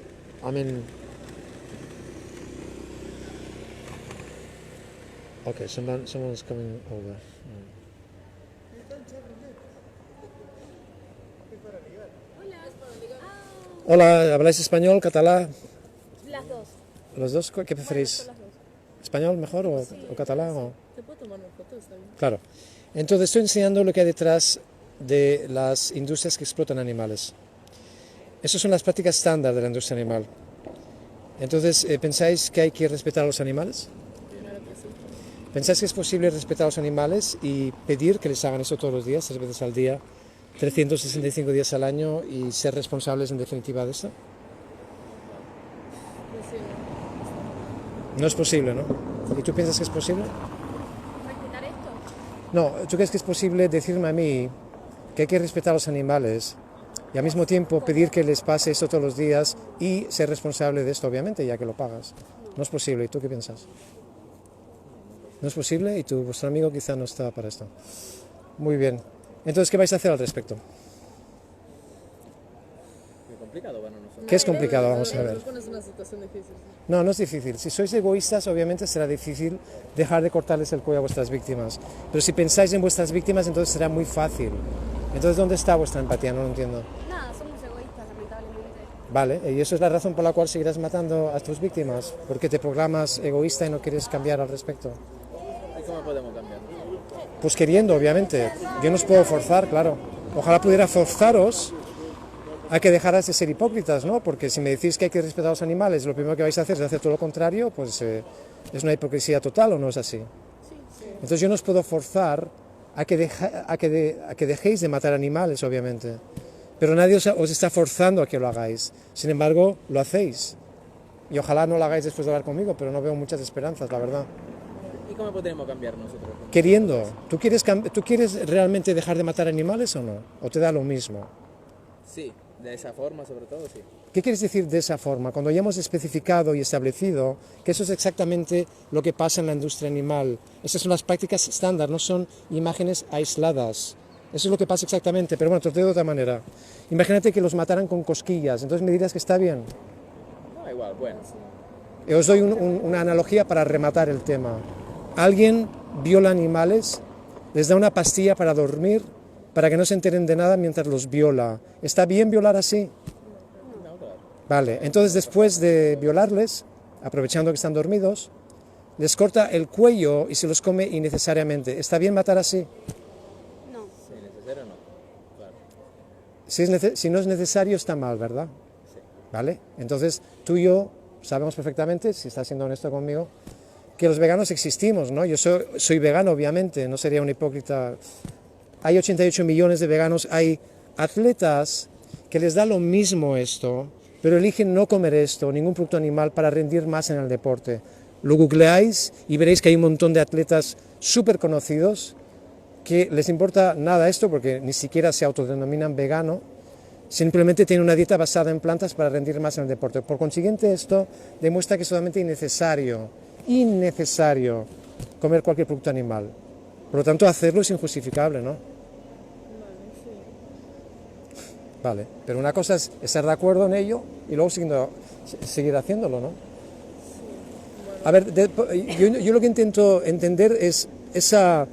okay, someone's coming over. Hola, ¿habláis español, catalán? Las dos. ¿Los dos? ¿Qué preferís? Las dos. ¿Español mejor o catalán? ¿Te puedo tomar una foto? Está bien. Claro. Entonces estoy enseñando lo que hay detrás de las industrias que explotan animales. Esas son las prácticas estándar de la industria animal. Entonces, ¿pensáis que hay que respetar a los animales? ¿Pensáis que es posible respetar a los animales y pedir que les hagan eso todos los días, 3 veces al día, 365 días al año, y ser responsables en definitiva de esto? No es posible, ¿no? ¿Y tú piensas que es posible? ¿Respetar esto? No, ¿tú crees que es posible decirme a mí que hay que respetar a los animales y al mismo tiempo pedir que les pase esto todos los días y ser responsable de esto, obviamente, ya que lo pagas? No es posible. ¿Y tú qué piensas? ¿No es posible? Y vuestro amigo quizá no está para esto. Muy bien. Entonces, ¿qué vais a hacer al respecto? Muy complicado para nosotros. ¿Qué es complicado? Vamos a ver. Pones una situación difícil. No, no es difícil. Si sois egoístas, obviamente será difícil dejar de cortarles el cuello a vuestras víctimas. Pero si pensáis en vuestras víctimas, entonces será muy fácil. Entonces, ¿dónde está vuestra empatía? No lo entiendo. Nada, somos egoístas, lamentablemente. Vale, y eso es la razón por la cual seguirás matando a tus víctimas, porque te proclamas egoísta y no quieres cambiar al respecto. ¿Y cómo podemos cambiar? Pues queriendo, obviamente. Yo no os puedo forzar, claro. Ojalá pudiera forzaros a que dejaras de ser hipócritas, ¿no? Porque si me decís que hay que respetar a los animales, lo primero que vais a hacer es hacer todo lo contrario, pues es una hipocresía total, ¿o no es así? Entonces yo no os puedo forzar a que dejéis de matar animales, obviamente. Pero nadie os está forzando a que lo hagáis. Sin embargo, lo hacéis. Y ojalá no lo hagáis después de hablar conmigo, pero no veo muchas esperanzas, la verdad. ¿Y cómo podremos cambiar nosotros? Queriendo. ¿Tú quieres realmente dejar de matar animales o no? ¿O te da lo mismo? Sí, de esa forma sobre todo, sí. ¿Qué quieres decir de esa forma? Cuando ya hemos especificado y establecido que eso es exactamente lo que pasa en la industria animal. Esas son las prácticas estándar, no son imágenes aisladas. Eso es lo que pasa exactamente, pero bueno, te lo digo de otra manera. Imagínate que los mataran con cosquillas, entonces me dirías que está bien. No, igual, bueno. Os doy una analogía para rematar el tema. Alguien viola animales, les da una pastilla para dormir, para que no se enteren de nada mientras los viola. ¿Está bien violar así? No, claro. Vale, entonces después de violarles, aprovechando que están dormidos, les corta el cuello y se los come innecesariamente. ¿Está bien matar así? No. Si es necesario, no. Claro. Si no es necesario, está mal, ¿verdad? Sí. ¿Vale? Entonces, tú y yo sabemos perfectamente, si estás siendo honesto conmigo, que los veganos existimos, ¿no? Yo soy vegano, obviamente, no sería un hipócrita. Hay 88 millones de veganos, hay atletas que les da lo mismo esto, pero eligen no comer esto, ningún producto animal, para rendir más en el deporte. Lo googleáis y veréis que hay un montón de atletas súper conocidos que les importa nada esto porque ni siquiera se autodenominan vegano, simplemente tienen una dieta basada en plantas para rendir más en el deporte. Por consiguiente, esto demuestra que es totalmente innecesario comer cualquier producto animal. Por lo tanto, hacerlo es injustificable, ¿no? Vale, pero una cosa es estar de acuerdo en ello y luego seguir haciéndolo, ¿no? A ver, yo lo que intento entender es esa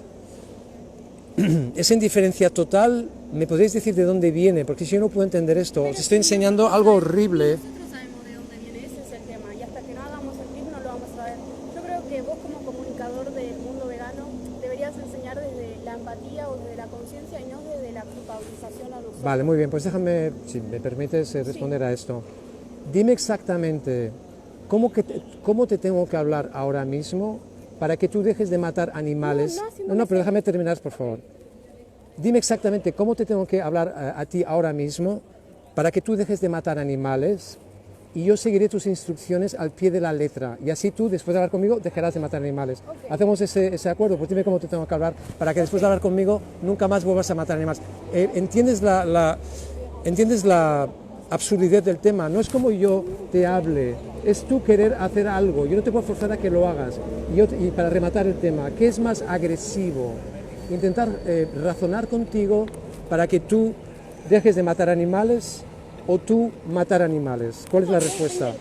indiferencia total. ¿Me podéis decir de dónde viene? Porque si yo no puedo entender esto, os estoy enseñando algo horrible. Nosotros sabemos de dónde viene, ese es el tema, y hasta que no hagamos el clip no lo vamos a saber. Yo creo que vos como comunicador del mundo vegano deberías enseñar desde la empatía o desde la conciencia y no desde la culpabilización a nosotros. Vale, muy bien, pues déjame, si me permites, responder a esto. Dime exactamente cómo te tengo que hablar ahora mismo para que tú dejes de matar animales. No, pero déjame terminar, por favor. Dime exactamente cómo te tengo que hablar a ti ahora mismo para que tú dejes de matar animales y yo seguiré tus instrucciones al pie de la letra. Y así tú, después de hablar conmigo, dejarás de matar animales. Okay. ¿Hacemos ese acuerdo? Pues dime cómo te tengo que hablar para que después de hablar conmigo nunca más vuelvas a matar animales. ¿Entiendes la absurdidad del tema? No es como yo te hable, es tú querer hacer algo. Yo no te puedo forzar a que lo hagas. Y para rematar el tema, ¿qué es más agresivo? Intentar razonar contigo para que tú dejes de matar animales o tú matar animales. ¿Cuál es la respuesta?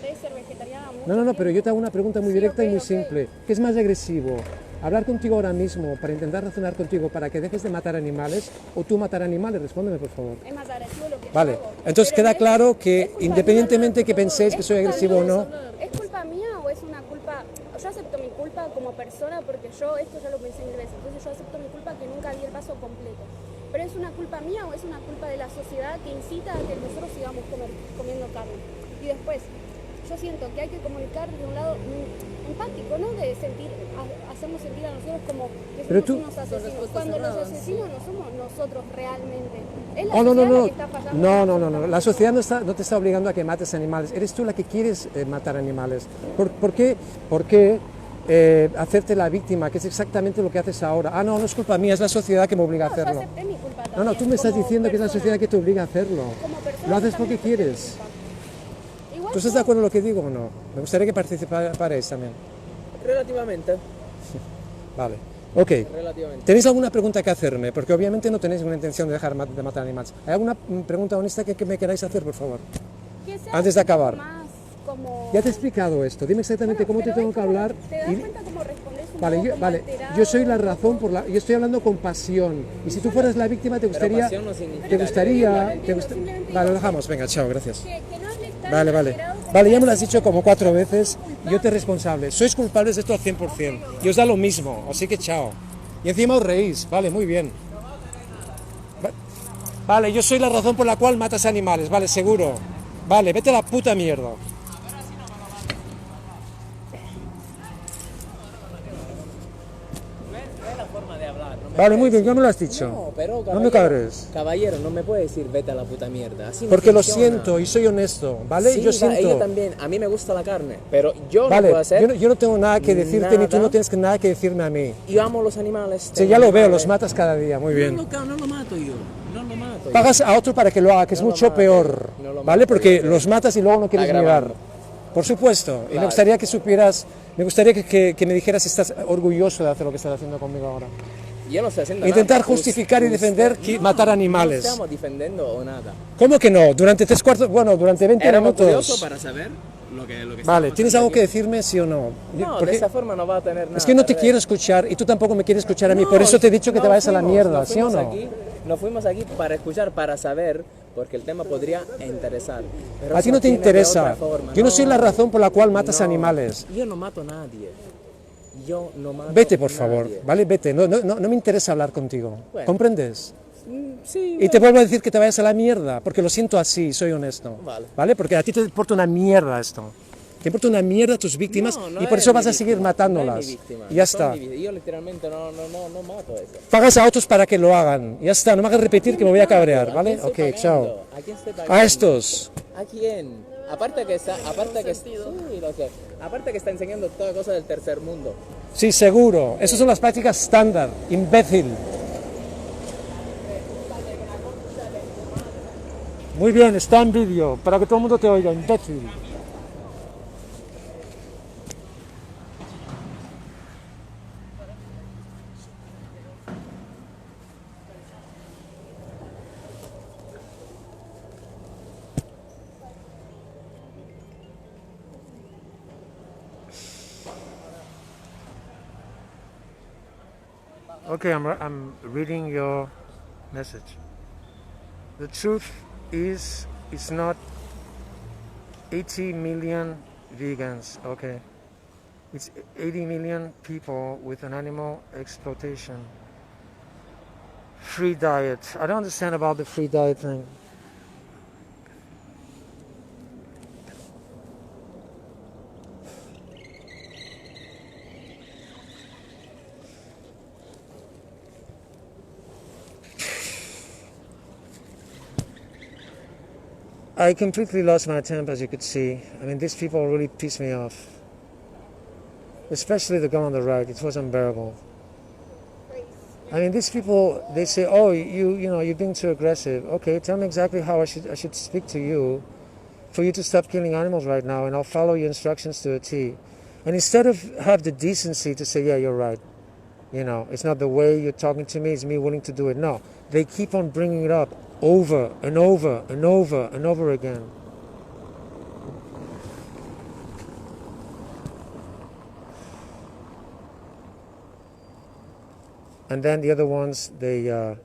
No, pero yo te hago una pregunta muy directa y muy simple. ¿Qué es más agresivo? ¿Hablar contigo ahora mismo para intentar razonar contigo para que dejes de matar animales o tú matar animales? Respóndeme, por favor. Es más agresivo lo que vale, yo hago. Entonces queda claro que independientemente que penséis que soy agresivo o no... ¿Es culpa mía o es una culpa? Yo acepto mi culpa como persona porque yo esto ya lo pensé mil veces. Entonces yo acepto mi culpa que nunca di el paso completo. ¿Pero es una culpa mía o es una culpa de la sociedad que incita a que nosotros sigamos comiendo carne? Y después, yo siento que hay que comunicar de un lado empático, ¿no? De hacernos sentir a nosotros como que somos unos asesinos. Cuando los asesinos no somos nosotros realmente. Es la sociedad la que está fallando. No. La sociedad no te está obligando a que mates animales. Eres tú la que quieres matar animales. ¿Por qué hacerte la víctima, que es exactamente lo que haces ahora? No es culpa mía, es la sociedad que me obliga a hacerlo. Yo acepté mi culpa también, tú me estás diciendo que es la sociedad que te obliga a hacerlo. Lo haces porque quieres. ¿Tú estás de acuerdo en lo que digo o no? Me gustaría que participarais también. Relativamente. Vale. Ok. Relativamente. ¿Tenéis alguna pregunta que hacerme? Porque obviamente no tenéis ninguna intención de dejar de matar animales. ¿Hay alguna pregunta honesta que me queráis hacer, por favor? Antes de acabar. Ya te he explicado esto. Dime exactamente cómo te tengo que hablar. ¿Te das cuenta cómo respondes Vale, yo soy la razón por la... Yo estoy hablando con pasión. Y si tú fueras la víctima, te gustaría... Vale, lo dejamos. Venga, chao, gracias. Vale, ya me lo has dicho como 4 veces. Yo te responsable. Sois culpables de esto al 100%. Y os da lo mismo, así que chao. Y encima os reís. Vale, muy bien. Vale, yo soy la razón por la cual matas animales. Vale, seguro. Vale, vete a la puta mierda. Vale, muy bien, ya me lo has dicho. No, pero no me cabres. Caballero, no me puedes decir vete a la puta mierda. Así no porque funciona. Lo siento y soy honesto, ¿vale? Sí, yo siento. Ella también, a mí me gusta la carne, pero yo no puedo hacer. Yo no tengo nada que decirte, ni tú no tienes nada que decirme a mí. Yo amo los animales. Sí, ya lo veo, los matas cada día, muy bien. No lo mato yo. No lo mato. Pagas a otro para que lo haga, que es mucho peor, ¿vale? Porque los matas y luego no quieres mirar. Por supuesto, y me gustaría que supieras, me gustaría que me dijeras si estás orgulloso de hacer lo que estás haciendo conmigo ahora. Yo no estoy haciendo intentar nada. justificar y defender matar animales. No estamos defendiendo o nada. ¿Cómo que no? Durante 20 minutos. Curioso para saber lo que vale, ¿tienes algo que decirme, sí o no? No, porque de esa forma no va a tener nada. Es que no te quiero escuchar y tú tampoco me quieres escuchar a mí, por eso te he dicho que te vayas a la mierda, ¿sí o no? Nos fuimos aquí para escuchar, para saber, porque el tema podría interesar. Pero a ti no te interesa. Yo no soy la razón por la cual matas animales. Yo no mato a nadie. Yo no mato vete, por favor, ¿vale? Vete, no me interesa hablar contigo, bueno. ¿Comprendes? Sí, y te vuelvo a decir que te vayas a la mierda, porque lo siento así, soy honesto, ¿vale? Porque a ti te importa una mierda esto. Te importa una mierda tus víctimas No, no y por es eso mi vas a seguir víctima, matándolas. No es mi víctima, Y ya no son está. mi víctima. Yo literalmente no mato eso. Pagas a otros para que lo hagan. Ya está, no me hagas repetir que me voy a cabrear, ¿vale? ¿A quién Ok, estoy chao. pagando? ¿A quién estoy pagando? A estos. ¿A quién? Aparte que está enseñando toda cosa del tercer mundo. Sí, seguro. Esas son las prácticas estándar. Imbécil. Muy bien, está en vídeo, para que todo el mundo te oiga, imbécil. Okay, I'm reading your message. The truth is, it's not 80 million vegans, okay? It's 80 million people with an animal exploitation. Free diet. I don't understand about the free diet thing. I completely lost my temper, as you could see. I mean, these people really piss me off. Especially the guy on the right. It was unbearable. I mean, these people, they say, oh, you're being too aggressive. Okay, tell me exactly how I should speak to you for you to stop killing animals right now, and I'll follow your instructions to a T. And instead of have the decency to say, yeah, you're right. It's not the way you're talking to me, it's me willing to do it. No, they keep on bringing it up over and over and over and over again. And then the other ones, they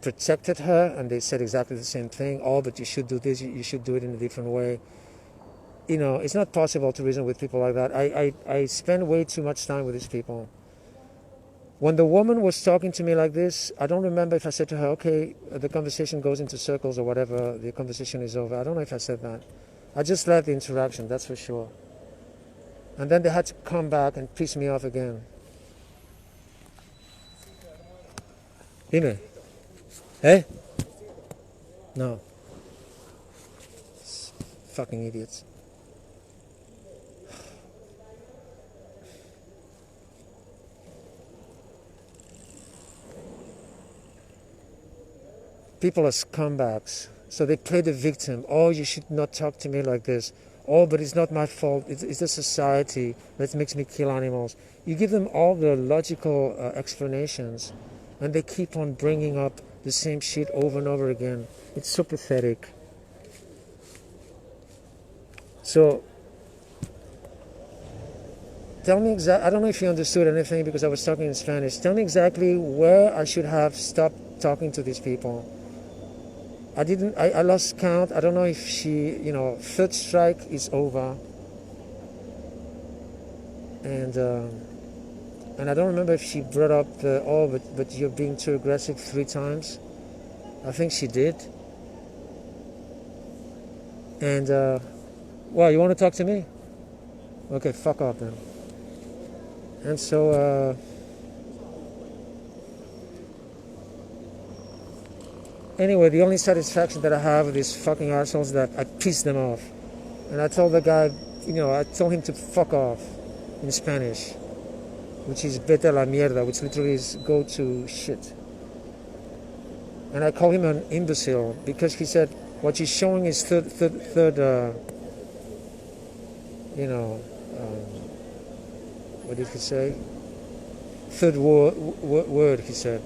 protected her and they said exactly the same thing. Oh, but you should do this, you should do it in a different way. It's not possible to reason with people like that. I spend way too much time with these people. When the woman was talking to me like this, I don't remember if I said to her, okay, the conversation goes into circles or whatever, the conversation is over. I don't know if I said that. I just left the interaction, that's for sure. And then they had to come back and piss me off again. Dime. Eh? No. Fucking idiots. People are scumbags. So they play the victim. Oh, you should not talk to me like this. Oh, but it's not my fault. It's the society that makes me kill animals. You give them all the logical explanations, and they keep on bringing up the same shit over and over again. It's so pathetic. So, tell me exactly, I don't know if you understood anything because I was talking in Spanish. Tell me exactly where I should have stopped talking to these people. I lost count. I don't know if third strike is over. And I don't remember if she brought up but you're being too aggressive 3 times. I think she did. And, well, you want to talk to me? Okay, fuck off then. And so, anyway, the only satisfaction that I have with these fucking assholes is that I pissed them off. And I told the guy, I told him to fuck off in Spanish, which is vete a la mierda, which literally is go to shit. And I called him an imbecile because he said what he's showing is third what did he say? Third word, he said.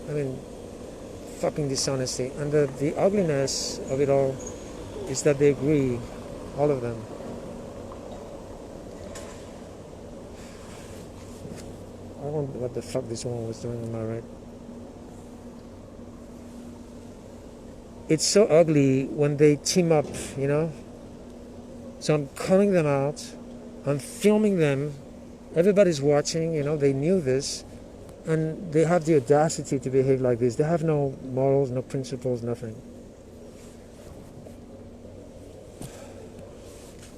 I mean, fucking dishonesty. And the ugliness of it all is that they agree, all of them. I don't know what the fuck this woman was doing on my right. It's so ugly when they team up, So I'm calling them out. I'm filming them. Everybody's watching, they knew this. And they have the audacity to behave like this. They have no morals, no principles, nothing.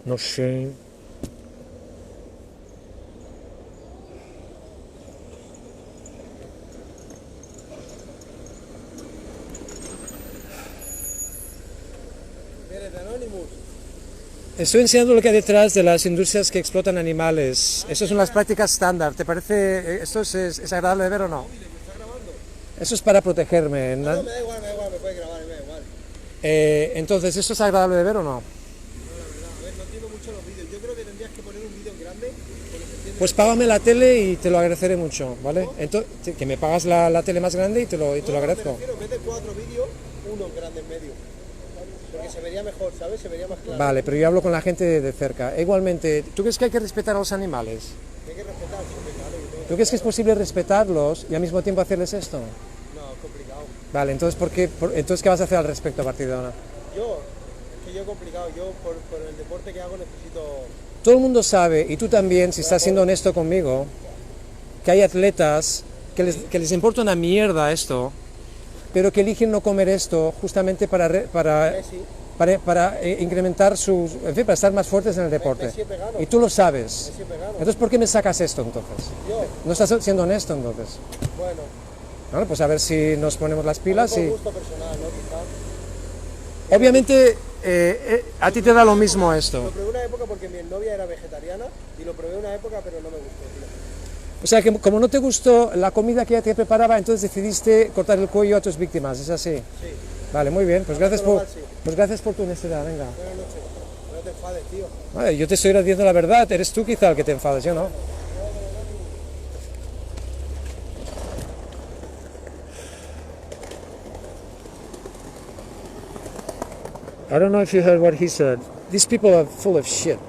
no shame. Estoy enseñando lo que hay detrás de las industrias que explotan animales. Esas son las prácticas estándar. ¿Te parece, esto es agradable de ver o no? Eso es para protegerme. No, me da igual, me puedes grabar, me da igual. Entonces, ¿esto es agradable de ver o no? No, la verdad, a ver, no entiendo mucho los vídeos. Yo creo que tendrías que poner un vídeo en grande. Pues págame la tele y te lo agradeceré mucho, ¿vale? Entonces, que me pagas la tele más grande y te lo agradezco. Me refiero, en vez de 4 vídeos, uno grande en medio. Porque se vería mejor, ¿sabes? Se vería más claro. Vale, pero yo hablo con la gente de cerca. Igualmente, ¿tú crees que hay que respetar a los animales? Hay que respetar, siempre, claro. ¿Tú crees que es posible respetarlos y al mismo tiempo hacerles esto? No, es complicado. Vale, entonces, entonces ¿qué vas a hacer al respecto a partir de ahora? Es que yo es complicado. Yo, por el deporte que hago, necesito... Todo el mundo sabe, y tú también, si estás siendo honesto conmigo, que hay atletas que les importa una mierda esto, pero que eligen no comer esto justamente para incrementar sus... En fin, para estar más fuertes en el deporte. Messi es vegano. Y tú lo sabes. Messi es vegano. Entonces, ¿por qué me sacas esto entonces? Yo, No estás siendo honesto entonces. bueno, Bueno, pues a ver si nos ponemos las pilas por y... gusto personal, ¿no? Quizá. Obviamente, a ti te da lo mismo Lo esto. probé una época porque mi novia era vegetariana y lo probé una época, pero no me gustó, tío. O sea, que como no te gustó la comida que ella te preparaba, entonces decidiste cortar el cuello a tus víctimas, ¿es así? Sí. Vale, muy bien, pues gracias Normal, sí. pues gracias por tu honestidad, venga. Buenas noches. No te enfades, tío. Vale, yo te estoy diciendo la verdad, eres tú quizá el que te enfades, yo no. I don't know if you heard what he said. These people are full of shit.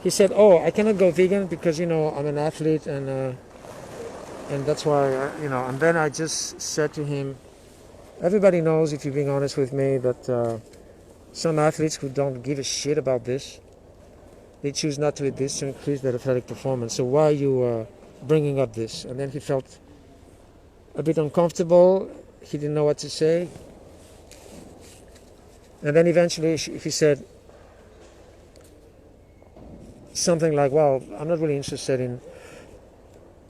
He said, "Oh, I cannot go vegan because I'm an athlete and that's why And then I just said to him, everybody knows, if you're being honest with me, that some athletes who don't give a shit about this, they choose not to eat this to increase their athletic performance. So why are you bringing up this?" And then he felt a bit uncomfortable. He didn't know what to say. And then eventually he said something like, "Well, I'm not really interested in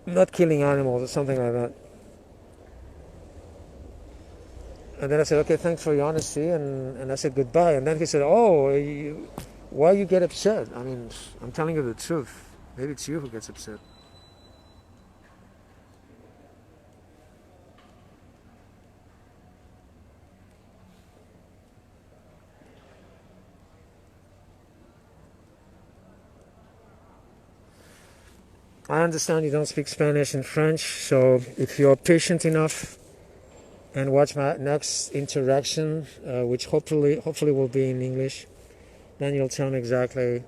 not killing animals," or something like that. And then I said, "Okay, thanks for your honesty," and I said goodbye. And then he said, "Oh, why you get upset? I mean, I'm telling you the truth. Maybe it's you who gets upset." I understand you don't speak Spanish and French, so if you're patient enough and watch my next interaction, which hopefully will be in English, then you'll tell me exactly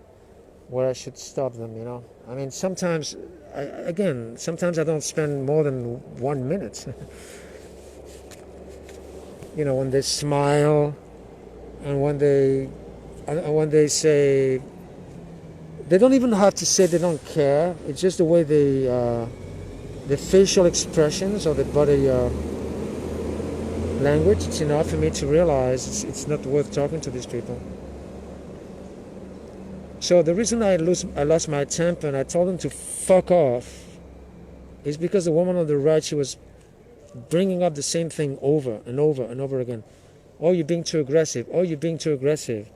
where I should stop them, I mean, sometimes I don't spend more than 1 minute. When they smile and when they say, they don't even have to say they don't care. It's just the way the facial expressions or the body language. It's enough for me to realize it's not worth talking to these people. So the reason I lost my temper and I told them to fuck off is because the woman on the right, she was bringing up the same thing over and over and over again. "Oh, you're being too aggressive. Oh, you're being too aggressive."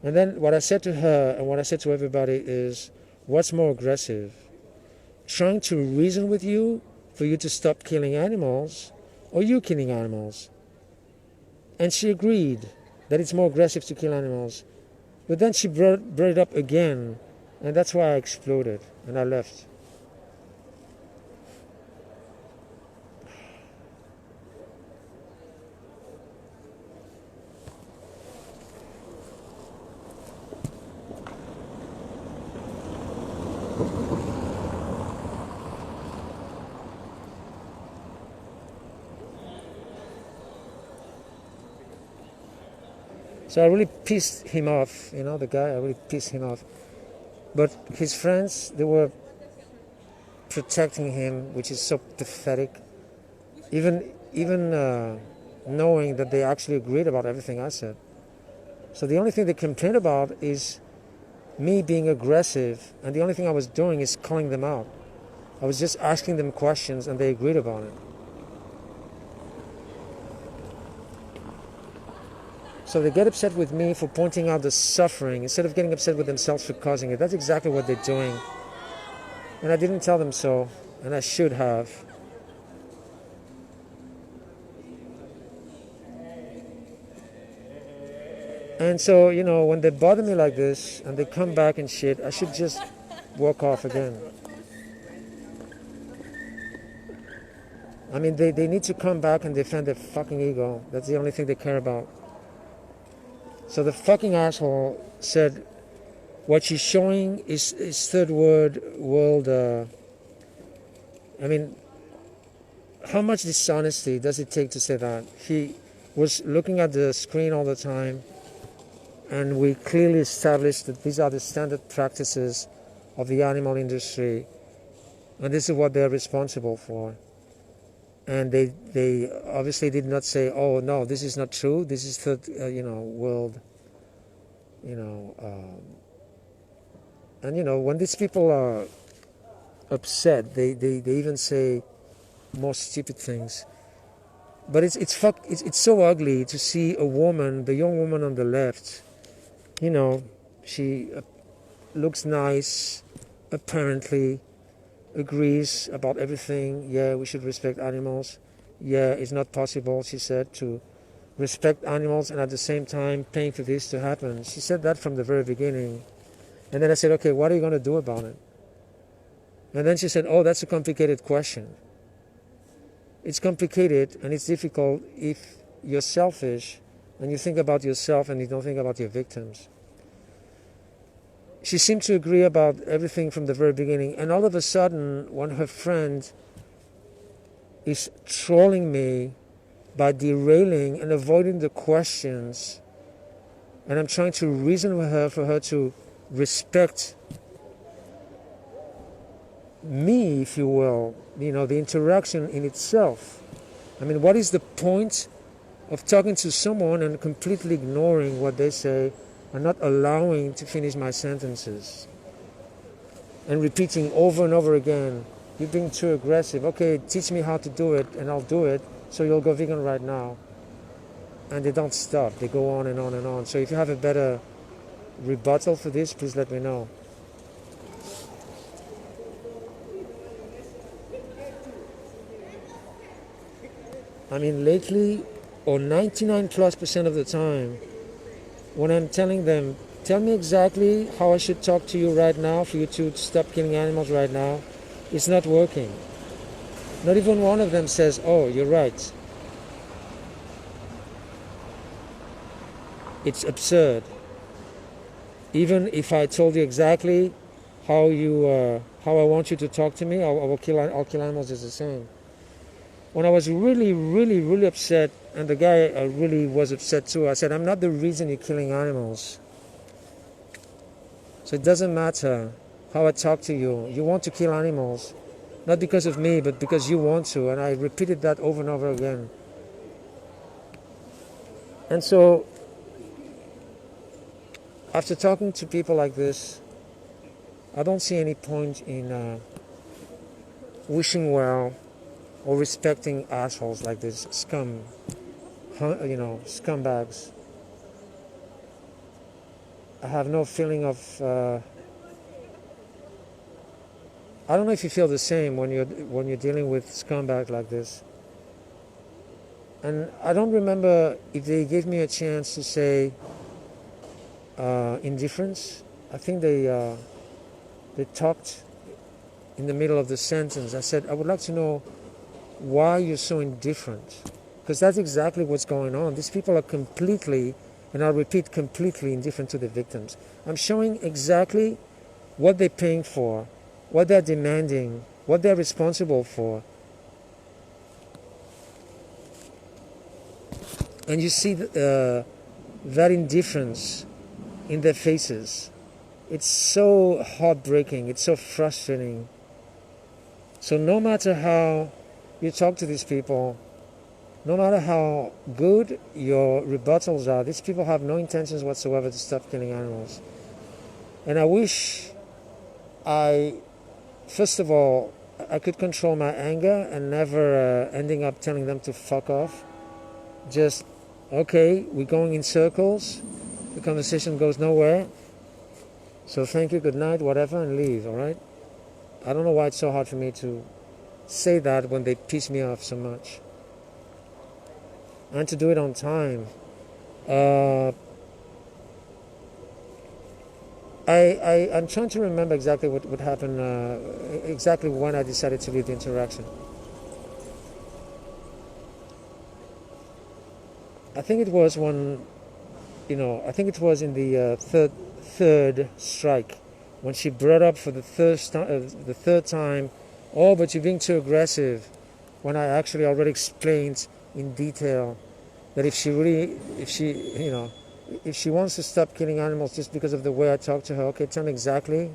And then what I said to her and what I said to everybody is, what's more aggressive? Trying to reason with you for you to stop killing animals, or you killing animals? And she agreed that it's more aggressive to kill animals. But then she brought it up again, and that's why I exploded and I left. So I really pissed him off, the guy, I really pissed him off. But his friends, they were protecting him, which is so pathetic. Even knowing that they actually agreed about everything I said. So the only thing they complain about is me being aggressive, and the only thing I was doing is calling them out. I was just asking them questions, and they agreed about it. So they get upset with me for pointing out the suffering instead of getting upset with themselves for causing it. That's exactly what they're doing. And I didn't tell them so, and I should have. And so, you know, when they bother me like this and they come back and shit, I should just walk off again. I mean, they need to come back and defend their fucking ego. That's the only thing they care about. So the fucking asshole said, what she's showing is third world. I mean, how much dishonesty does it take to say that? He was looking at the screen all the time, and we clearly established that these are the standard practices of the animal industry, and this is what they're responsible for. And they obviously did not say, oh no, this is not true, this is third world, and when these people are upset, they even say more stupid things. But it's so ugly to see a woman, the young woman on the left, she looks nice, apparently agrees about everything. Yeah, we should respect animals. Yeah, it's not possible, she said, to respect animals and at the same time paying for this to happen. She said that from the very beginning. And then I said, okay, what are you going to do about it? And then she said, oh, that's a complicated question. It's complicated and it's difficult if you're selfish and you think about yourself and you don't think about your victims. She seemed to agree about everything from the very beginning. And all of a sudden, when her friend is trolling me by derailing and avoiding the questions, and I'm trying to reason with her for her to respect me, if you will, the interaction in itself. I mean, what is the point of talking to someone and completely ignoring what they say and not allowing to finish my sentences and repeating over and over again, you're being too aggressive. Okay, teach me how to do it and I'll do it, so you'll go vegan right now. And they don't stop. They go on and on and on. So if you have a better rebuttal for this, please let me know. I mean, lately, or 99+% of the time, when I'm telling them, tell me exactly how I should talk to you right now for you to stop killing animals right now, it's not working. Not even one of them says, oh, you're right. It's absurd. Even if I told you exactly how I want you to talk to me, I'll kill animals just the same. When I was really, really, really upset, and the guy really was upset too, I said, I'm not the reason you're killing animals. So it doesn't matter how I talk to you. You want to kill animals, not because of me, but because you want to. And I repeated that over and over again. And so, after talking to people like this, I don't see any point in wishing well or respecting assholes like this, scumbags. I have no feeling of. I don't know if you feel the same when you're dealing with scumbags like this. And I don't remember if they gave me a chance to say indifference. I think they talked in the middle of the sentence. I said, I would like to know why you're so indifferent, because that's exactly what's going on. These people are completely, and I'll repeat, completely indifferent to the victims. I'm showing exactly what they're paying for, what they're demanding, what they're responsible for. And you see that indifference in their faces. It's so heartbreaking, it's so frustrating. So no matter how you talk to these people, no matter how good your rebuttals are, these people have no intentions whatsoever to stop killing animals. And I wish first of all, I could control my anger and never ending up telling them to fuck off. Just, okay, we're going in circles, the conversation goes nowhere, so thank you, good night, whatever, and leave, all right? I don't know why it's so hard for me to say that when they piss me off so much. And to do it on time. I'm trying to remember exactly what happened, exactly when I decided to leave the interaction. I think it was when, I think it was in the third strike, when she brought up for the third time, oh, but you're being too aggressive, when I actually already explained in detail that if she wants to stop killing animals just because of the way I talk to her, okay, tell me exactly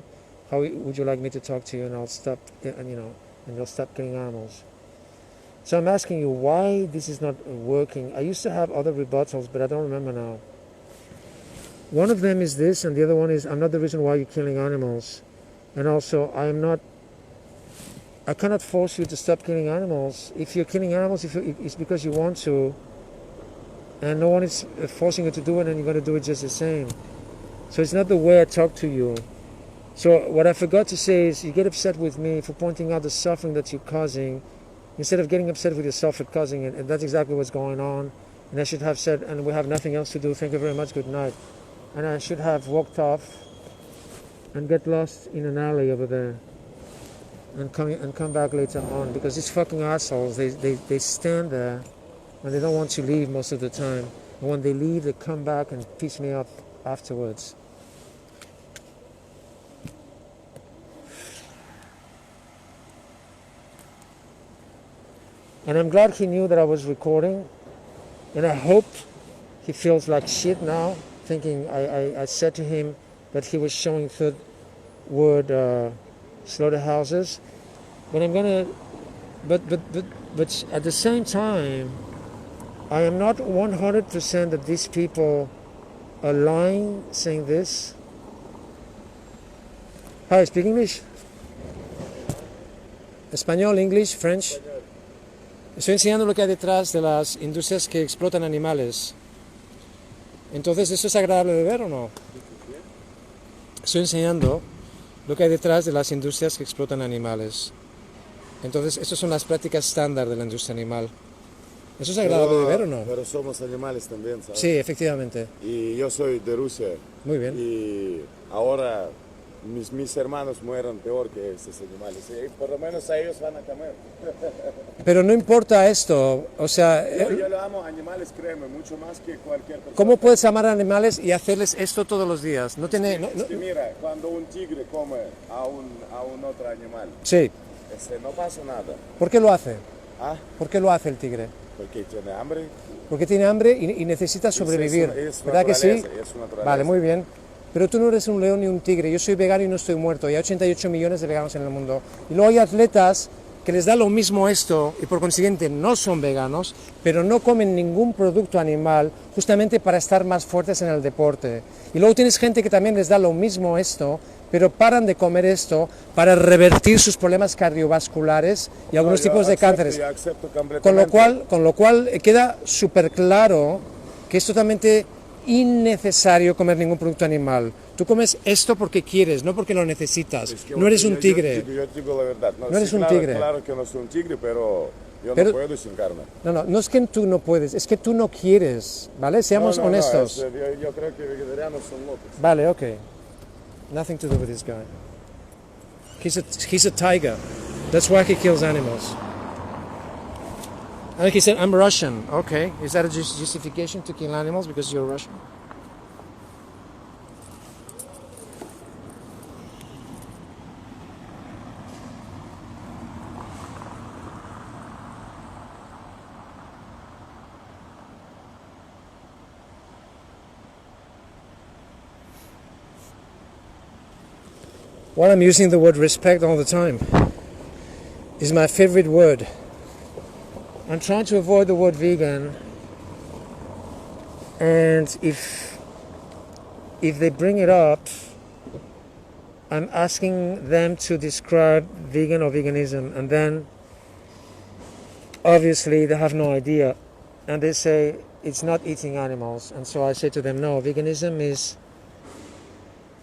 how would you like me to talk to you, and I'll stop, and you'll stop killing animals. So I'm asking you why this is not working. I used to have other rebuttals, but I don't remember now. One of them is this, and the other one is, I'm not the reason why you're killing animals. And also, I cannot force you to stop killing animals. If you're killing animals, it's because you want to, and no one is forcing you to do it, and you're going to do it just the same. So it's not the way I talk to you. So what I forgot to say is, you get upset with me for pointing out the suffering that you're causing, instead of getting upset with yourself for causing it. And that's exactly what's going on. And I should have said, and we have nothing else to do, thank you very much, good night. And I should have walked off and get lost in an alley over there and come back later on, because these fucking assholes, they stand there and they don't want to leave most of the time. And when they leave, they come back and piss me off afterwards. And I'm glad he knew that I was recording, and I hope he feels like shit now, thinking I said to him that he was showing third world slaughterhouses. But I'm gonna, but at the same time, I am not 100% that these people are lying saying this. Hi, speak English? Español, English, French. Estoy enseñando lo que hay detrás de las industrias que explotan animales. Entonces, ¿eso es agradable de ver o no? Estoy enseñando lo que hay detrás de las industrias que explotan animales. Entonces, estas son las prácticas estándar de la industria animal. ¿Eso es agradable de ver o no? Pero somos animales también, ¿sabes? Sí, efectivamente. Y yo soy de Rusia. Muy bien. Y ahora mis hermanos mueren peor que estos animales. Y por lo menos a ellos van a comer. Pero no importa esto, o sea... Yo le amo a animales, créeme, mucho más que cualquier persona. ¿Cómo puedes amar a animales y hacerles esto todos los días? No tiene... Es que mira, cuando un tigre come a un otro animal, sí. No pasa nada. ¿Por qué lo hace? ¿Ah? ¿Por qué lo hace el tigre? Porque tiene hambre. Porque tiene hambre y necesita sobrevivir. Es ¿Verdad que sí? Es naturaleza. Vale, muy bien. Pero tú no eres un león ni un tigre. Yo soy vegano y no estoy muerto. Y hay 88 millones de veganos en el mundo. Y luego hay atletas que les da lo mismo esto y por consiguiente no son veganos, pero no comen ningún producto animal justamente para estar más fuertes en el deporte. Y luego tienes gente que también les da lo mismo esto, pero paran de comer esto para revertir sus problemas cardiovasculares y algunos tipos de cánceres. Con lo cual queda súper claro que es totalmente innecesario comer ningún producto animal. Tú comes esto porque quieres, no porque lo necesitas. No eres un tigre. Yo digo la verdad. No eres un tigre. Claro que no soy un tigre, pero yo no puedo sin carne. No es que tú no puedes, es que tú no quieres, ¿vale? Seamos honestos. Yo creo que vegetarianos son locos. Vale, ok. Nothing to do with this guy. He's a tiger. That's why he kills animals. And he said, I'm Russian. Okay. Is that a justification to kill animals because you're Russian? Well, I'm using the word respect all the time. It's my favorite word. I'm trying to avoid the word vegan, and if they bring it up, I'm asking them to describe vegan or veganism, and then obviously they have no idea, and they say it's not eating animals. And so I say to them, no, veganism is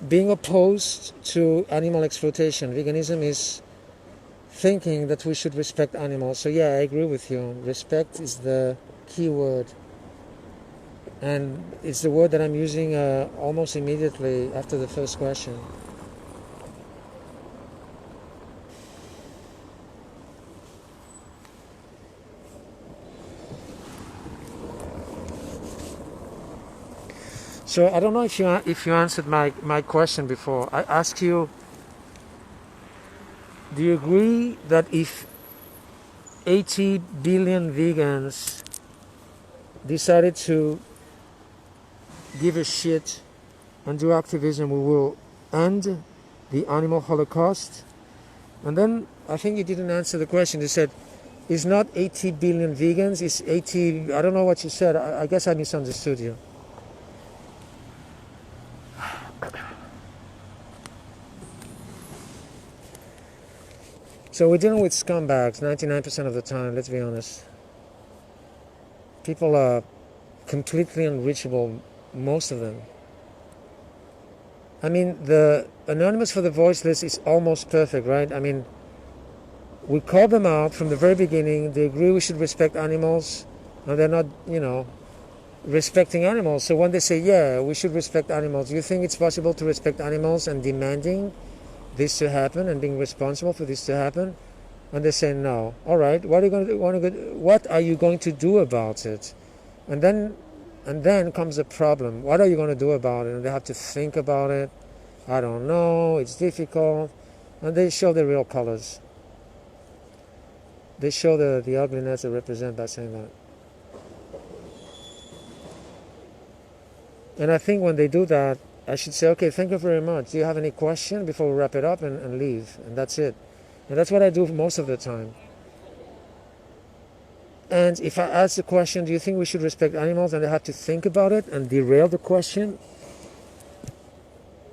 being opposed to animal exploitation. Veganism is thinking that we should respect animals. So yeah, I agree with you. Respect is the key word, and it's the word that I'm using almost immediately after the first question. So I don't know if you answered my question before. I asked you, do you agree that if 80 billion vegans decided to give a shit and do activism, we will end the animal holocaust? And then I think you didn't answer the question. You said, it's not 80 billion vegans, it's 80, I don't know what you said. I guess I misunderstood you. So we're dealing with scumbags 99% of the time, let's be honest. People are completely unreachable, most of them. I mean, the Anonymous for the Voiceless is almost perfect, right? I mean, we call them out from the very beginning. They agree we should respect animals, and they're not, respecting animals. So when they say, yeah, we should respect animals, do you think it's possible to respect animals and demanding this to happen and being responsible for this to happen? And they say no. All right, what are you going to do about it? And then comes the problem. What are you going to do about it? And they have to think about it. I don't know, it's difficult. And they show their real colors. They show the ugliness they represent by saying that. And I think when they do that, I should say, okay, thank you very much. Do you have any question before we wrap it up and leave? And that's it. And that's what I do most of the time. And if I ask the question, do you think we should respect animals, and they have to think about it and derail the question,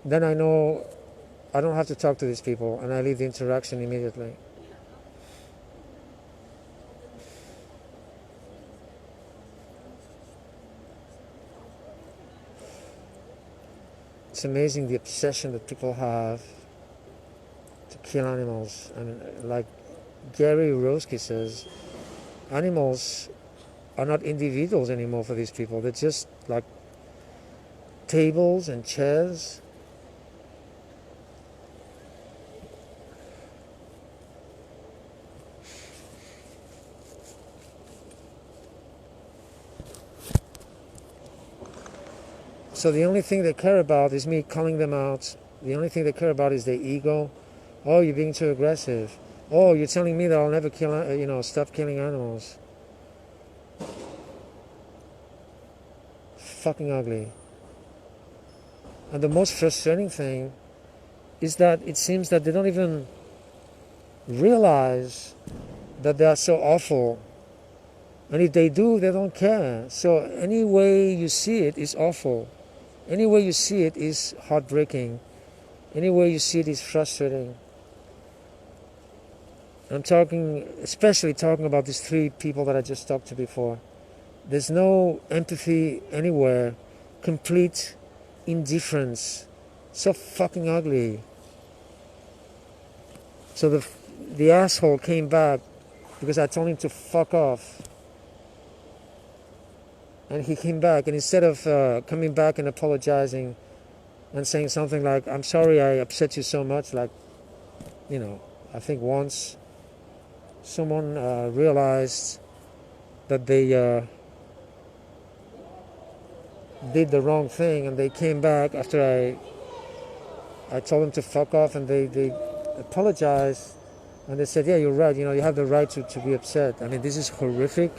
then I know I don't have to talk to these people, and I leave the interaction immediately. It's amazing the obsession that people have to kill animals. I mean, like Gary Roski says, animals are not individuals anymore for these people. They're just like tables and chairs. So the only thing they care about is me calling them out. The only thing they care about is their ego. Oh, you're being too aggressive. Oh, you're telling me that I'll never stop killing animals. Fucking ugly. And the most frustrating thing is that it seems that they don't even realize that they are so awful. And if they do, they don't care. So any way you see it is awful. Any way you see it is heartbreaking. Any way you see it is frustrating. I'm especially talking about these three people that I just talked to before. There's no empathy anywhere. Complete indifference. So fucking ugly. So the asshole came back because I told him to fuck off. And he came back, and instead of coming back and apologizing and saying something like, I'm sorry I upset you so much, like, I think once someone realized that they did the wrong thing, and they came back after I told them to fuck off, and they apologized, and they said, yeah, you're right, you have the right to be upset. I mean, this is horrific.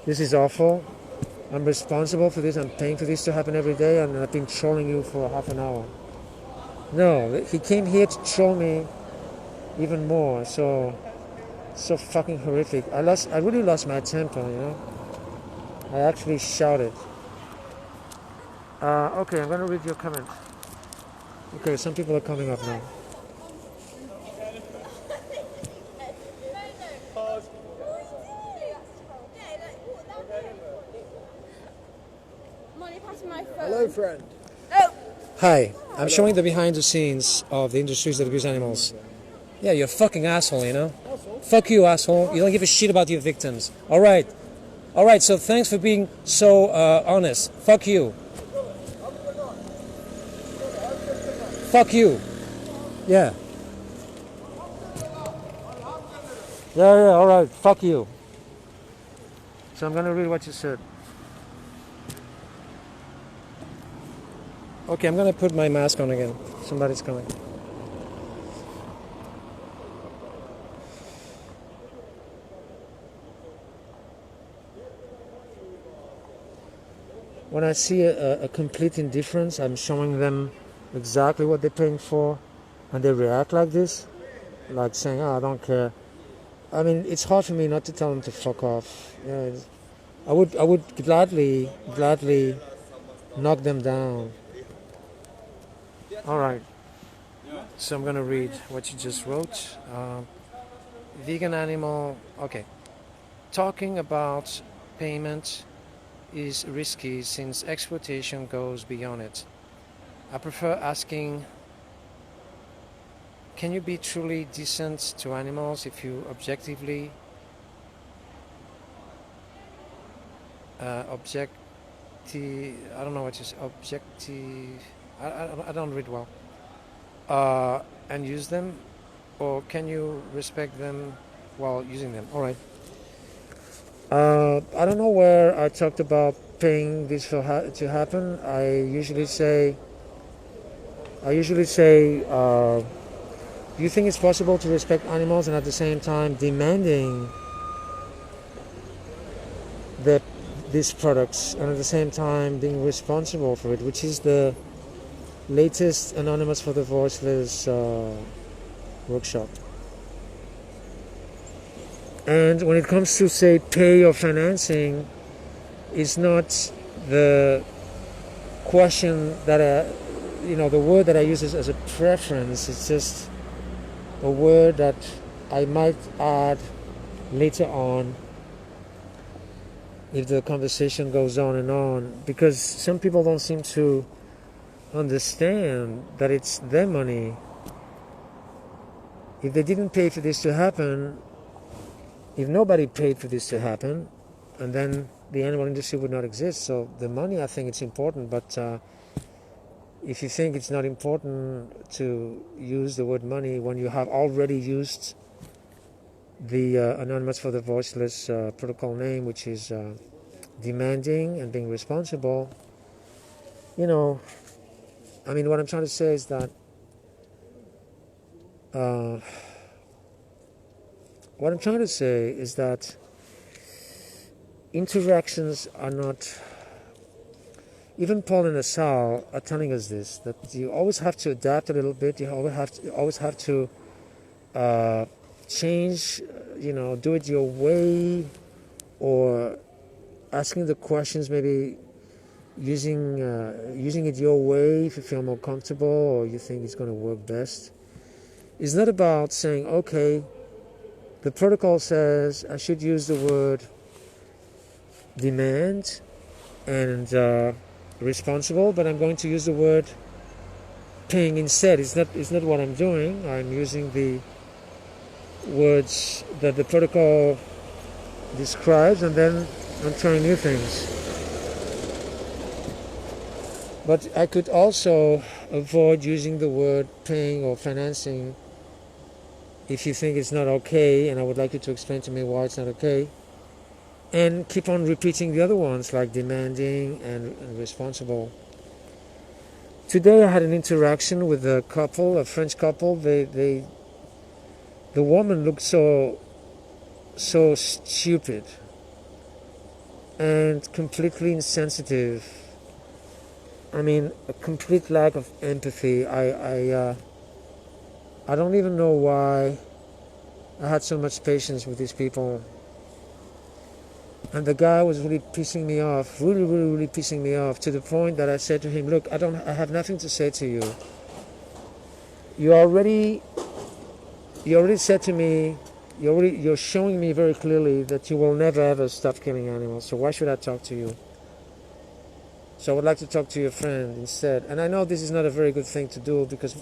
This is awful. I'm responsible for this. I'm paying for this to happen every day, and I've been trolling you for half an hour. No, he came here to troll me even more. So So fucking horrific. I really lost my temper, you know. I actually shouted. Okay, I'm gonna read your comment. Okay, some people are coming up now. Hello, friend. Hi, I'm showing the behind the scenes of the industries that abuse animals. Yeah, you're a fucking asshole, you know? Fuck you, asshole. You don't give a shit about your victims. Alright, so thanks for being so honest. Fuck you. Fuck you. Yeah. Yeah, alright, fuck you. So I'm gonna read what you said. Okay, I'm gonna put my mask on again. Somebody's coming. When I see a complete indifference, I'm showing them exactly what they're paying for, and they react like this, like saying, "Oh, I don't care." I mean, it's hard for me not to tell them to fuck off. Yeah, I would gladly knock them down. All right. So I'm gonna read what you just wrote. Vegan animal. Okay. Talking about payment is risky since exploitation goes beyond it. I prefer asking, can you be truly decent to animals if you objectively I don't know what you say, I don't read well, and use them, or can you respect them while using them? All right. I don't know where I talked about paying this to happen. I usually say, do you think it's possible to respect animals and at the same time demanding that these products and at the same time being responsible for it, which is the latest Anonymous for the Voiceless workshop. And when it comes to, say, pay or financing, it's not the question that the word that I use as a preference. It's just a word that I might add later on if the conversation goes on and on, because some people don't seem to understand that it's their money. If they didn't pay for this to happen, if nobody paid for this to happen, and then the animal industry would not exist. So the money, I think it's important, but if you think it's not important to use the word money when you have already used the Anonymous for the Voiceless protocol name, which is demanding and being responsible, I mean, what I'm trying to say is that interactions are not. Even Paul and Asal are telling us this, that you always have to adapt a little bit. You always have to change. Do it your way, or asking the questions, maybe using it your way if you feel more comfortable or you think it's going to work best. It's not about saying, okay, the protocol says I should use the word demand and responsible, but I'm going to use the word paying instead. It's not what I'm doing. I'm using the words that the protocol describes, and then I'm trying new things. But I could also avoid using the word paying or financing if you think it's not okay, and I would like you to explain to me why it's not okay, and keep on repeating the other ones like demanding and responsible. Today I had an interaction with a couple, a French couple. The woman looked so stupid and completely insensitive. I mean, a complete lack of empathy. I don't even know why I had so much patience with these people. And the guy was really pissing me off, really pissing me off, to the point that I said to him, look, I have nothing to say to you. You already said to me, you're showing me very clearly that you will never ever stop killing animals, so why should I talk to you? So I would like to talk to your friend instead. And I know this is not a very good thing to do, because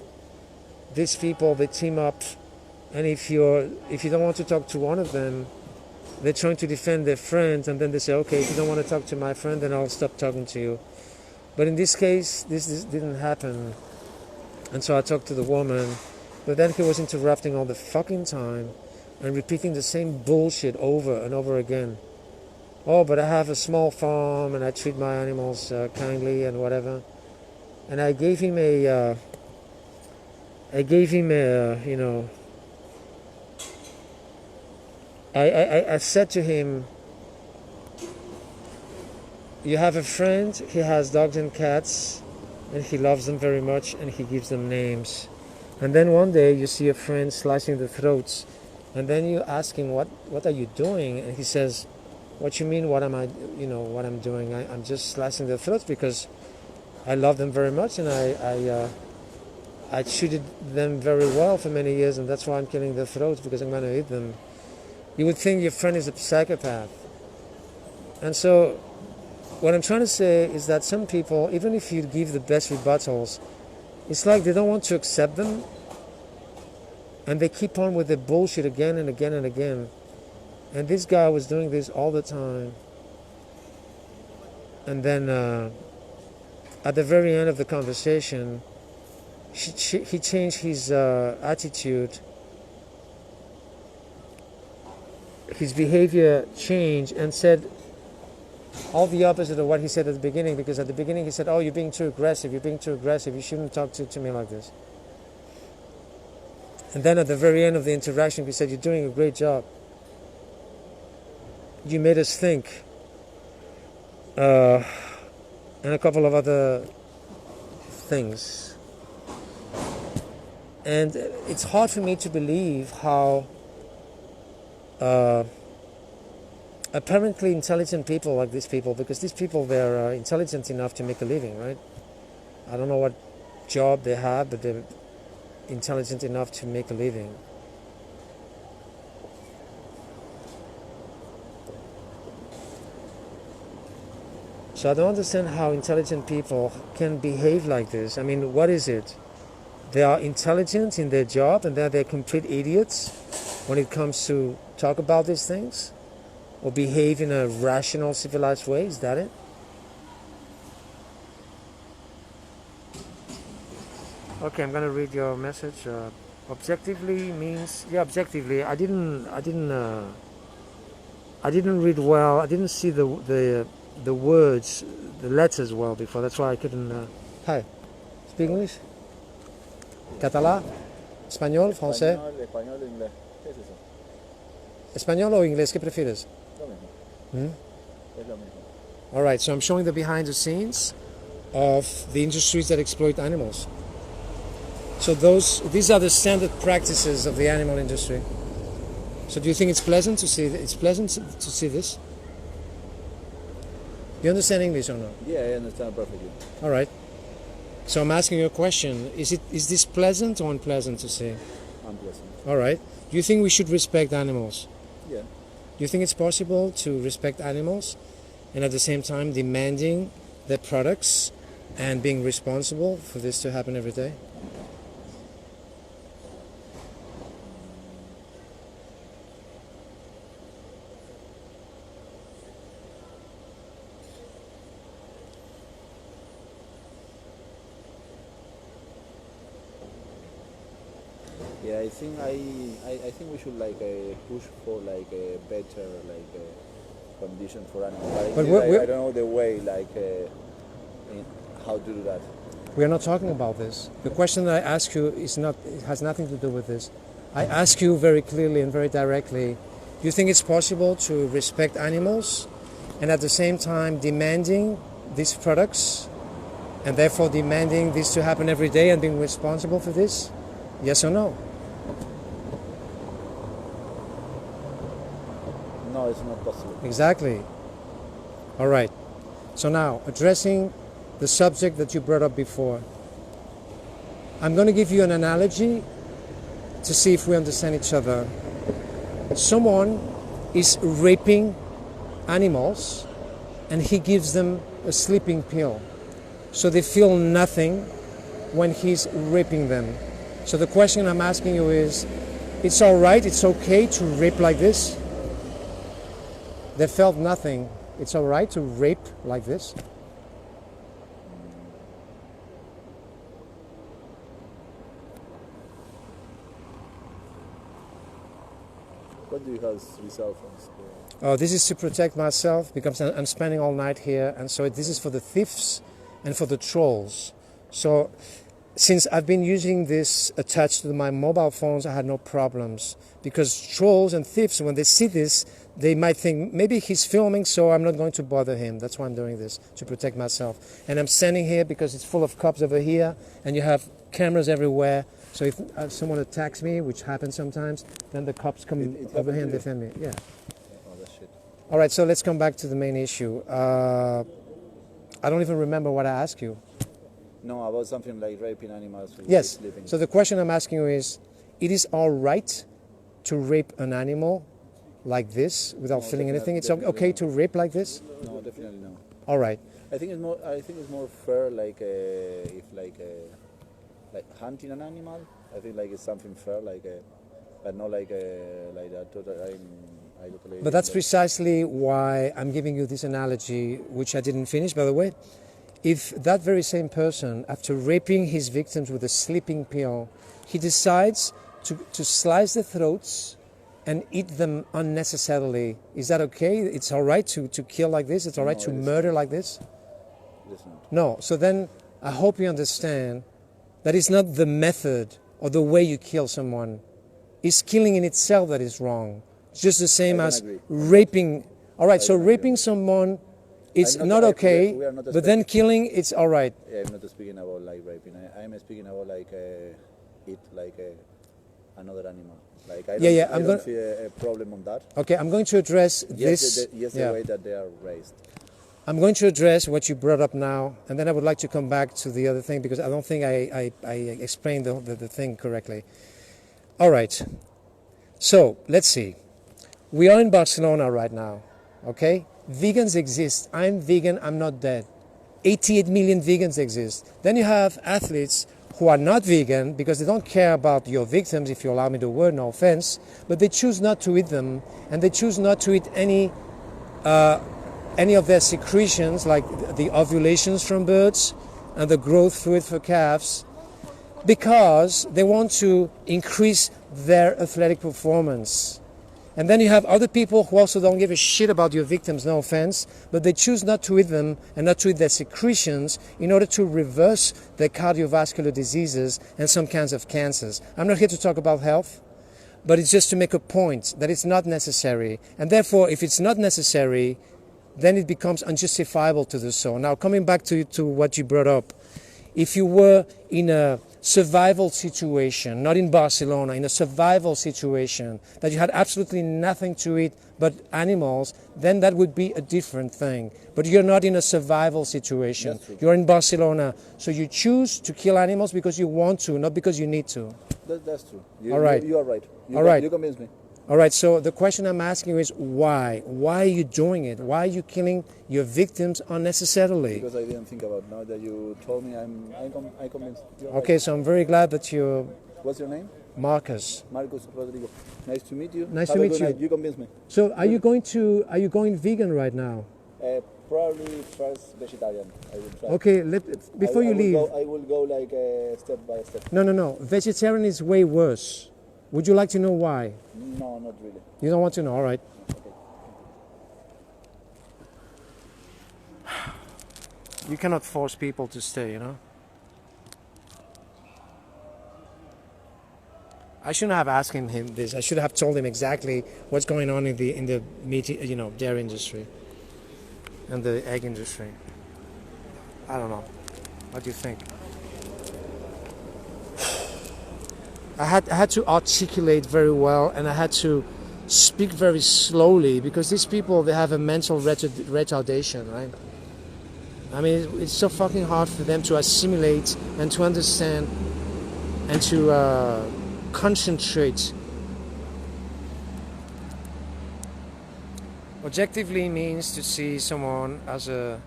these people, they team up, and if you don't want to talk to one of them, they're trying to defend their friend, and then they say, okay, if you don't want to talk to my friend, then I'll stop talking to you. But in this case, this didn't happen. And so I talked to the woman, but then he was interrupting all the fucking time and repeating the same bullshit over and over again. Oh, but I have a small farm and I treat my animals kindly and whatever. And I gave him a you know, I said to him, you have a friend, he has dogs and cats, and he loves them very much, and he gives them names. And then one day you see a friend slicing the throats, and then you ask him, what are you doing? And he says, what you mean, what am I, you know, what I'm doing? I'm just slicing their throats because I love them very much, and I treated them very well for many years, and that's why I'm killing their throats, because I'm going to eat them. You would think your friend is a psychopath. And so what I'm trying to say is that some people, even if you give the best rebuttals, it's like they don't want to accept them, and they keep on with the bullshit again and again and again. And this guy was doing this all the time. And then at the very end of the conversation, he changed his attitude. His behavior changed and said all the opposite of what he said at the beginning, because at the beginning he said, oh, you're being too aggressive, you shouldn't talk to me like this. And then at the very end of the interaction he said, you're doing a great job. You made us think. And a couple of other things. And it's hard for me to believe how apparently intelligent people like these people, because these people, they're intelligent enough to make a living, right? I don't know what job they have, but they're intelligent enough to make a living. So I don't understand how intelligent people can behave like this. I mean, what is it? They are intelligent in their job, and they're complete idiots when it comes to talk about these things, or behave in a rational, civilized way. Is that it? Okay, I'm gonna read your message. Objectively means, yeah, objectively. I didn't read well. I didn't see the words, the letters well before. That's why I couldn't. Hi, speak English. Catalán, español, francés. Español, inglés. ¿Qué es eso? Español o inglés, ¿qué prefieres? Lo mismo. Es lo mismo. All right, so I'm showing the behind the scenes of the industries that exploit animals. So these are the standard practices of the animal industry. So do you think it's pleasant to see? It's pleasant to see this. You understand English or not? Yeah, I understand perfectly. All right. So I'm asking you a question. Is this pleasant or unpleasant to see? Unpleasant. All right. Do you think we should respect animals? Yeah. Do you think it's possible to respect animals and at the same time demanding their products and being responsible for this to happen every day? Yeah, I think we should push for a better condition for animals. But I don't know the way how to do that. We are not talking about this. The question that I ask you has nothing to do with this. I ask you very clearly and very directly, do you think it's possible to respect animals and at the same time demanding these products and therefore demanding this to happen every day and being responsible for this? Yes or no? it's not possible. Exactly. All right. So now, addressing the subject that you brought up before, I'm going to give you an analogy to see if we understand each other. Someone is raping animals and he gives them a sleeping pill. So they feel nothing when he's raping them. So the question I'm asking you is, it's all right, it's okay to rape like this? They felt nothing. It's all right to rape like this? What do you have with cell phones? Oh, this is to protect myself because I'm spending all night here, and so this is for the thieves and for the trolls. So since I've been using this attached to my mobile phones, I had no problems, because trolls and thieves, when they see this, they might think maybe he's filming, so I'm not going to bother him. That's why I'm doing this, to protect myself. And I'm standing here because it's full of cops over here, and you have cameras everywhere. So if someone attacks me, which happens sometimes, then the cops come over here and defend me. Yeah. Oh, that's shit. All right, so let's come back to the main issue. I don't even remember what I asked you. No, about something like raping animals. Yes. Sleeping. So the question I'm asking you is, it is all right to rape an animal like this without feeling anything? It's okay to rape like this? No, definitely no. All right. I think it's more fair, like if like hunting an animal. I think like it's something fair, but not like that. I totally. But that's precisely why I'm giving you this analogy, which I didn't finish, by the way. If that very same person, after raping his victims with a sleeping pill, he decides to slice the throats and eat them unnecessarily, is that okay? It's all right to kill like this? It's all right to murder like this? No. So then I hope you understand that it's not the method or the way you kill someone. It's killing in itself that is wrong. It's just the same as raping. All right, so raping someone, it's not okay, but then killing, it's all right. Yeah, I'm not speaking about like raping. I'm speaking about like eat like another animal. Like I don't see a problem on that. Okay, I'm going to address this. The way that they are raised. I'm going to address what you brought up now, and then I would like to come back to the other thing, because I don't think I explained the thing correctly. All right, so let's see. We are in Barcelona right now, okay? Vegans exist. I'm vegan, I'm not dead. 88 million vegans exist. Then you have athletes who are not vegan because they don't care about your victims, if you allow me the word, no offense, but they choose not to eat them, and they choose not to eat any of their secretions, like the ovulations from birds and the growth fluid for calves, because they want to increase their athletic performance. And then you have other people who also don't give a shit about your victims, no offense, but they choose not to eat them and not to eat their secretions in order to reverse their cardiovascular diseases and some kinds of cancers. I'm not here to talk about health, but it's just to make a point that it's not necessary. And therefore, if it's not necessary, then it becomes unjustifiable to do so. Now, coming back to what you brought up, if you were in a survival situation, not in Barcelona, in a survival situation, that you had absolutely nothing to eat but animals, then that would be a different thing. But you're not in a survival situation. You're in Barcelona, so you choose to kill animals because you want to, not because you need to. That's true. All right. You are right. You convince me. All right, so the question I'm asking you is why? Why are you doing it? Why are you killing your victims unnecessarily? Because I didn't think about it. Now that you told me, I'm convinced. Okay, so I'm very glad that you... What's your name? Marcus. Marcus Rodrigo. Nice to meet you. Nice to meet you. Night. You convinced me. So are you going vegan right now? Probably first vegetarian. I will try. Okay, before you leave... I will go like step by step. No. Vegetarian is way worse. Would you like to know why? No, not really. You don't want to know? All right. You cannot force people to stay, you know? I shouldn't have asked him this. I should have told him exactly what's going on in the meat, dairy industry and the egg industry. I don't know. What do you think? I had to articulate very well, and I had to speak very slowly, because these people, they have a mental retardation, right? I mean, it's so fucking hard for them to assimilate and to understand and to concentrate. Objectively means to see someone as a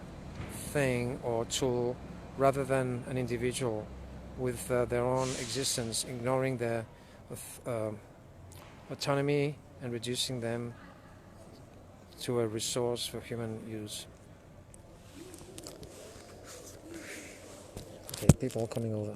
thing or tool rather than an individual with their own existence, ignoring their autonomy and reducing them to a resource for human use. Okay, people coming over.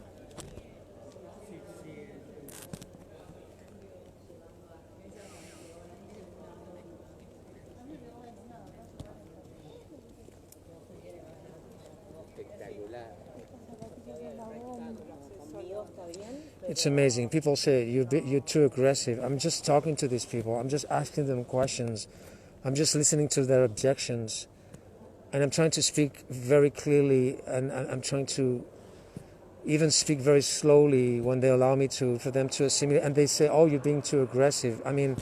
It's amazing. People say you're too aggressive. I'm just talking to these people. I'm just asking them questions. I'm just listening to their objections. And I'm trying to speak very clearly, and I'm trying to even speak very slowly when they allow me to, for them to assimilate. And they say, oh, you're being too aggressive. I mean,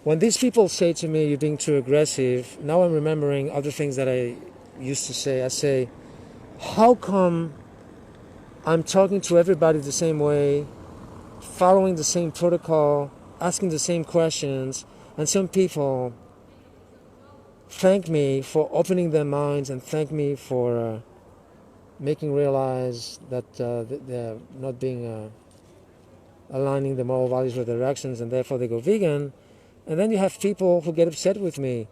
when these people say to me, you're being too aggressive, now I'm remembering other things that I used to say. I say, how come I'm talking to everybody the same way, following the same protocol, asking the same questions, and some people thank me for opening their minds and thank me for making realize that they're not being aligning the moral values with their actions, and therefore they go vegan. And then you have people who get upset with me.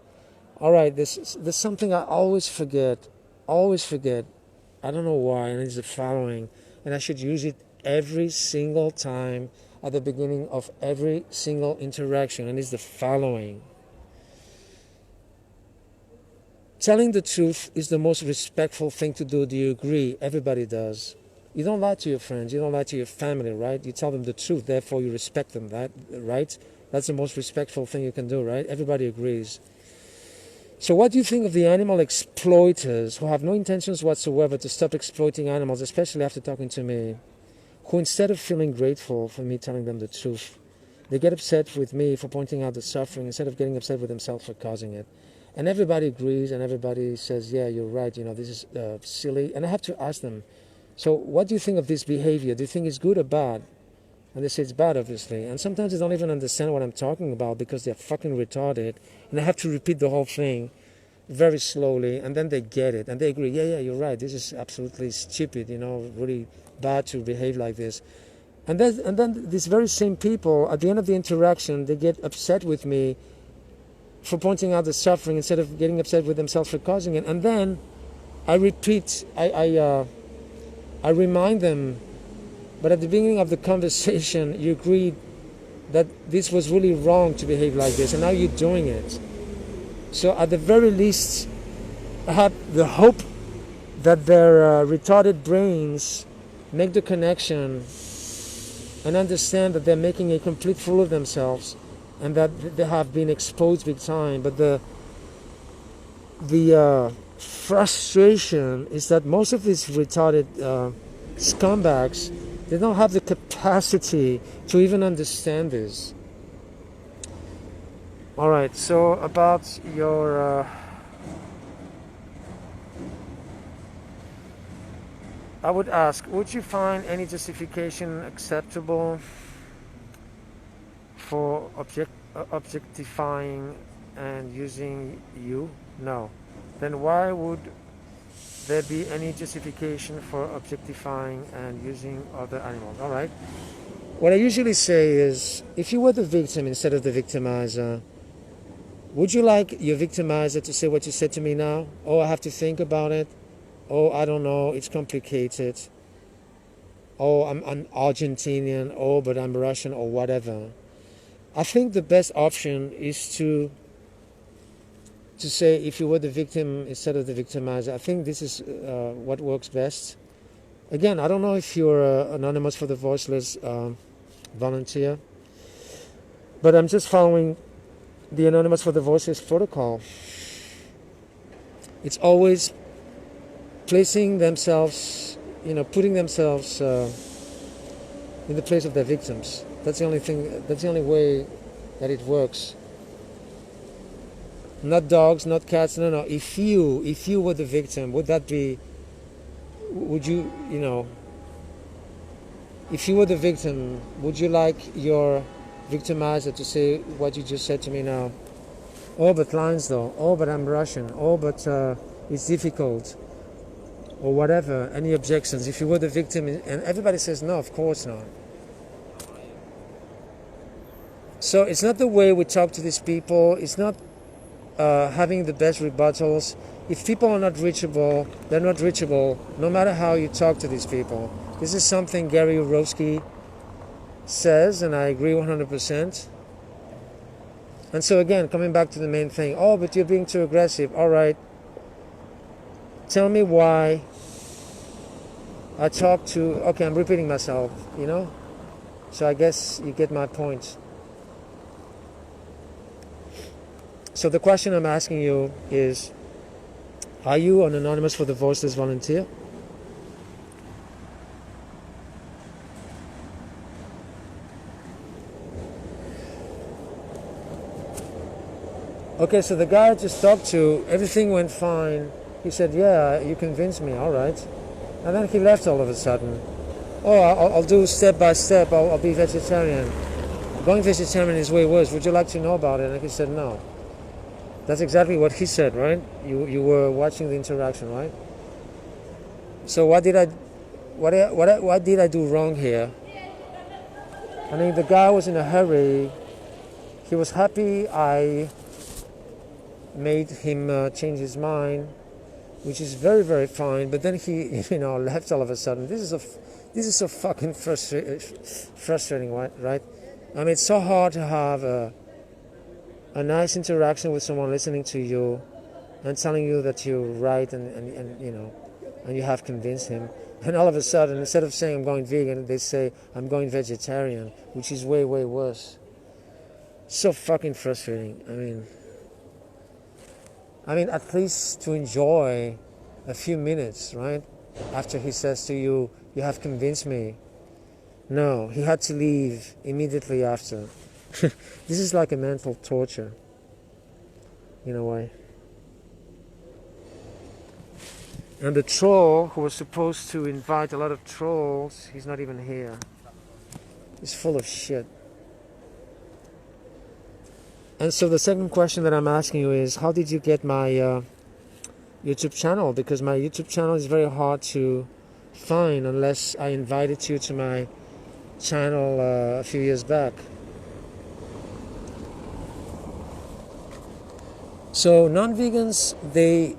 All right, there's something I always forget. I don't know why, and it's the following, and I should use it every single time at the beginning of every single interaction, and it's the following. Telling the truth is the most respectful thing to do. Do you agree? Everybody does. You don't lie to your friends. You don't lie to your family, right? You tell them the truth. Therefore, you respect them, right? That's the most respectful thing you can do, right? Everybody agrees. So what do you think of the animal exploiters who have no intentions whatsoever to stop exploiting animals, especially after talking to me, who instead of feeling grateful for me telling them the truth, they get upset with me for pointing out the suffering instead of getting upset with themselves for causing it? And everybody agrees, and everybody says, yeah, you're right, this is silly. And I have to ask them, so what do you think of this behavior? Do you think it's good or bad? And they say it's bad, obviously. And sometimes they don't even understand what I'm talking about because they're fucking retarded. And I have to repeat the whole thing very slowly, and then they get it. And they agree, yeah, you're right, this is absolutely stupid, really bad to behave like this. And then these very same people, at the end of the interaction, they get upset with me for pointing out the suffering instead of getting upset with themselves for causing it. And then I repeat, I remind them, but at the beginning of the conversation, you agreed that this was really wrong to behave like this, and now you're doing it. So at the very least, I have the hope that their retarded brains make the connection and understand that they're making a complete fool of themselves and that they have been exposed big time. But the frustration is that most of these retarded scumbags, they don't have the capacity to even understand this. All right, so about your I would ask, would you find any justification acceptable for objectifying and using you? No. Then why would there be any justification for objectifying and using other animals? All right. What I usually say is, if you were the victim instead of the victimizer, would you like your victimizer to say what you said to me now? Oh, I have to think about it. Oh, I don't know, it's complicated. Oh, I'm an Argentinian. Oh, but I'm Russian or whatever. I think the best option is to say, if you were the victim instead of the victimizer. I think this is what works best. Again, I don't know if you're Anonymous for the Voiceless volunteer, but I'm just following the Anonymous for the Voiceless protocol. It's always placing themselves, putting themselves in the place of their victims. That's the only thing. That's the only way that it works. not dogs, not cats. No. If you were the victim, would that be? Would you, if you were the victim, would you like your victimizer to say what you just said to me now? Oh, but lines though. Oh, but I'm Russian. Oh, but it's difficult. Or whatever. Any objections? If you were the victim, and everybody says no, of course not. So it's not the way we talk to these people. It's not having the best rebuttals. If people are not reachable, they're not reachable, no matter how you talk to these people. This is something Gary Yourofsky says, and I agree 100%. And so again, coming back to the main thing, oh, but you're being too aggressive. All right. Tell me why I talk to, okay, I'm repeating myself, So I guess you get my point. So the question I'm asking you is, are you an Anonymous for the Voiceless volunteer? Okay, so the guy I just talked to, everything went fine. He said, yeah, you convinced me, all right. And then he left all of a sudden. Oh, I'll do step by step, I'll be vegetarian. Going vegetarian is way worse. Would you like to know about it? And he said, no. That's exactly what he said, right? You were watching the interaction, right? So what did I do wrong here? I mean, the guy was in a hurry. He was happy I made him change his mind, which is very, very fine. But then he, left all of a sudden. This is so fucking frustrating, right? I mean, it's so hard to have a nice interaction with someone listening to you and telling you that you're right and you have convinced him. And all of a sudden, instead of saying I'm going vegan, they say I'm going vegetarian, which is way, way worse. So fucking frustrating. I mean, at least to enjoy a few minutes, right? After he says to you, you have convinced me. No, he had to leave immediately after. This is like a mental torture, in a way. And the troll, who was supposed to invite a lot of trolls, he's not even here. He's full of shit. And so the second question that I'm asking you is, how did you get my YouTube channel? Because my YouTube channel is very hard to find unless I invited you to my channel a few years back. So non-vegans, they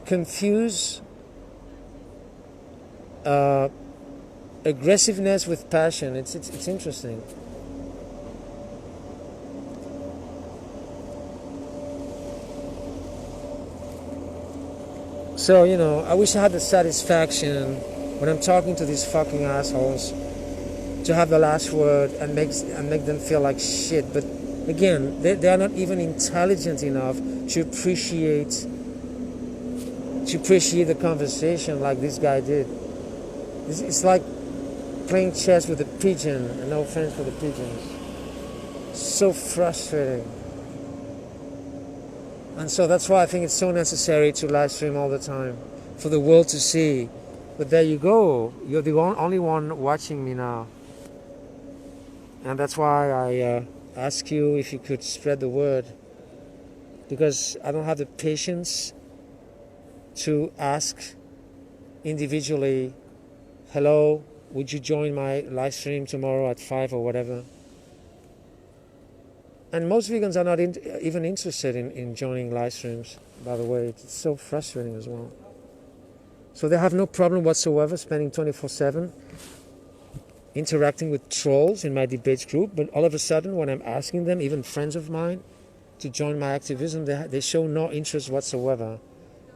confuse aggressiveness with passion. It's interesting. So, I wish I had the satisfaction when I'm talking to these fucking assholes to have the last word and make them feel like shit. But again, they are not even intelligent enough to appreciate the conversation like this guy did. It's like playing chess with a pigeon, and no offense for the pigeons. So frustrating. And so that's why I think it's so necessary to live stream all the time, for the world to see. But there you go, you're the only one watching me now. And that's why I ask you if you could spread the word. Because I don't have the patience to ask individually, hello, would you join my live stream tomorrow at 5 or whatever? And most vegans are not even interested in joining live streams, by the way. It's so frustrating as well. So they have no problem whatsoever spending 24/7 interacting with trolls in my debates group, but all of a sudden when I'm asking them, even friends of mine, to join my activism, they show no interest whatsoever.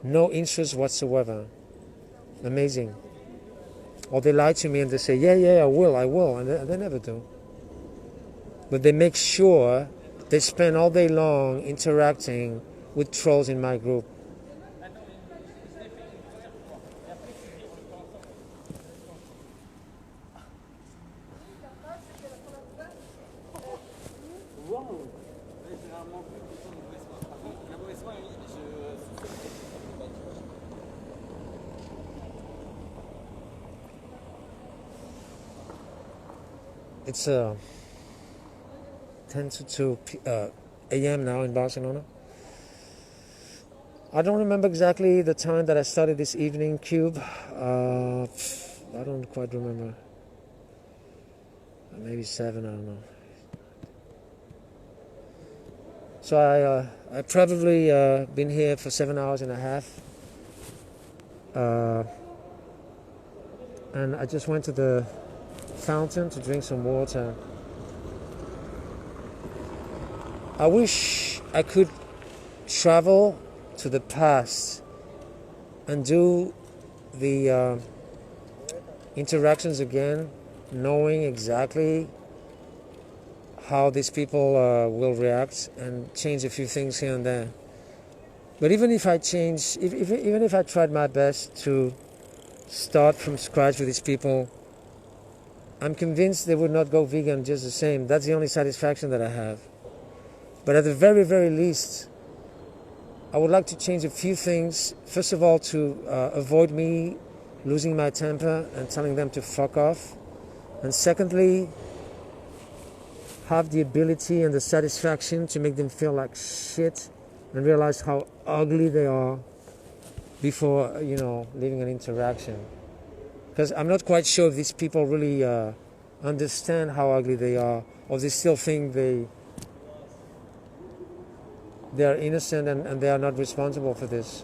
No interest whatsoever. Amazing. Or they lie to me and they say, yeah, I will, and they never do. But they make sure they spend all day long interacting with trolls in my group. It's 10 to 2 a.m. now in Barcelona. I don't remember exactly the time that I started this evening cube. I don't quite remember. Maybe 7, I don't know. So I probably been here for 7 hours and a half. And I just went to the fountain to drink some water. I wish I could travel to the past and do the interactions again, knowing exactly how these people will react and change a few things here and there. But even if I change, even if I tried my best to start from scratch with these people, I'm convinced they would not go vegan just the same. That's the only satisfaction that I have. But at the very, very least, I would like to change a few things. First of all, to avoid me losing my temper and telling them to fuck off. And secondly, have the ability and the satisfaction to make them feel like shit and realize how ugly they are before, leaving an interaction. Because I'm not quite sure if these people really understand how ugly they are, or they still think they are innocent and they are not responsible for this.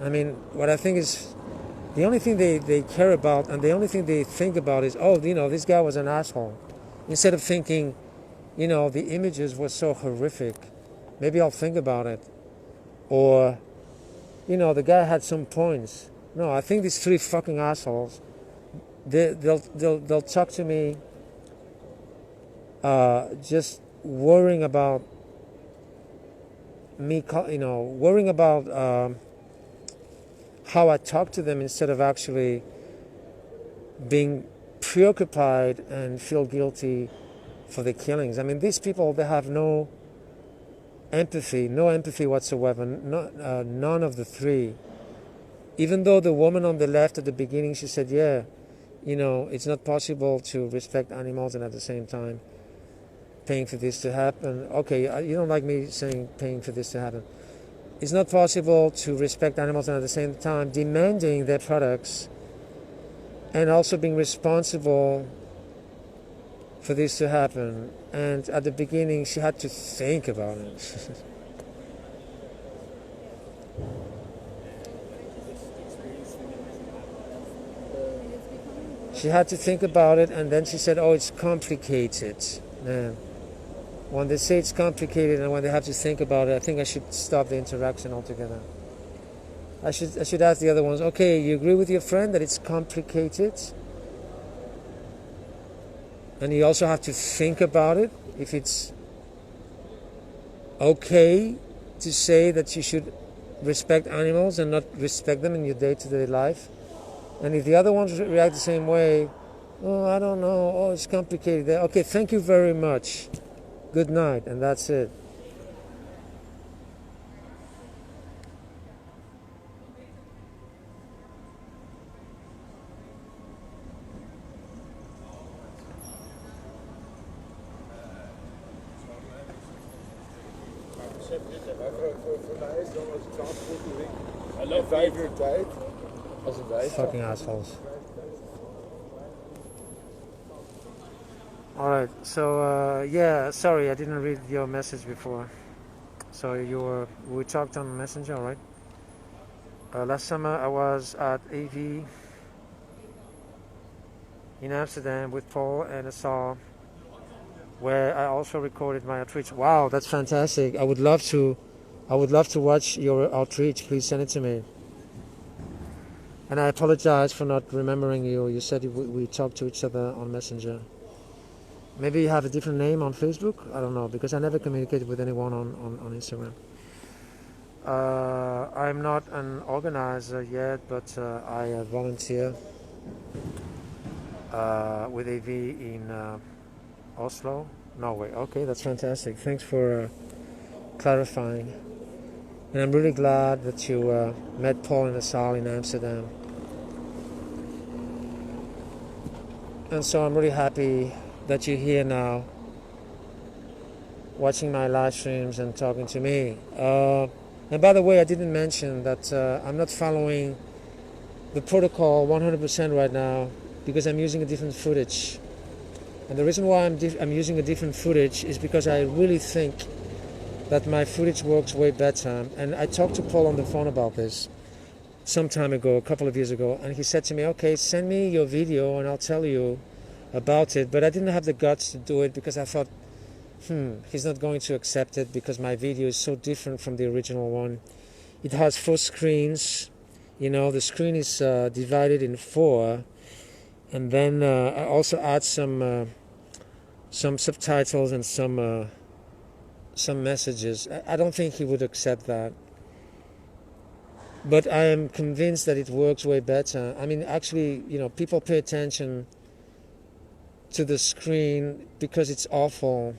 I mean, what I think is the only thing they care about and the only thing they think about is, this guy was an asshole. Instead of thinking, the images were so horrific, maybe I'll think about it. Or, the guy had some points. No, I think these 3 fucking assholes, they'll talk to me just worrying about me, worrying about how I talk to them instead of actually being preoccupied and feel guilty for the killings. I mean, these people, they have no empathy whatsoever, none of the 3. Even though the woman on the left at the beginning, she said, it's not possible to respect animals and at the same time paying for this to happen. Okay, you don't like me saying paying for this to happen. It's not possible to respect animals and at the same time demanding their products and also being responsible for this to happen. And at the beginning, she had to think about it. She had to think about it, and then she said, it's complicated. Man, when they say it's complicated and when they have to think about it, I think I should stop the interaction altogether. I should ask the other ones, okay, you agree with your friend that it's complicated? And you also have to think about it, if it's okay to say that you should respect animals and not respect them in your day-to-day life. And if the other ones react the same way, I don't know, it's complicated. Okay, thank you very much. Good night, and that's it. I love beef. Fucking assholes. Alright, so sorry, I didn't read your message before. So we talked on Messenger, right? Last summer I was at AV in Amsterdam with Paul and Asal, where I also recorded my outreach. Wow, that's fantastic. I would love to watch your outreach. Please send it to me. And I apologize for not remembering you. You said we talked to each other on Messenger. Maybe you have a different name on Facebook? I don't know, because I never communicated with anyone on Instagram. I'm not an organizer yet, but I volunteer with AV in Oslo, Norway. Okay, that's fantastic. Thanks for clarifying. And I'm really glad that you met Paul and Asal in Amsterdam. And so I'm really happy that you're here now, watching my live streams and talking to me. And by the way, I didn't mention that I'm not following the protocol 100% right now because I'm using a different footage. And the reason why I'm using a different footage is because I really think that my footage works way better. And I talked to Paul on the phone about this some time ago, a couple of years ago, and he said to me, okay, send me your video and I'll tell you about it. But I didn't have the guts to do it because I thought, he's not going to accept it because my video is so different from the original one. It has 4 screens. You know, the screen is divided in 4. And then I also add some subtitles and some messages. I don't think he would accept that. But I am convinced that it works way better. I mean, actually, you know, people pay attention to the screen because it's awful.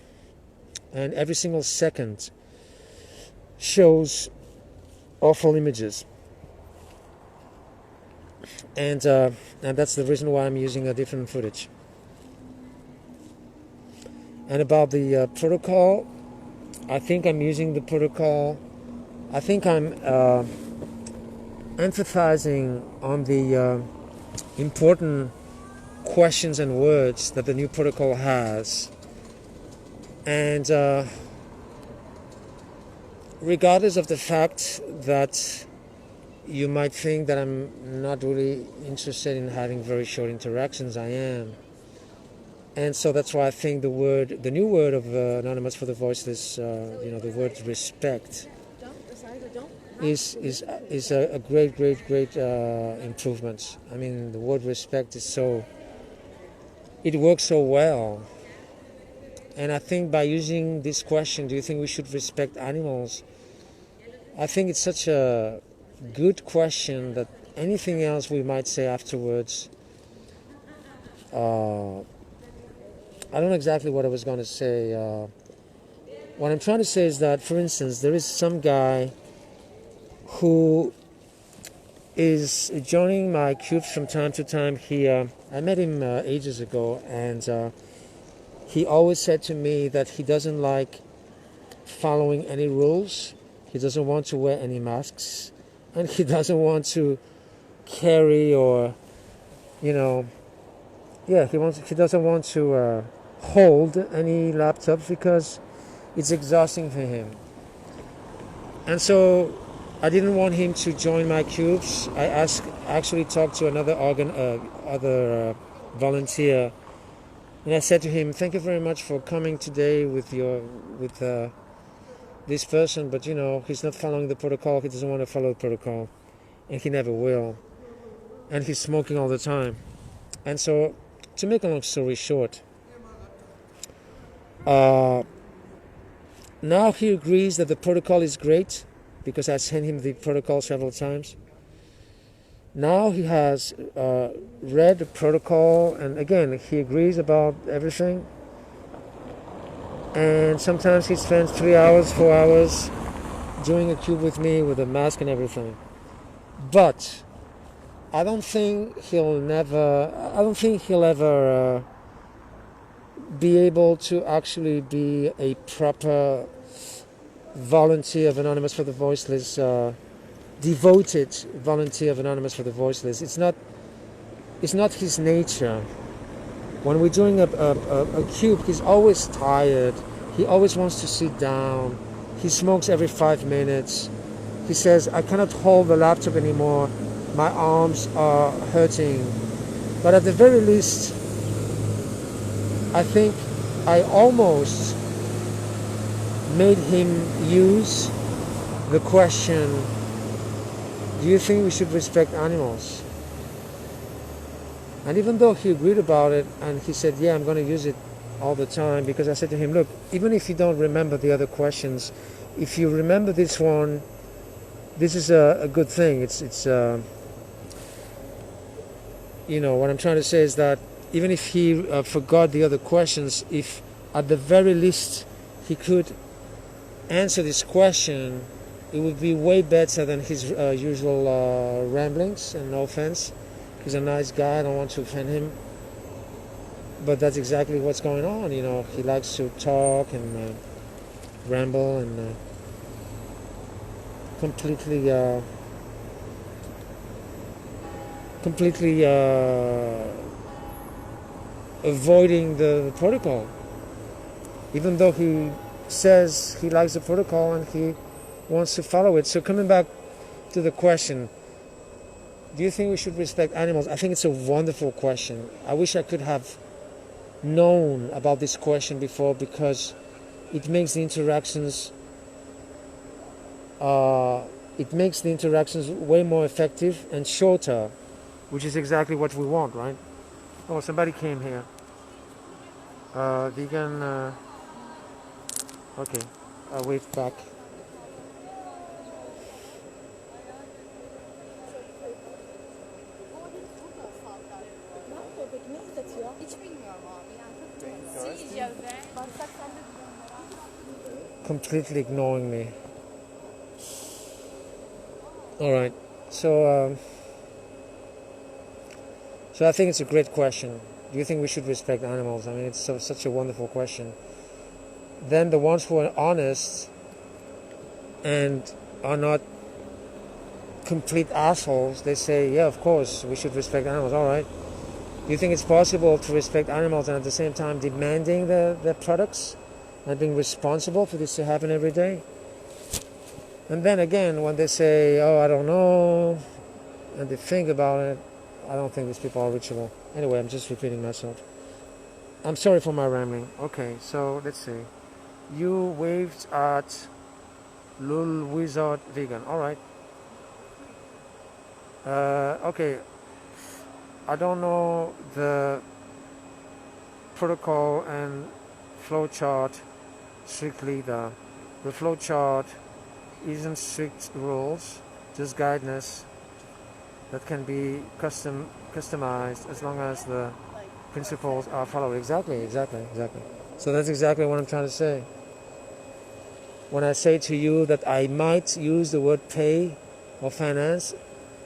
And every single second shows awful images. And that's the reason why I'm using a different footage. And about the protocol, I think I'm using the protocol. I think I'm emphasizing on the important questions and words that the new protocol has. And regardless of the fact that you might think that I'm not really interested in having very short interactions, I am. And so that's why I think the new word of Anonymous for the Voiceless, the word respect, is a great improvement. I mean, the word respect it works so well. And I think by using this question, do you think we should respect animals? I think it's such a good question that anything else we might say afterwards, I don't know exactly what I was going to say. What I'm trying to say is that, for instance, there is some guy who is joining my cubes from time to time here. I met him ages ago, and he always said to me that he doesn't like following any rules. He doesn't want to wear any masks. And he doesn't want to carry he doesn't want to hold any laptops because it's exhausting for him. And so I didn't want him to join my cubes. I actually talked to another volunteer, and I said to him, "Thank you very much for coming today with this person, but he's not following the protocol. He doesn't want to follow the protocol, and he never will. And he's smoking all the time." And so, to make a long story short, now he agrees that the protocol is great because I sent him the protocol several times. Now he has read the protocol, and again, he agrees about everything. And sometimes he spends 3 hours, 4 hours doing a cube with me with a mask and everything. But I don't think he'll ever be able to actually be a proper volunteer of Anonymous for the Voiceless, devoted volunteer of Anonymous for the Voiceless. It's not his nature. When we're doing a cube, he's always tired. He always wants to sit down. He smokes every 5 minutes. He says, "I cannot hold the laptop anymore. My arms are hurting." But at the very least, I think I almost made him use the question, "Do you think we should respect animals?" And even though he agreed about it, and he said, "Yeah, I'm going to use it all the time," because I said to him, "Look, even if you don't remember the other questions, if you remember this one, this is a good thing." What I'm trying to say is that even if he forgot the other questions, if at the very least he could answer this question, it would be way better than his usual ramblings. And no offense, he's a nice guy, I don't want to offend him. but that's exactly what's going on. You know, he likes to talk and ramble and completely avoiding the protocol, even though he says he likes the protocol and he wants to follow it. So coming back to the question, do you think we should respect animals? I think it's a wonderful question. I wish I could have known about this question before, because it makes the interactions way more effective and shorter, which is exactly what we want, right? Oh, somebody came here. Vegan. Okay, I'll wave back. Completely ignoring me. All right, so I think it's a great question. Do you think we should respect animals? I mean, it's such a wonderful question. Then the ones who are honest and are not complete assholes, they say, yeah, of course, we should respect animals. All right. Do you think it's possible to respect animals and at the same time demanding their products and being responsible for this to happen every day? And then again, when they say, oh, I don't know, and they think about it, I don't think these people are reachable. Anyway, I'm just repeating myself. I'm sorry for my rambling. Okay, so let's see. You waved at Lul Wizard Vegan. All right. Okay. I don't know the protocol and flowchart strictly. The flowchart isn't strict rules, just guidance that can be customized as long as the principles are followed. Exactly. So that's exactly what I'm trying to say. When I say to you that I might use the word pay or finance,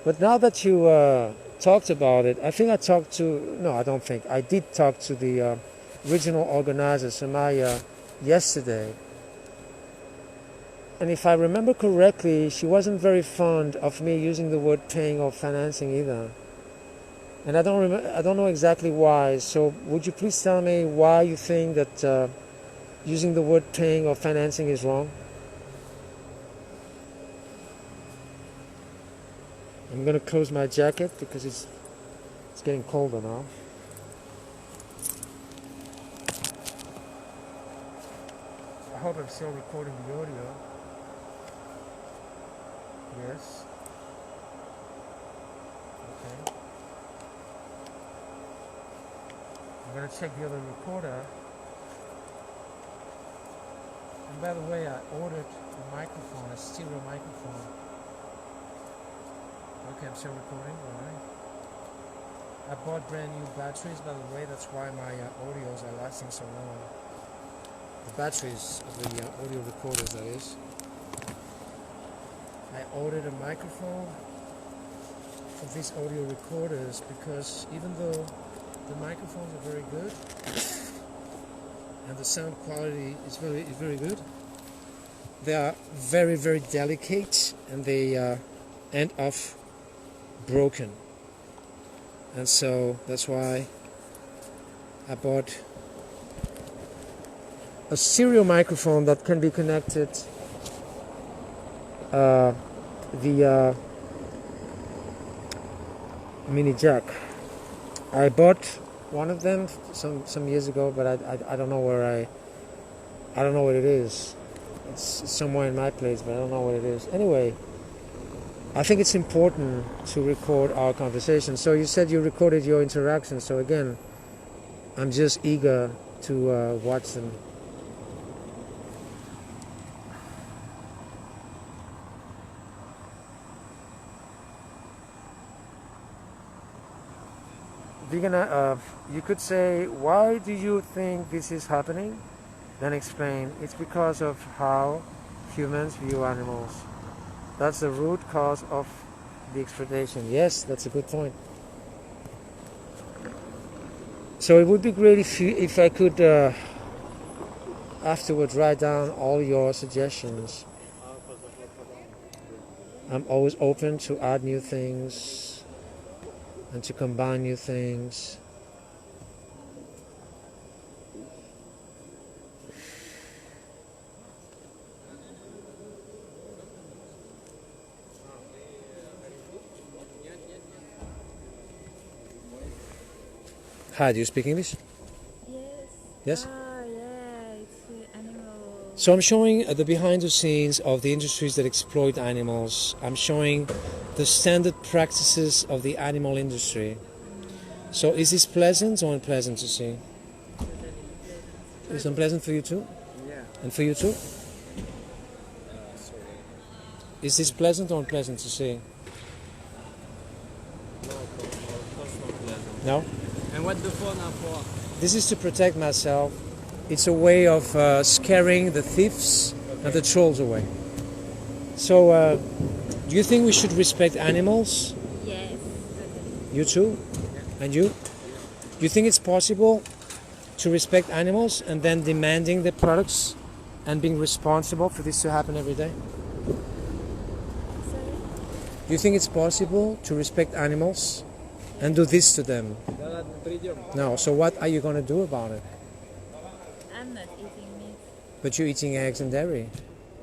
but now that you talked about it, I did talk to the original organizer, Samaya, yesterday. And if I remember correctly, she wasn't very fond of me using the word paying or financing either. And I don't know exactly why. So would you please tell me why you think that using the word paying or financing is wrong? I'm going to close my jacket because it's getting colder now. I hope I'm still recording the audio. Yes. Okay. I'm going to check the other recorder. And by the way, I ordered a microphone, a stereo microphone. Okay, I'm still recording, alright. I bought brand new batteries, by the way, that's why my audios are lasting so long. The batteries of the audio recorders, that is. I ordered a microphone for these audio recorders because even though the microphones are very good and the sound quality is very good, they are very, very delicate and they end up broken. And so that's why I bought a stereo microphone that can be connected via mini jack. I bought one of them some years ago, but I don't know where I don't know what it is. It's somewhere in my place, but I don't know what it is. Anyway, I think it's important to record our conversation. So you said you recorded your interactions. So again, I'm just eager to watch them. Vegan, you could say, why do you think this is happening? Then explain, it's because of how humans view animals. That's the root cause of the exploitation. Yes, that's a good point. So it would be great if I could afterwards write down all your suggestions. I'm always open to add new things and to combine new things. Hi, do you speak English? Yes. Yes? Yeah, it's animal. So I'm showing the behind the scenes of the industries that exploit animals. I'm showing the standard practices of the animal industry. So is this pleasant or unpleasant to see? Is it unpleasant for you too? Yeah. And for you too? Is this pleasant or unpleasant to see? No, of course not pleasant. No? And what the phone are for? This is to protect myself. It's a way of scaring the thieves and the trolls away. So, do you think we should respect animals? Yes. You too? And you? Do you think it's possible to respect animals and then demanding the products and being responsible for this to happen every day? Sorry? Do you think it's possible to respect animals and do this to them? No. So what are you going to do about it? I'm not eating meat. But you're eating eggs and dairy.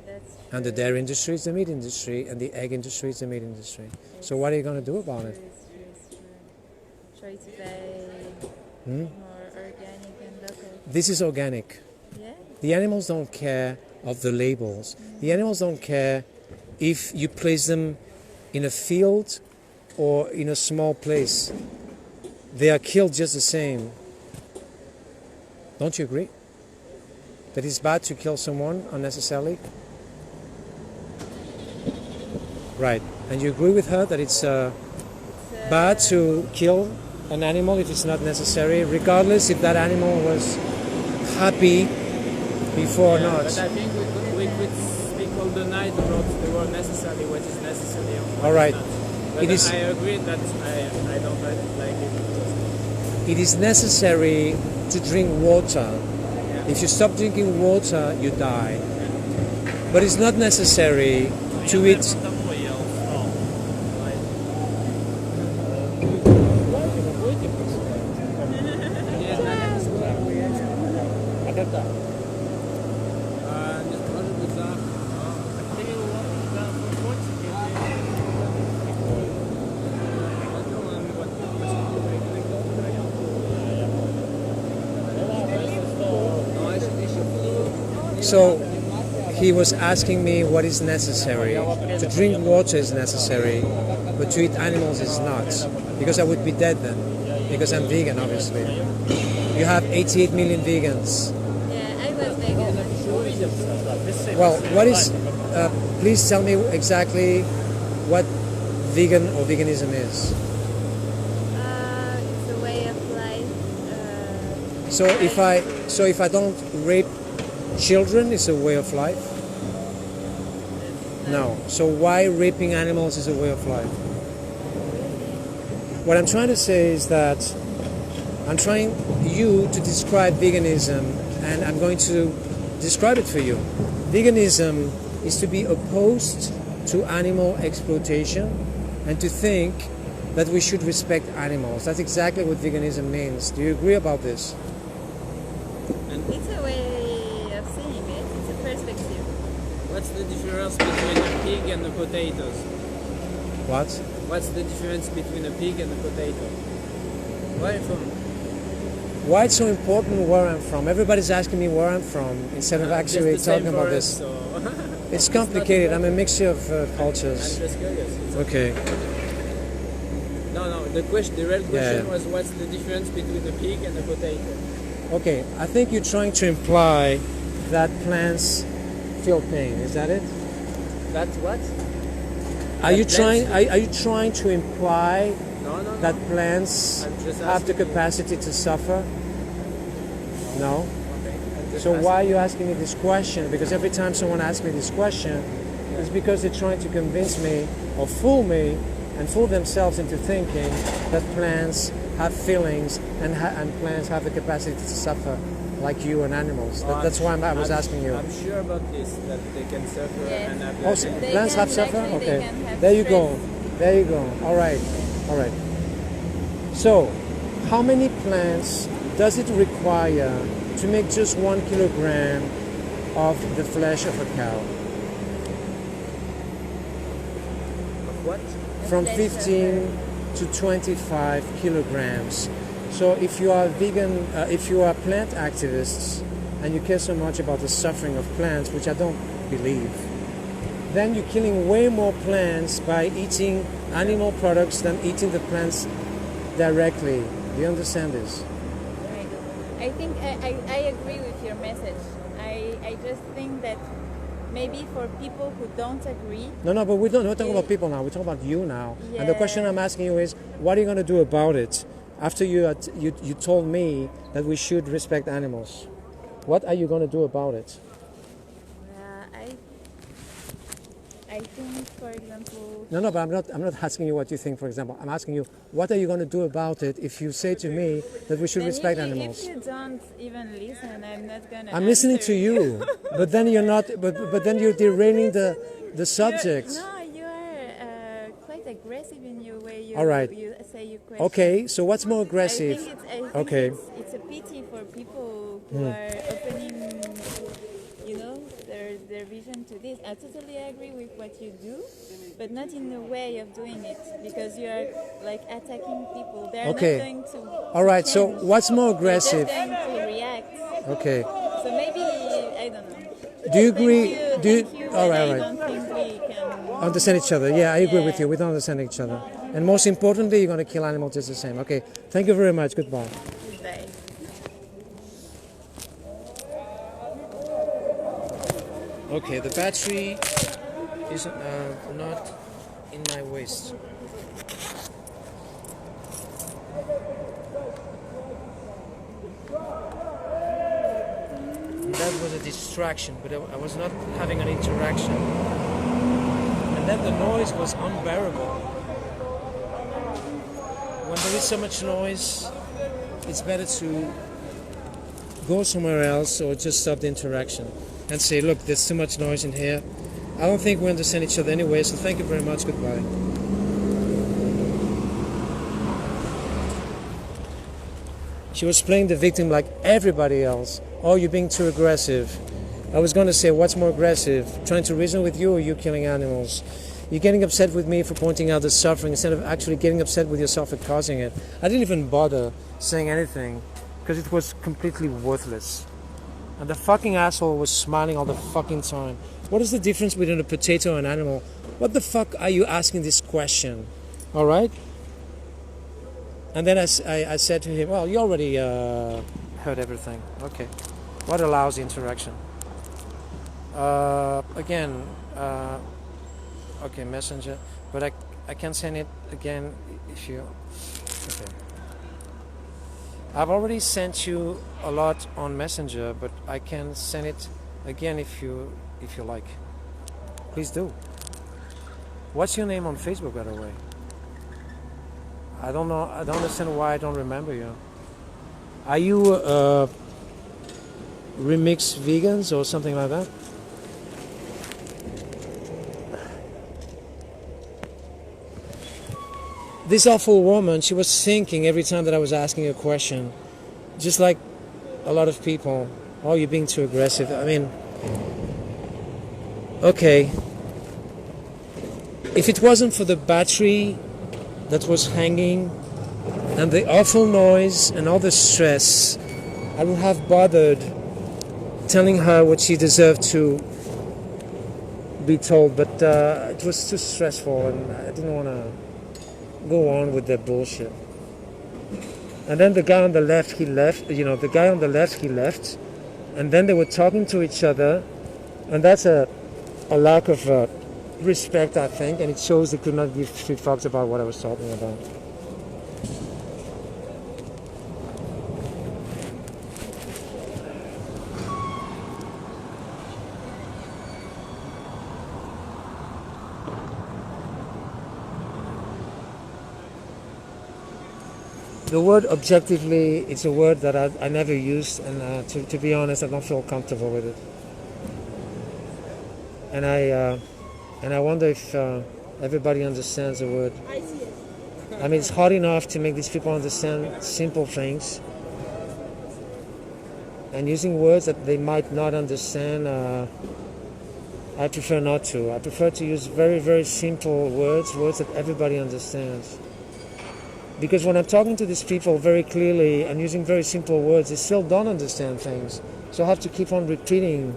That's And the dairy industry is the meat industry, and the egg industry is the meat industry. So what are you going to do about it? Try to buy more organic and local. This is organic. Yeah? The animals don't care of the labels. The animals don't care if you place them in a field or in a small place. They are killed just the same. Don't you agree? That it's bad to kill someone unnecessarily? Right. And you agree with her that it's bad to kill an animal if it's not necessary, regardless if that animal was happy before or not? But I think we could speak all the night about the word necessary, what is necessary and what All right. is not. But It is- I agree that I don't like it. It is necessary to drink water. If you stop drinking water, you die. But it's not necessary to eat. So he was asking me what is necessary. To drink water is necessary, but to eat animals is not. Because I would be dead then. Because I'm vegan, obviously. You have 88 million vegans. Yeah, I was vegan. Well, what is... please tell me exactly what vegan or veganism is. It's a way of life. So if I don't rape children, it's a way of life? No. So why raping animals is a way of life? What I'm trying to say is that I'm trying you to describe veganism, and I'm going to describe it for you. Veganism is to be opposed to animal exploitation and to think that we should respect animals. That's exactly what veganism means. Do you agree about this? It's a way of seeing it. It's a perspective. What's the difference between a pig and a potatoes? What? What's the difference between a pig and a potato? Where are you from? Why it's so important where I'm from? Everybody's asking me where I'm from instead of actually Just the same talking about for this. us, so It's complicated. I'm a mixture of I'm cultures. just curious. Okay. No, the real question Yeah. was what's the difference between a pig and a potato? Okay. I think you're trying to imply that plants feel pain. Is that it? That's what? Are you plants trying? feel- Are you trying to imply No. that plants I'm just have the asking you. capacity to suffer? No. I'm just So asking. why are you asking me this question? Because every time someone asks me this question, it's because they're trying to convince me or fool me and fool themselves into thinking that plants have feelings and plants have the capacity to suffer like you and animals. That's why I was asking you. I'm sure about this, that they can suffer Yes. and have Oh, like so They plants can have suffer? actually, they Okay. can have There you stress. go. There you go. All right. All right. So, how many plants does it require to make just 1 kilogram of the flesh of a cow? what? From Flesh of 15 to 25 kilograms. So if you are vegan, if you are plant activists and you care so much about the suffering of plants, which I don't believe, then you're killing way more plants by eating animal products than eating the plants directly. Do you understand this? Right. I think I agree with your message. I just think that maybe for people who don't agree, No, but we're not talking about people now. We're talking about you now. And the question Yeah. I'm asking you is, what are you going to do about it? After you told me that we should respect animals, what are you going to do about it? I think, for example, No, but I'm not asking you what you think. For example, I'm asking you, what are you going to do about it if you say to me that we should then respect if animals? you don't even listen, I'm not gonna. I'm listening answer to you, but then you're not. But then you're derailing the subject. No, you are quite aggressive in your way. You, All right. You say you question. Okay, so what's more aggressive? I think Okay. it's a pity for people who are opening, their vision to this. I totally agree with what you do, but not in the way of doing it, because you are like attacking people. They're Okay. not going to. All right. So change. what's more They're just aggressive? going to react. Okay. So maybe I don't know. Do you agree? Thank Do you? thank you, All but right. I All right. don't think we can. Understand each other. Yeah, I agree with Yeah. you. We don't understand each other. And most importantly, you're going to kill animals just the same. Okay. Thank you very much. Goodbye. Goodbye. Okay, the battery is not in my waist. That was a distraction, but I was not having an interaction. And then the noise was unbearable. When there is so much noise, it's better to go somewhere else or just stop the interaction and say, look, there's too much noise in here. I don't think we understand each other anyway, so thank you very much. Goodbye. She was playing the victim like everybody else. Oh, you're being too aggressive. I was going to say, what's more aggressive? Trying to reason with you or you killing animals? You're getting upset with me for pointing out the suffering instead of actually getting upset with yourself for causing it. I didn't even bother saying anything because it was completely worthless. And the fucking asshole was smiling all the fucking time. What is the difference between a potato and an animal? What the fuck are you asking this question? All right? And then I said to him, well, you already heard everything. Okay. What allows the interaction? Again, okay, Messenger. But I can send it again if you... Okay. I've already sent you a lot on Messenger, but I can send it again if you like. Please do. What's your name on Facebook, by the way? I don't know. I don't understand why I don't remember you. Are you Remix Vegans or something like that? This awful woman, she was thinking every time that I was asking a question, just like a lot of people, oh, you're being too aggressive. I mean, okay. If it wasn't for the battery that was hanging and the awful noise and all the stress, I would have bothered telling her what she deserved to be told, but it was too stressful and I didn't want to go on with that bullshit. And then the guy on the left, he left, the guy on the left, he left, and then they were talking to each other, and that's a lack of respect, I think, and it shows they could not give three fucks about what I was talking about. the word objectively, it's a word that I never used, and to be honest, I don't feel comfortable with it. And I wonder if everybody understands the word. I see it. I mean, it's hard enough to make these people understand simple things, and using words that they might not understand, I prefer not to. I prefer to use very, very simple words that everybody understands. Because when I'm talking to these people very clearly and using very simple words, they still don't understand things. So I have to keep on repeating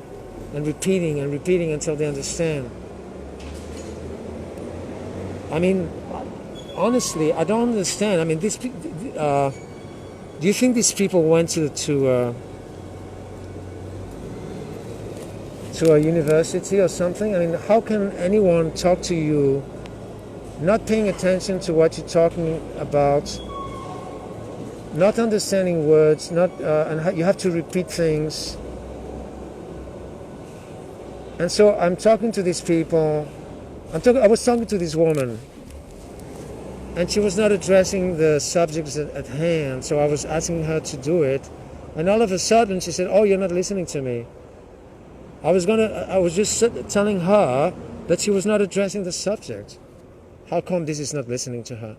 and repeating and repeating until they understand. I mean, honestly, I don't understand. I mean, do you think these people went to a university or something? I mean, how can anyone talk to you not paying attention to what you're talking about, not understanding words, and you have to repeat things? And so I'm talking to these people. I was talking to this woman, and she was not addressing the subjects at hand, so I was asking her to do it, and all of a sudden she said, "Oh, you're not listening to me." I was just telling her that she was not addressing the subject. How come this is not listening to her?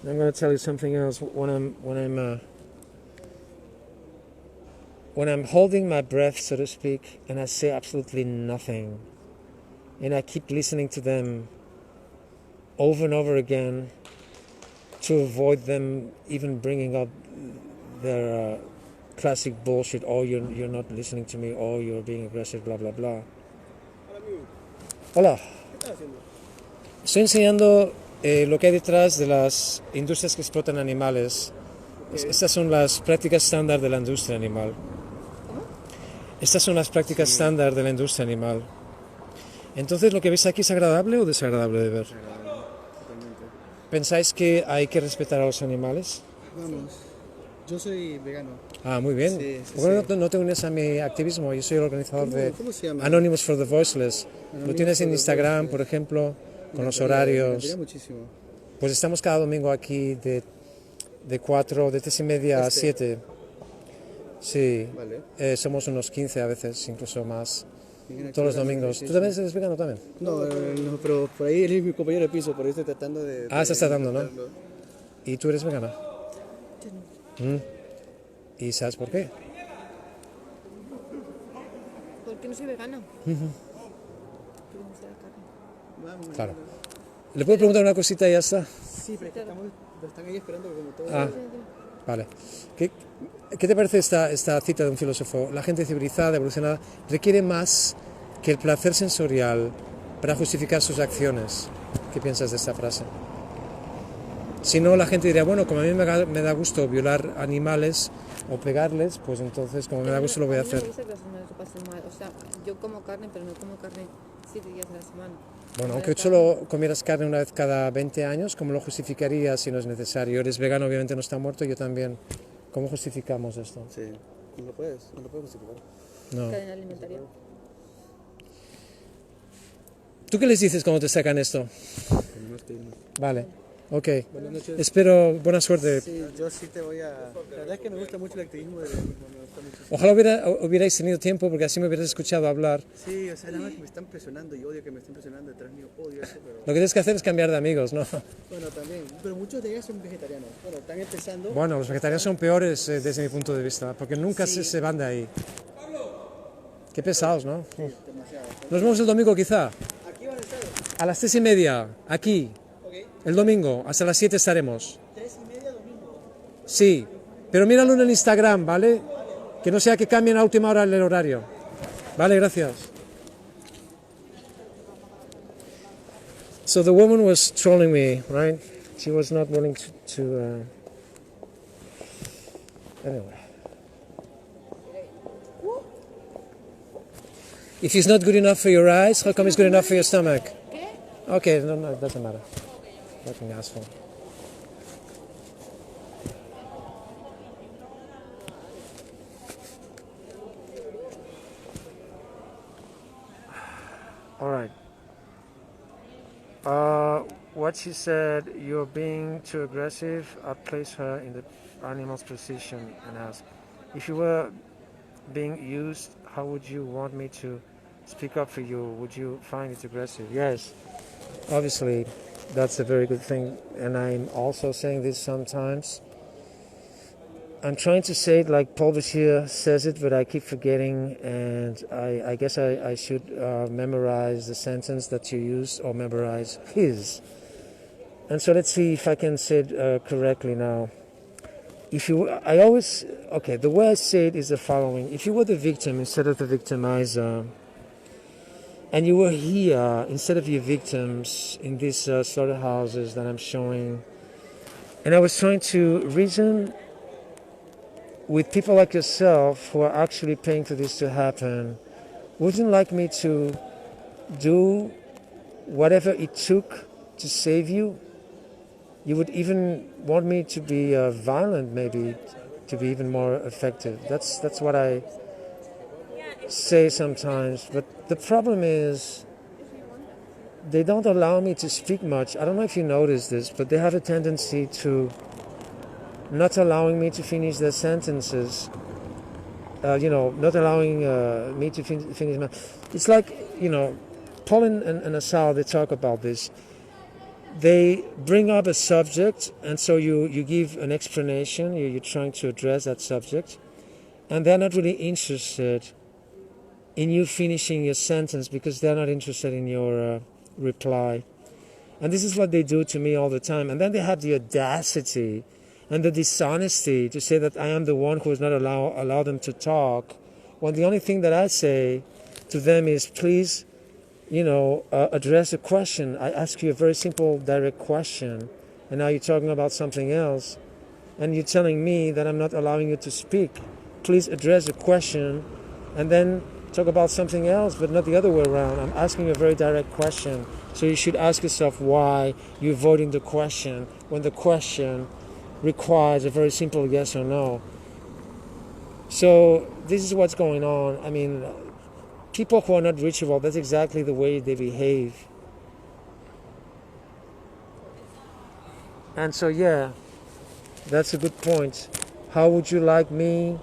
I'm going to tell you something else. When I'm holding my breath, so to speak, and I say absolutely nothing, and I keep listening to them over and over again to avoid them even bringing up their classic bullshit, "Oh, you're not listening to me, oh, you're being aggressive, bla bla bla." Hola. Estoy enseñando lo que hay detrás de las industrias que explotan animales. Estas son las prácticas estándar de la industria animal. Estas son las prácticas estándar de la industria animal. Entonces, ¿lo que veis aquí es agradable o desagradable de ver? ¿Pensáis que hay que respetar a los animales? Vamos, yo soy vegano. Ah, muy bien. Sí, ¿Por qué no te unes a mi activismo? Yo soy el organizador de ¿Cómo se llama? Anonymous for the Voiceless. Lo tienes en for the Instagram, Voiceless. por ejemplo, con los Me horarios. gustaría muchísimo. Pues estamos cada domingo aquí de 3:30 a 7. Sí, Vale. somos unos 15 a veces, incluso más. Vienen aquí Todos los vegano, domingos. sí, ¿Tú sí. también eres vegano también? No, no, pero por ahí él es mi compañero de piso, por ahí estoy tratando de... Estás tratando, ¿no? ¿Y tú eres vegana? ¿Y sabes por qué? Porque no soy vegana. Claro. ¿Le puedo preguntar una cosita y ya está? Sí, pero es que están ahí esperando como todo... Ah, vale. ¿Qué te parece esta cita de un filósofo? La gente civilizada, evolucionada, requiere más que el placer sensorial para justificar sus acciones. ¿Qué piensas de esta frase? Si no, la gente diría, bueno, como a mí me da gusto violar animales o pegarles, pues entonces como me da gusto lo voy a hacer. No me gusta que los animales lo pasen mal. O sea, yo como carne, pero no como carne 7 días a la semana. Bueno, aunque solo comieras carne una vez cada 20 años, ¿cómo lo justificarías si no es necesario? Eres vegano, obviamente no está muerto, yo también. ¿Cómo justificamos esto? Sí, no lo puedes justificar. No. Cadena alimentaria. ¿Tú qué les dices cuando te sacan esto? No estoy... Vale, ok. Buenas noches. Espero buena suerte. Sí, yo sí te voy a... La verdad es que me gusta mucho el activismo de veganismo, me gusta mucho. Ojalá hubierais tenido tiempo porque así me hubieras escuchado hablar. Sí, o sea, nada más que me están presionando y odio que me estén presionando detrás mío, odio eso, pero... Lo que tienes que hacer es cambiar de amigos, ¿no? Bueno, también, pero muchos de ellos son vegetarianos. Bueno, están empezando... Bueno, los vegetarianos son peores desde mi punto de vista, porque nunca se van de ahí. Qué pesados, ¿no? Demasiado. Nos vemos el domingo quizá. Aquí van a estar. A las 3:30, aquí. El domingo, hasta las 7 estaremos. 3:30 domingo. Sí, pero míralo en el Instagram, ¿vale? Que no sea que cambien a última hora el horario. Vale, gracias. So the woman was trolling me, right? She was not willing to anyway. If it's not good enough for your eyes, how come it's good enough for your stomach? Okay, no, it doesn't matter. Fucking asshole. All right. What she said, you're being too aggressive. I place her in the animal's position and ask, if you were being used, how would you want me to speak up for you? Would you find it aggressive? Yes, obviously, that's a very good thing. And I'm also saying this sometimes. I'm trying to say it like Paul Bashir says it, but I keep forgetting, and I guess I should memorize the sentence that you use, or memorize his. And so let's see if I can say it correctly now. The way I say it is the following. If you were the victim instead of the victimizer, and you were here instead of your victims in these slaughterhouses that I'm showing, and I was trying to reason with people like yourself who are actually paying for this to happen, would you like me to do whatever it took to save you? You would even want me to be violent, maybe, to be even more effective. That's what I say sometimes. But the problem is, they don't allow me to speak much. I don't know if you noticed this, but they have a tendency to not allowing me to finish their sentences. Not allowing me to finish my... It's like, Paul and Asal, they talk about this. They bring up a subject, and so you give an explanation, you're trying to address that subject, and they're not really interested in you finishing your sentence because they're not interested in your reply. And this is what they do to me all the time. And then they have the audacity and the dishonesty to say that I am the one who has not allow them to talk, when the only thing that I say to them is, please, address a question. I ask you a very simple, direct question, and now you're talking about something else, and you're telling me that I'm not allowing you to speak. Please address a question, and then talk about something else, but not the other way around. I'm asking you a very direct question, so you should ask yourself why you're avoiding the question when the question requires a very simple yes or no. So this is what's going on. I mean, people who are not reachable, that's exactly the way they behave. And so, yeah, that's a good point. How would you like me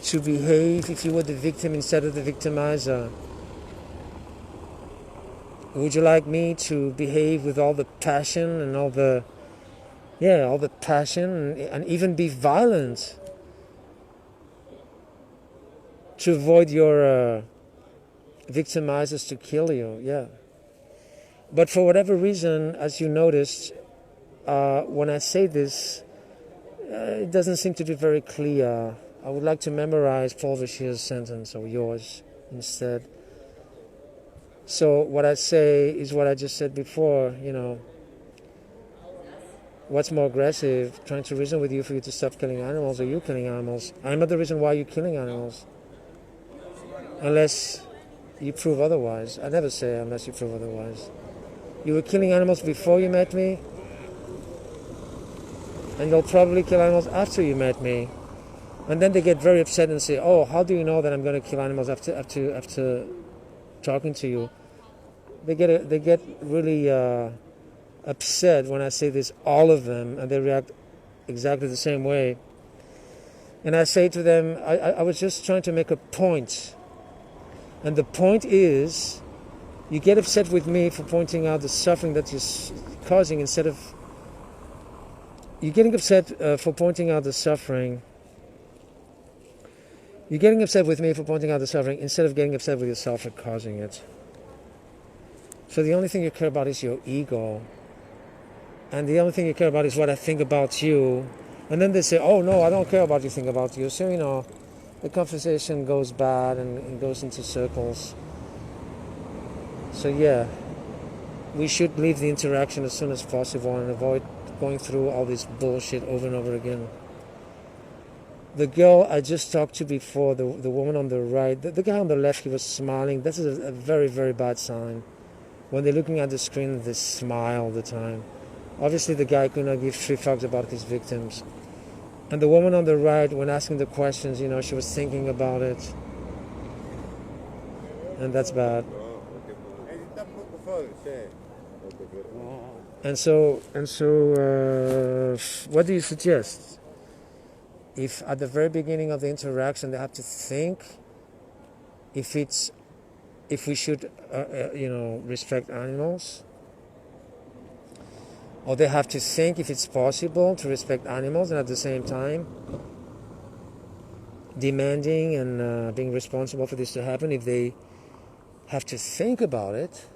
to behave if you were the victim instead of the victimizer? Would you like me to behave with all the passion and all the passion and even be violent to avoid your victimizers to kill you? Yeah. But for whatever reason, as you noticed, when I say this, it doesn't seem to be very clear. I would like to memorize Paul Bashir's sentence, or yours instead. So what I say is what I just said before, What's more aggressive, trying to reason with you for you to stop killing animals, or you killing animals? I'm not the reason why you're killing animals. Unless you prove otherwise. I never say unless you prove otherwise. You were killing animals before you met me, and you'll probably kill animals after you met me. And then they get very upset and say, oh, how do you know that I'm going to kill animals after talking to you? They get really upset when I say this, all of them, and they react exactly the same way. And I say to them, I was just trying to make a point. And the point is, you get upset with me for pointing out the suffering that you're causing instead of... You're getting upset for pointing out the suffering. You're getting upset with me for pointing out the suffering instead of getting upset with yourself for causing it. So the only thing you care about is your ego. And the only thing you care about is what I think about you. And then they say, oh no, I don't care about you think about you. So, the conversation goes bad and goes into circles. So yeah, we should leave the interaction as soon as possible and avoid going through all this bullshit over and over again. The girl I just talked to before, the woman on the right, the guy on the left, he was smiling. This is a very, very bad sign. When they're looking at the screen, they smile all the time. Obviously, the guy could not give 3 fucks about his victims. And the woman on the right, when asking the questions, she was thinking about it. And that's bad. And so, what do you suggest? If at the very beginning of the interaction they have to think if we should, respect animals, or they have to think if it's possible to respect animals, and at the same time demanding and being responsible for this to happen. If they have to think about it,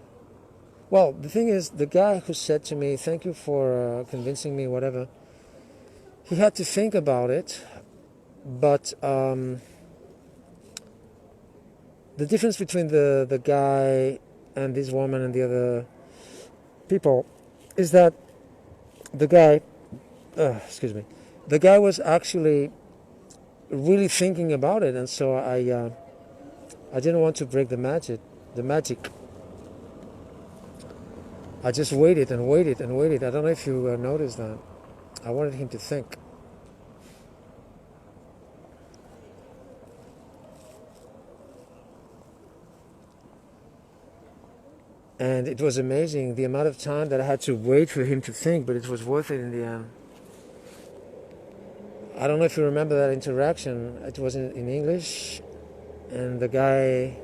well, the thing is, the guy who said to me, "Thank you for convincing me," whatever, he had to think about it, but the difference between the guy and this woman and the other people is that the guy was actually really thinking about it, and so I didn't want to break the magic. I just waited and waited and waited. I don't know if you noticed that. I wanted him to think. And it was amazing the amount of time that I had to wait for him to think, but it was worth it in the end. I don't know if you remember that interaction. It was in English, and the guy's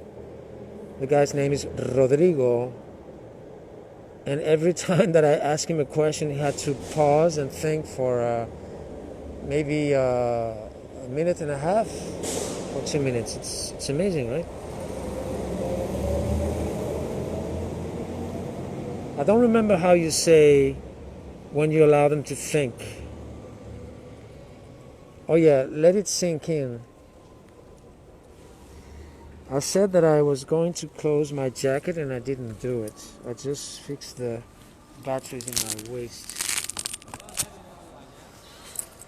name is Rodrigo. And every time that I asked him a question, he had to pause and think for maybe a minute and a half or 2 minutes. It's amazing, right? I don't remember how you say when you allow them to think. Oh yeah, let it sink in. I said that I was going to close my jacket and I didn't do it. I just fixed the batteries in my waist.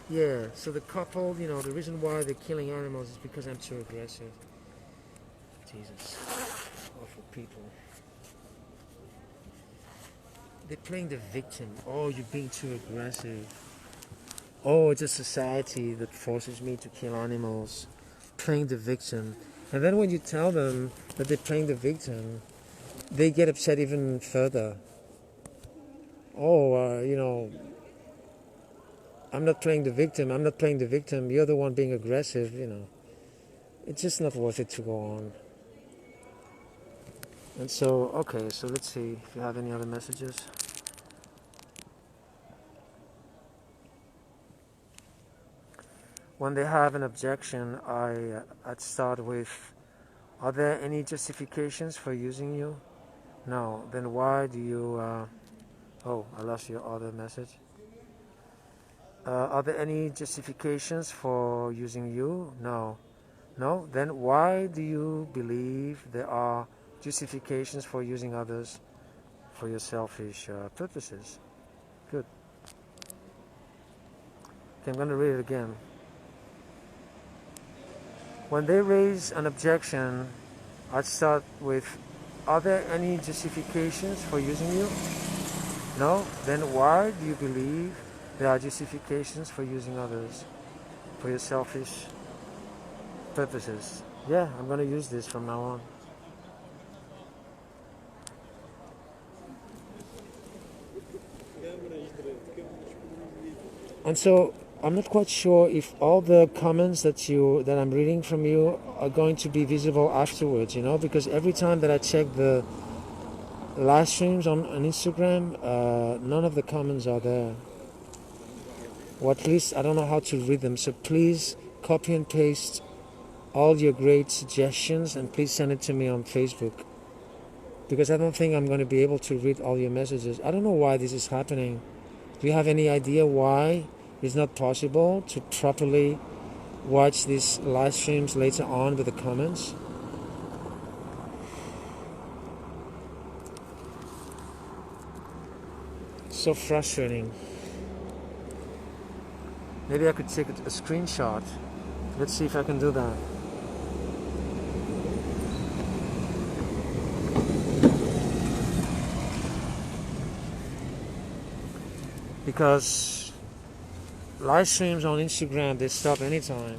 Yeah, so the couple, the reason why they're killing animals is because I'm too aggressive. Jesus, awful people. They're playing the victim. Oh, you're being too aggressive. Oh, it's a society that forces me to kill animals. Playing the victim. And then when you tell them that they're playing the victim, they get upset even further. Oh, I'm not playing the victim. I'm not playing the victim. You're the one being aggressive, It's just not worth it to go on. And so, okay, so let's see if you have any other messages. When they have an objection, I'd start with, are there any justifications for using you? No. Then why do you... oh, I lost your other message. Are there any justifications for using you? No. No? Then why do you believe there are justifications for using others for your selfish purposes? Good. Okay, I'm going to read it again. When they raise an objection, I'd start with, are there any justifications for using you? No? Then why do you believe there are justifications for using others for your selfish purposes? Yeah, I'm going to use this from now on. And so I'm not quite sure if all the comments that I'm reading from you are going to be visible afterwards, because every time that I check the live streams on Instagram, none of the comments are there. Or at least I don't know how to read them. So please copy and paste all your great suggestions and please send it to me on Facebook. Because I don't think I'm going to be able to read all your messages. I don't know why this is happening. Do you have any idea why it's not possible to properly watch these live streams later on with the comments? So frustrating. Maybe I could take a screenshot. Let's see if I can do that. Because live streams on Instagram, they stop anytime.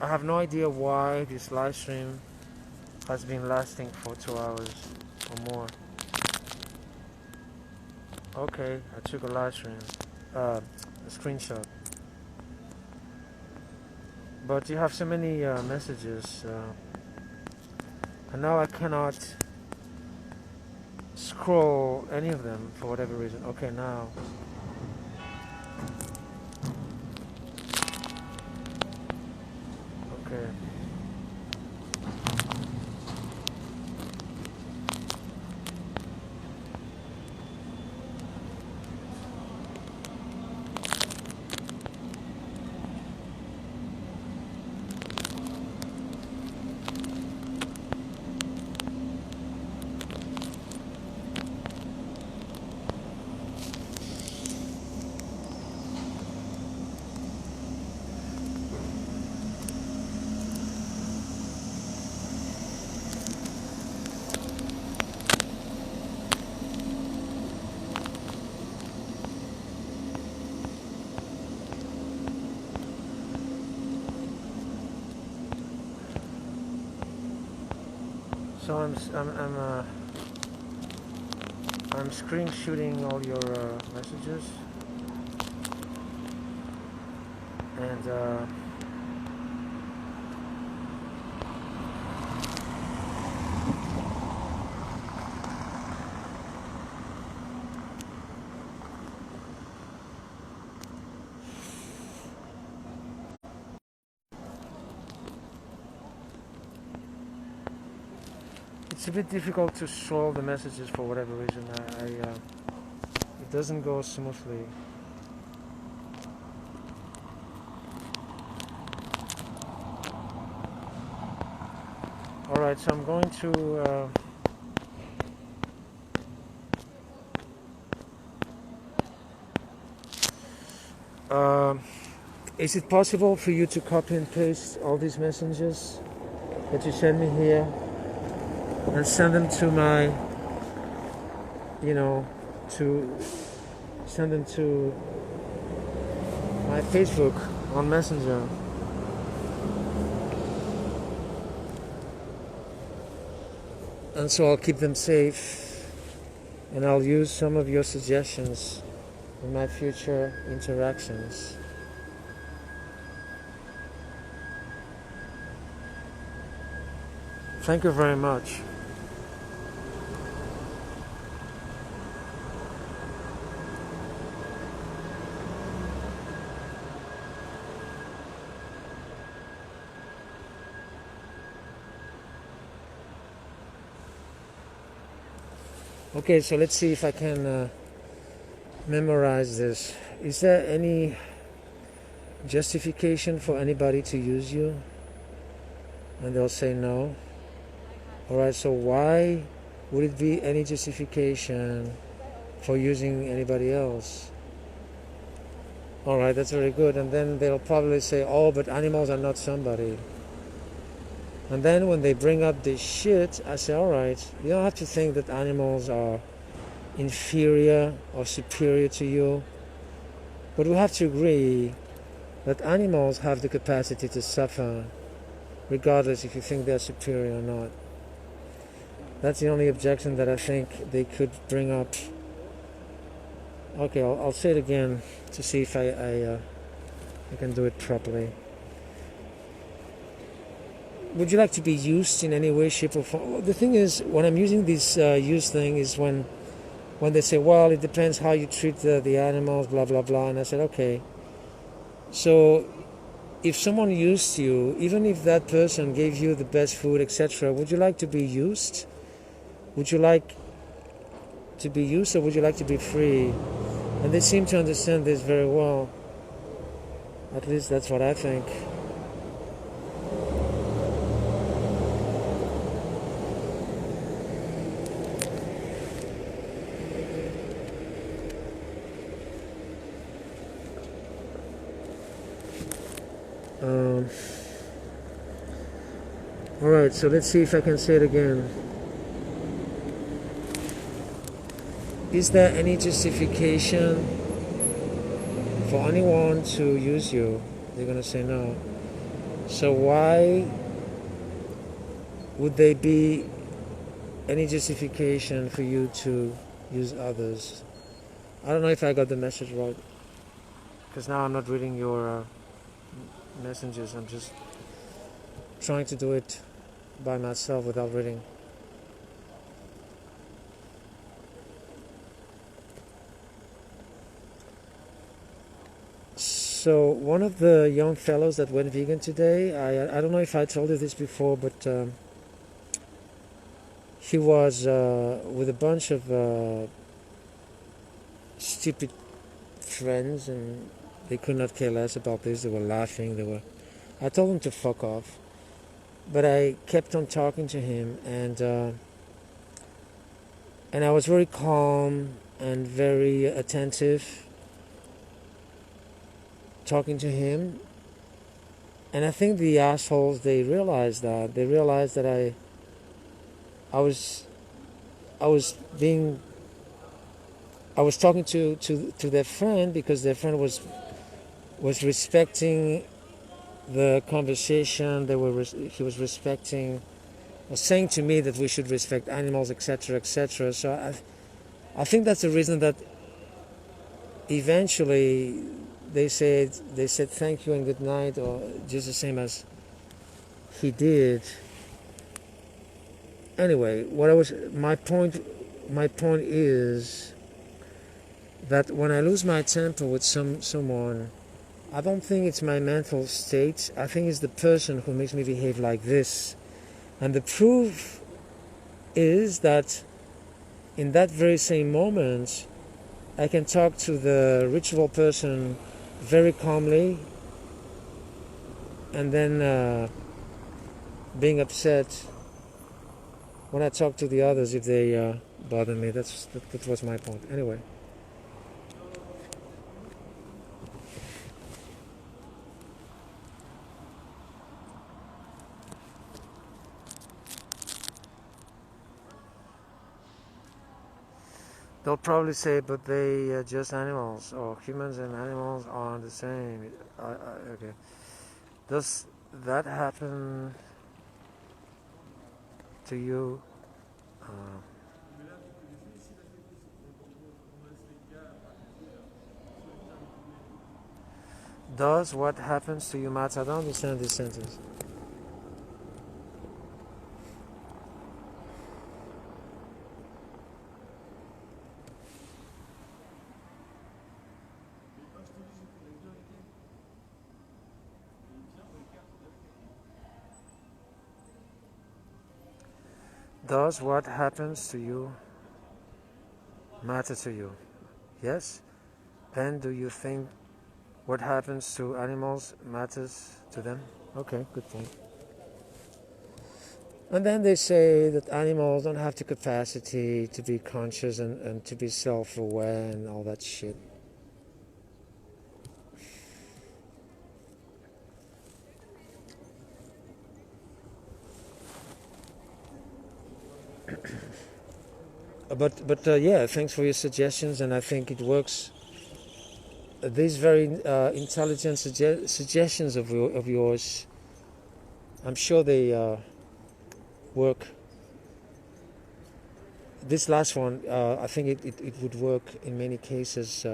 I have no idea why this live stream has been lasting for 2 hours. or more. Okay, I took a live stream, a screenshot. But you have so many messages, and now I cannot scroll any of them for whatever reason. Okay, now. Okay. So I'm screen shooting all your messages, and it's a bit difficult to solve the messages for whatever reason. It doesn't go smoothly. All right, so I'm going to. Is it possible for you to copy and paste all these messages that you send me here and send them to my, to send them to my Facebook on Messenger? And so I'll keep them safe, and I'll use some of your suggestions in my future interactions. Thank you very much. Okay, so let's see if I can memorize this. Is there any justification for anybody to use you? And they'll say no. Alright, so why would it be any justification for using anybody else? Alright, that's very good. And then they'll probably say, oh, but animals are not somebody. And then when they bring up this shit, I say, alright, you don't have to think that animals are inferior or superior to you. But we have to agree that animals have the capacity to suffer, regardless if you think they're superior or not. That's the only objection that I think they could bring up. Okay, I'll say it again to see if I can do it properly. Would you like to be used in any way, shape, or form? The thing is, when I'm using this use thing is when they say, well, it depends how you treat the animals, blah, blah, blah. And I said, okay. So if someone used you, even if that person gave you the best food, etc., would you like to be used? Would you like to be used, or would you like to be free? And they seem to understand this very well. At least that's what I think. Alright, so let's see if I can say it again. Is there any justification for anyone to use you? They're going to say no. So why would they be any justification for you to use others. I don't know if I got the message right, because now I'm not reading your messages. I'm just trying to do it by myself without reading. So one of the young fellows that went vegan today, I don't know if I told you this before, but he was with a bunch of stupid friends, and they could not care less about this. They were laughing. I told them to fuck off, but I kept on talking to him, and I was very calm and very attentive talking to him. And I think the assholes, they realized that I was talking to their friend, because their friend was respecting the conversation. He was respecting, was saying to me that we should respect animals, etc., etc. So I think that's the reason that eventually they said thank you and good night, or just the same as he did. Anyway, my point is that when I lose my temper with someone, I don't think it's my mental state. I think it's the person who makes me behave like this. And the proof is that in that very same moment, I can talk to the ritual person very calmly, and then being upset when I talk to the others if they bother me. That was my point. Anyway. They'll probably say, but they are just animals, or humans and animals are the same. Okay. Does that happen to you? Does what happens to you, Matt? I don't understand this sentence. Does what happens to you matter to you? Yes? Then do you think what happens to animals matters to them? Okay, good point. And then they say that animals don't have the capacity to be conscious and to be self-aware and all that shit. But yeah, thanks for your suggestions, and I think it works. These very intelligent suggestions of yours, I'm sure they work. This last one, I think it would work in many cases,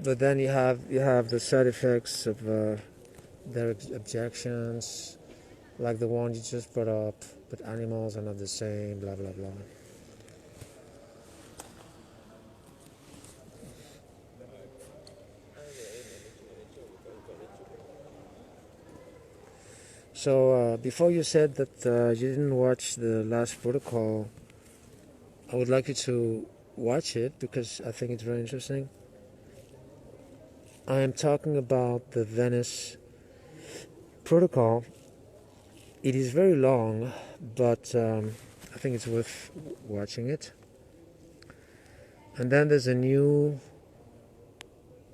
but then you have the side effects of their objections, like the one you just brought up. But animals are not the same, blah, blah, blah. So before you said that you didn't watch the last protocol, I would like you to watch it because I think it's very interesting. I am talking about the Venice protocol. It is very long, but I think it's worth watching it. And then there's a new,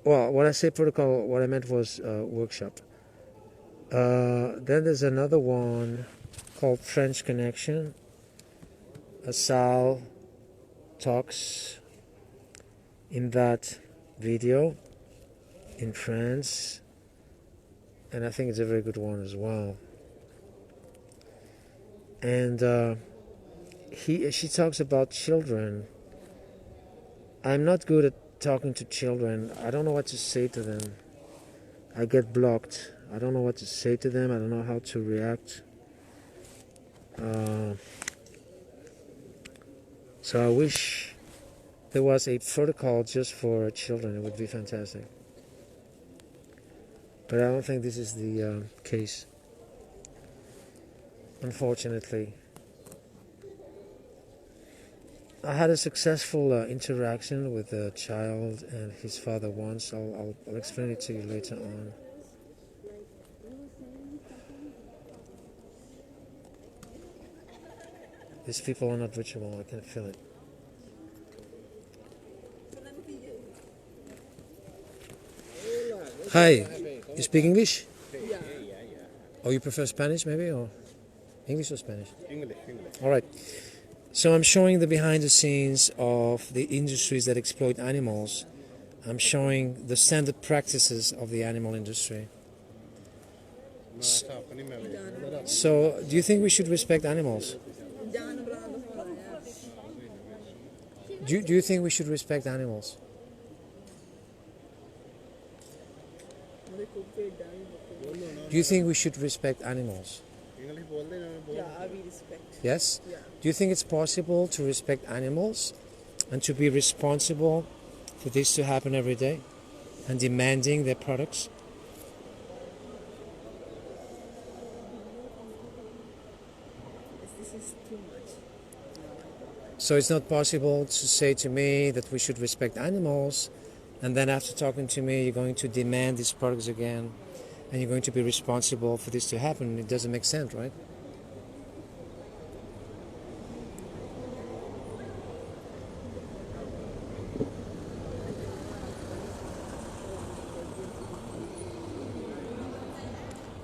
well, when I say protocol, what I meant was workshop. Then there's another one called French Connection. Sal talks in that video in France, and I think it's a very good one as well. And she talks about children. I'm not good at talking to children. I don't know what to say to them. I get blocked. I don't know what to say to them. I don't know how to react. So I wish there was a protocol just for children. It would be fantastic. But I don't think this is the case, unfortunately. I had a successful interaction with a child and his father once. I'll explain it to you later on. These people are not reachable. I can feel it. Hi, you speak English? Or you prefer Spanish maybe, or English or Spanish? English. All right. So I'm showing the behind the scenes of the industries that exploit animals. I'm showing the standard practices of the animal industry. So, do you think we should respect animals? Do you think we should respect animals? Do you think we should respect animals? Yes? Do you think it's possible to respect animals and to be responsible for this to happen every day and demanding their products? This is too much. So it's not possible to say to me that we should respect animals, and then after talking to me you're going to demand these products again and you're going to be responsible for this to happen. It doesn't make sense, right?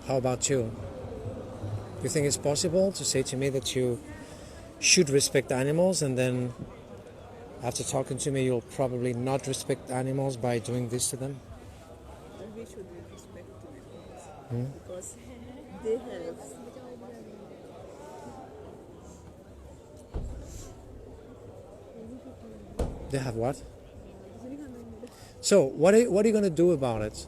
How about you? You think it's possible to say to me that you should respect animals, and then after talking to me you'll probably not respect animals by doing this to them? We should respect animals because they have. They have what? So what are you going to do about it?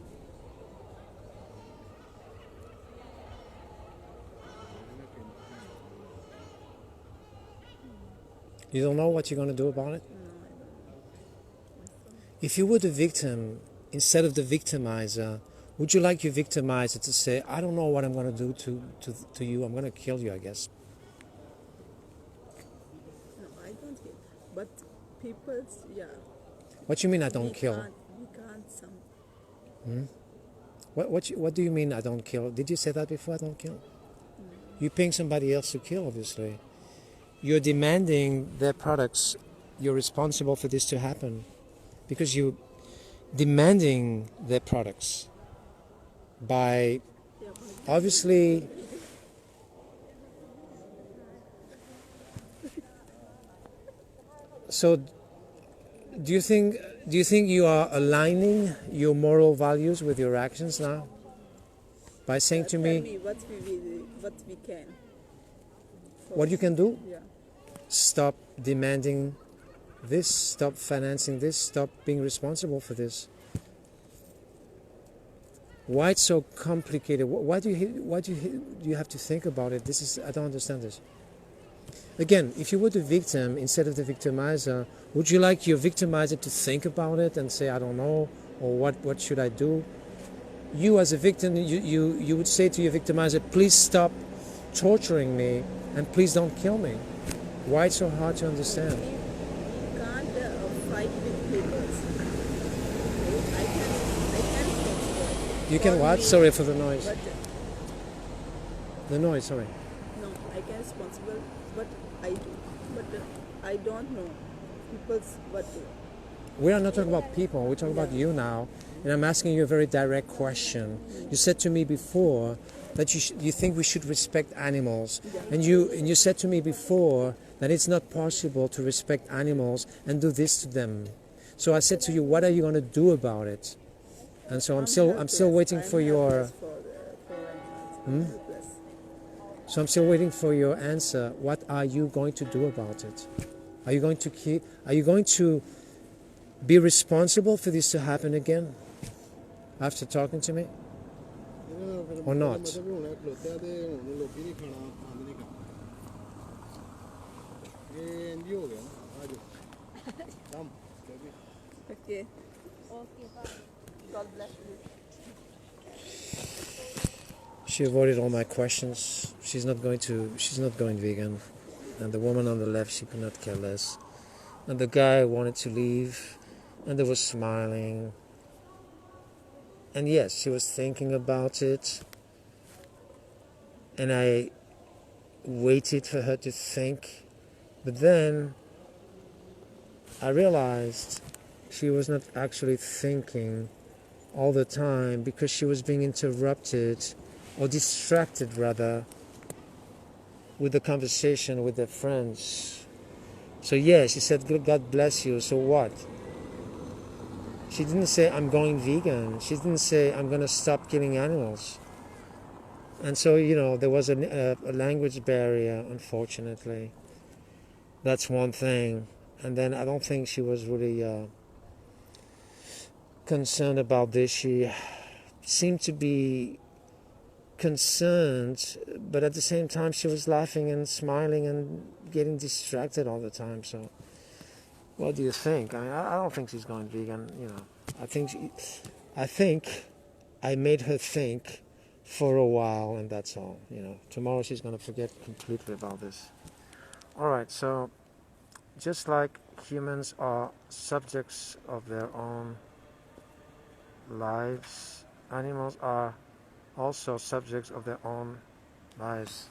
You don't know what you're going to do about it? If you were the victim, instead of the victimizer, would you like your victimizer to say, I don't know what I'm going to do to you, I'm going to kill you, I guess? No, I don't kill. But people's, yeah. What do you mean I don't kill? We can't some. What do you mean I don't kill? Did you say that before, I don't kill? You're paying somebody else to kill, obviously. You're demanding their products. You're responsible for this to happen because you're demanding their products by obviously so do you think you are aligning your moral values with your actions now by saying to Tell me what we can. what you can do? Yeah. Stop demanding this, stop financing this, stop being responsible for this. Why it's so complicated? Why do you have to think about it? I don't understand this. Again, if you were the victim instead of the victimizer, would you like your victimizer to think about it and say, I don't know, or what should I do? You as a victim, you would say to your victimizer, please stop torturing me and please don't kill me. Why it's so hard to understand? We can't fight with people. I can You can what? Sorry for the noise. But The noise, sorry. no, I can responsible, but I don't know people's what. We are not talking about people, we're talking about you now. And I'm asking you a very direct question. You said to me before that you think we should respect animals. And you said to me before that it's not possible to respect animals and do this to them. So I said to you, what are you going to do about it? And so I'm still waiting for your... So I'm still waiting for your answer. What are you going to do about it? Are you going to be responsible for this to happen again after talking to me? Or not? Okay. God bless you. She avoided all my questions. She's not going vegan. And the woman on the left, she could not care less. And the guy wanted to leave, and they were smiling. And yes, she was thinking about it. And I waited for her to think. But then I realized she was not actually thinking all the time because she was being interrupted, or distracted rather, with the conversation with her friends. So yeah, she said, God bless you, so what? She didn't say, I'm going vegan. She didn't say, I'm going to stop killing animals. And so, there was a language barrier, unfortunately. That's one thing. And then I don't think she was really concerned about this. She seemed to be concerned, but at the same time she was laughing and smiling and getting distracted all the time. So what do you think? I mean, I don't think she's going vegan. I think I made her think for a while, and that's all. Tomorrow she's going to forget completely about this. All right, so just like humans are subjects of their own lives, animals are also subjects of their own lives.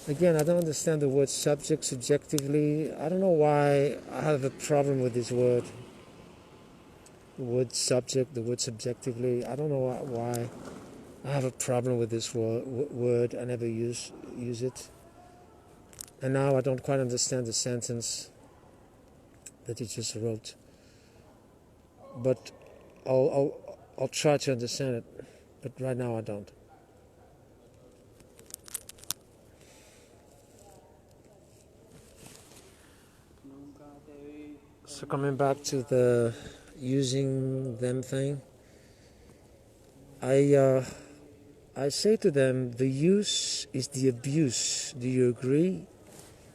Again, I don't understand the word subject subjectively. I don't know why I have a problem with this word. The word subject, the word subjectively. I don't know why I have a problem with this word. I never use it. And now I don't quite understand the sentence that you just wrote. But I'll try to understand it. But right now I don't. So coming back to the using them thing, I say to them, the use is the abuse. Do you agree?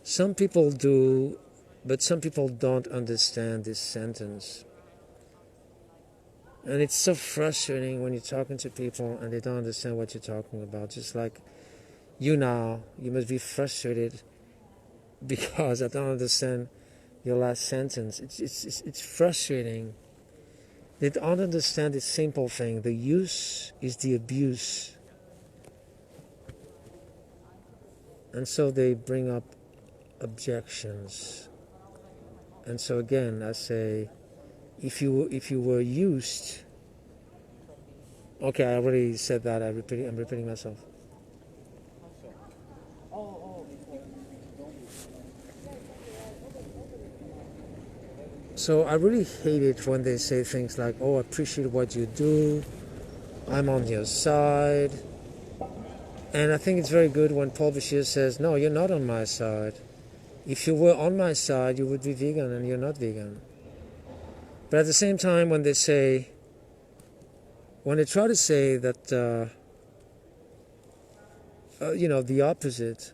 Some people do, but some people don't understand this sentence. And it's so frustrating when you're talking to people and they don't understand what you're talking about. Just like you now, you must be frustrated because I don't understand your last sentence. It's frustrating. They don't understand this simple thing. The use is the abuse. And so they bring up objections. And so again, I say, if you were used, okay, I already said that. I'm repeating myself. So I really hate it when they say things like, "Oh, I appreciate what you do. I'm on your side." And I think it's very good when Paul Bashir says, "No, you're not on my side. If you were on my side, you would be vegan, and you're not vegan." But at the same time, when they try to say that, the opposite,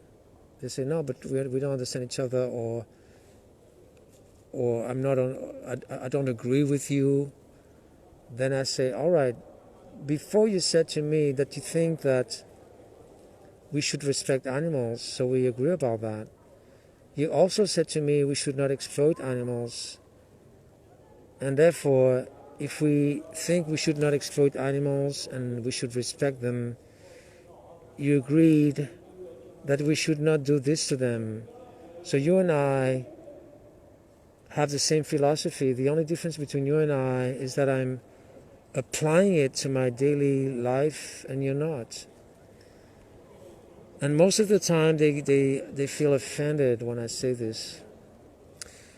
they say, no, but we don't understand each other, or I don't agree with you. Then I say, all right, before you said to me that you think that we should respect animals, so we agree about that. You also said to me we should not exploit animals. And therefore, if we think we should not exploit animals and we should respect them, you agreed that we should not do this to them. So you and I have the same philosophy. The only difference between you and I is that I'm applying it to my daily life and you're not. And most of the time they feel offended when I say this.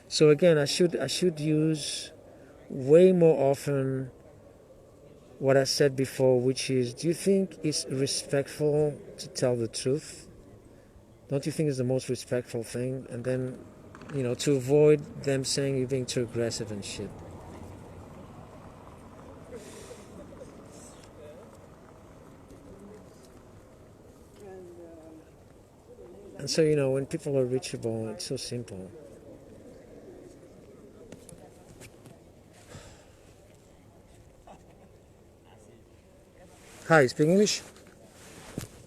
So again, I should use way more often what I said before, which is, do you think it's respectful to tell the truth? Don't you think it's the most respectful thing? And then, you know, to avoid them saying you're being too aggressive and shit. And so, you know, when people are reachable, it's so simple. Hi, speak English?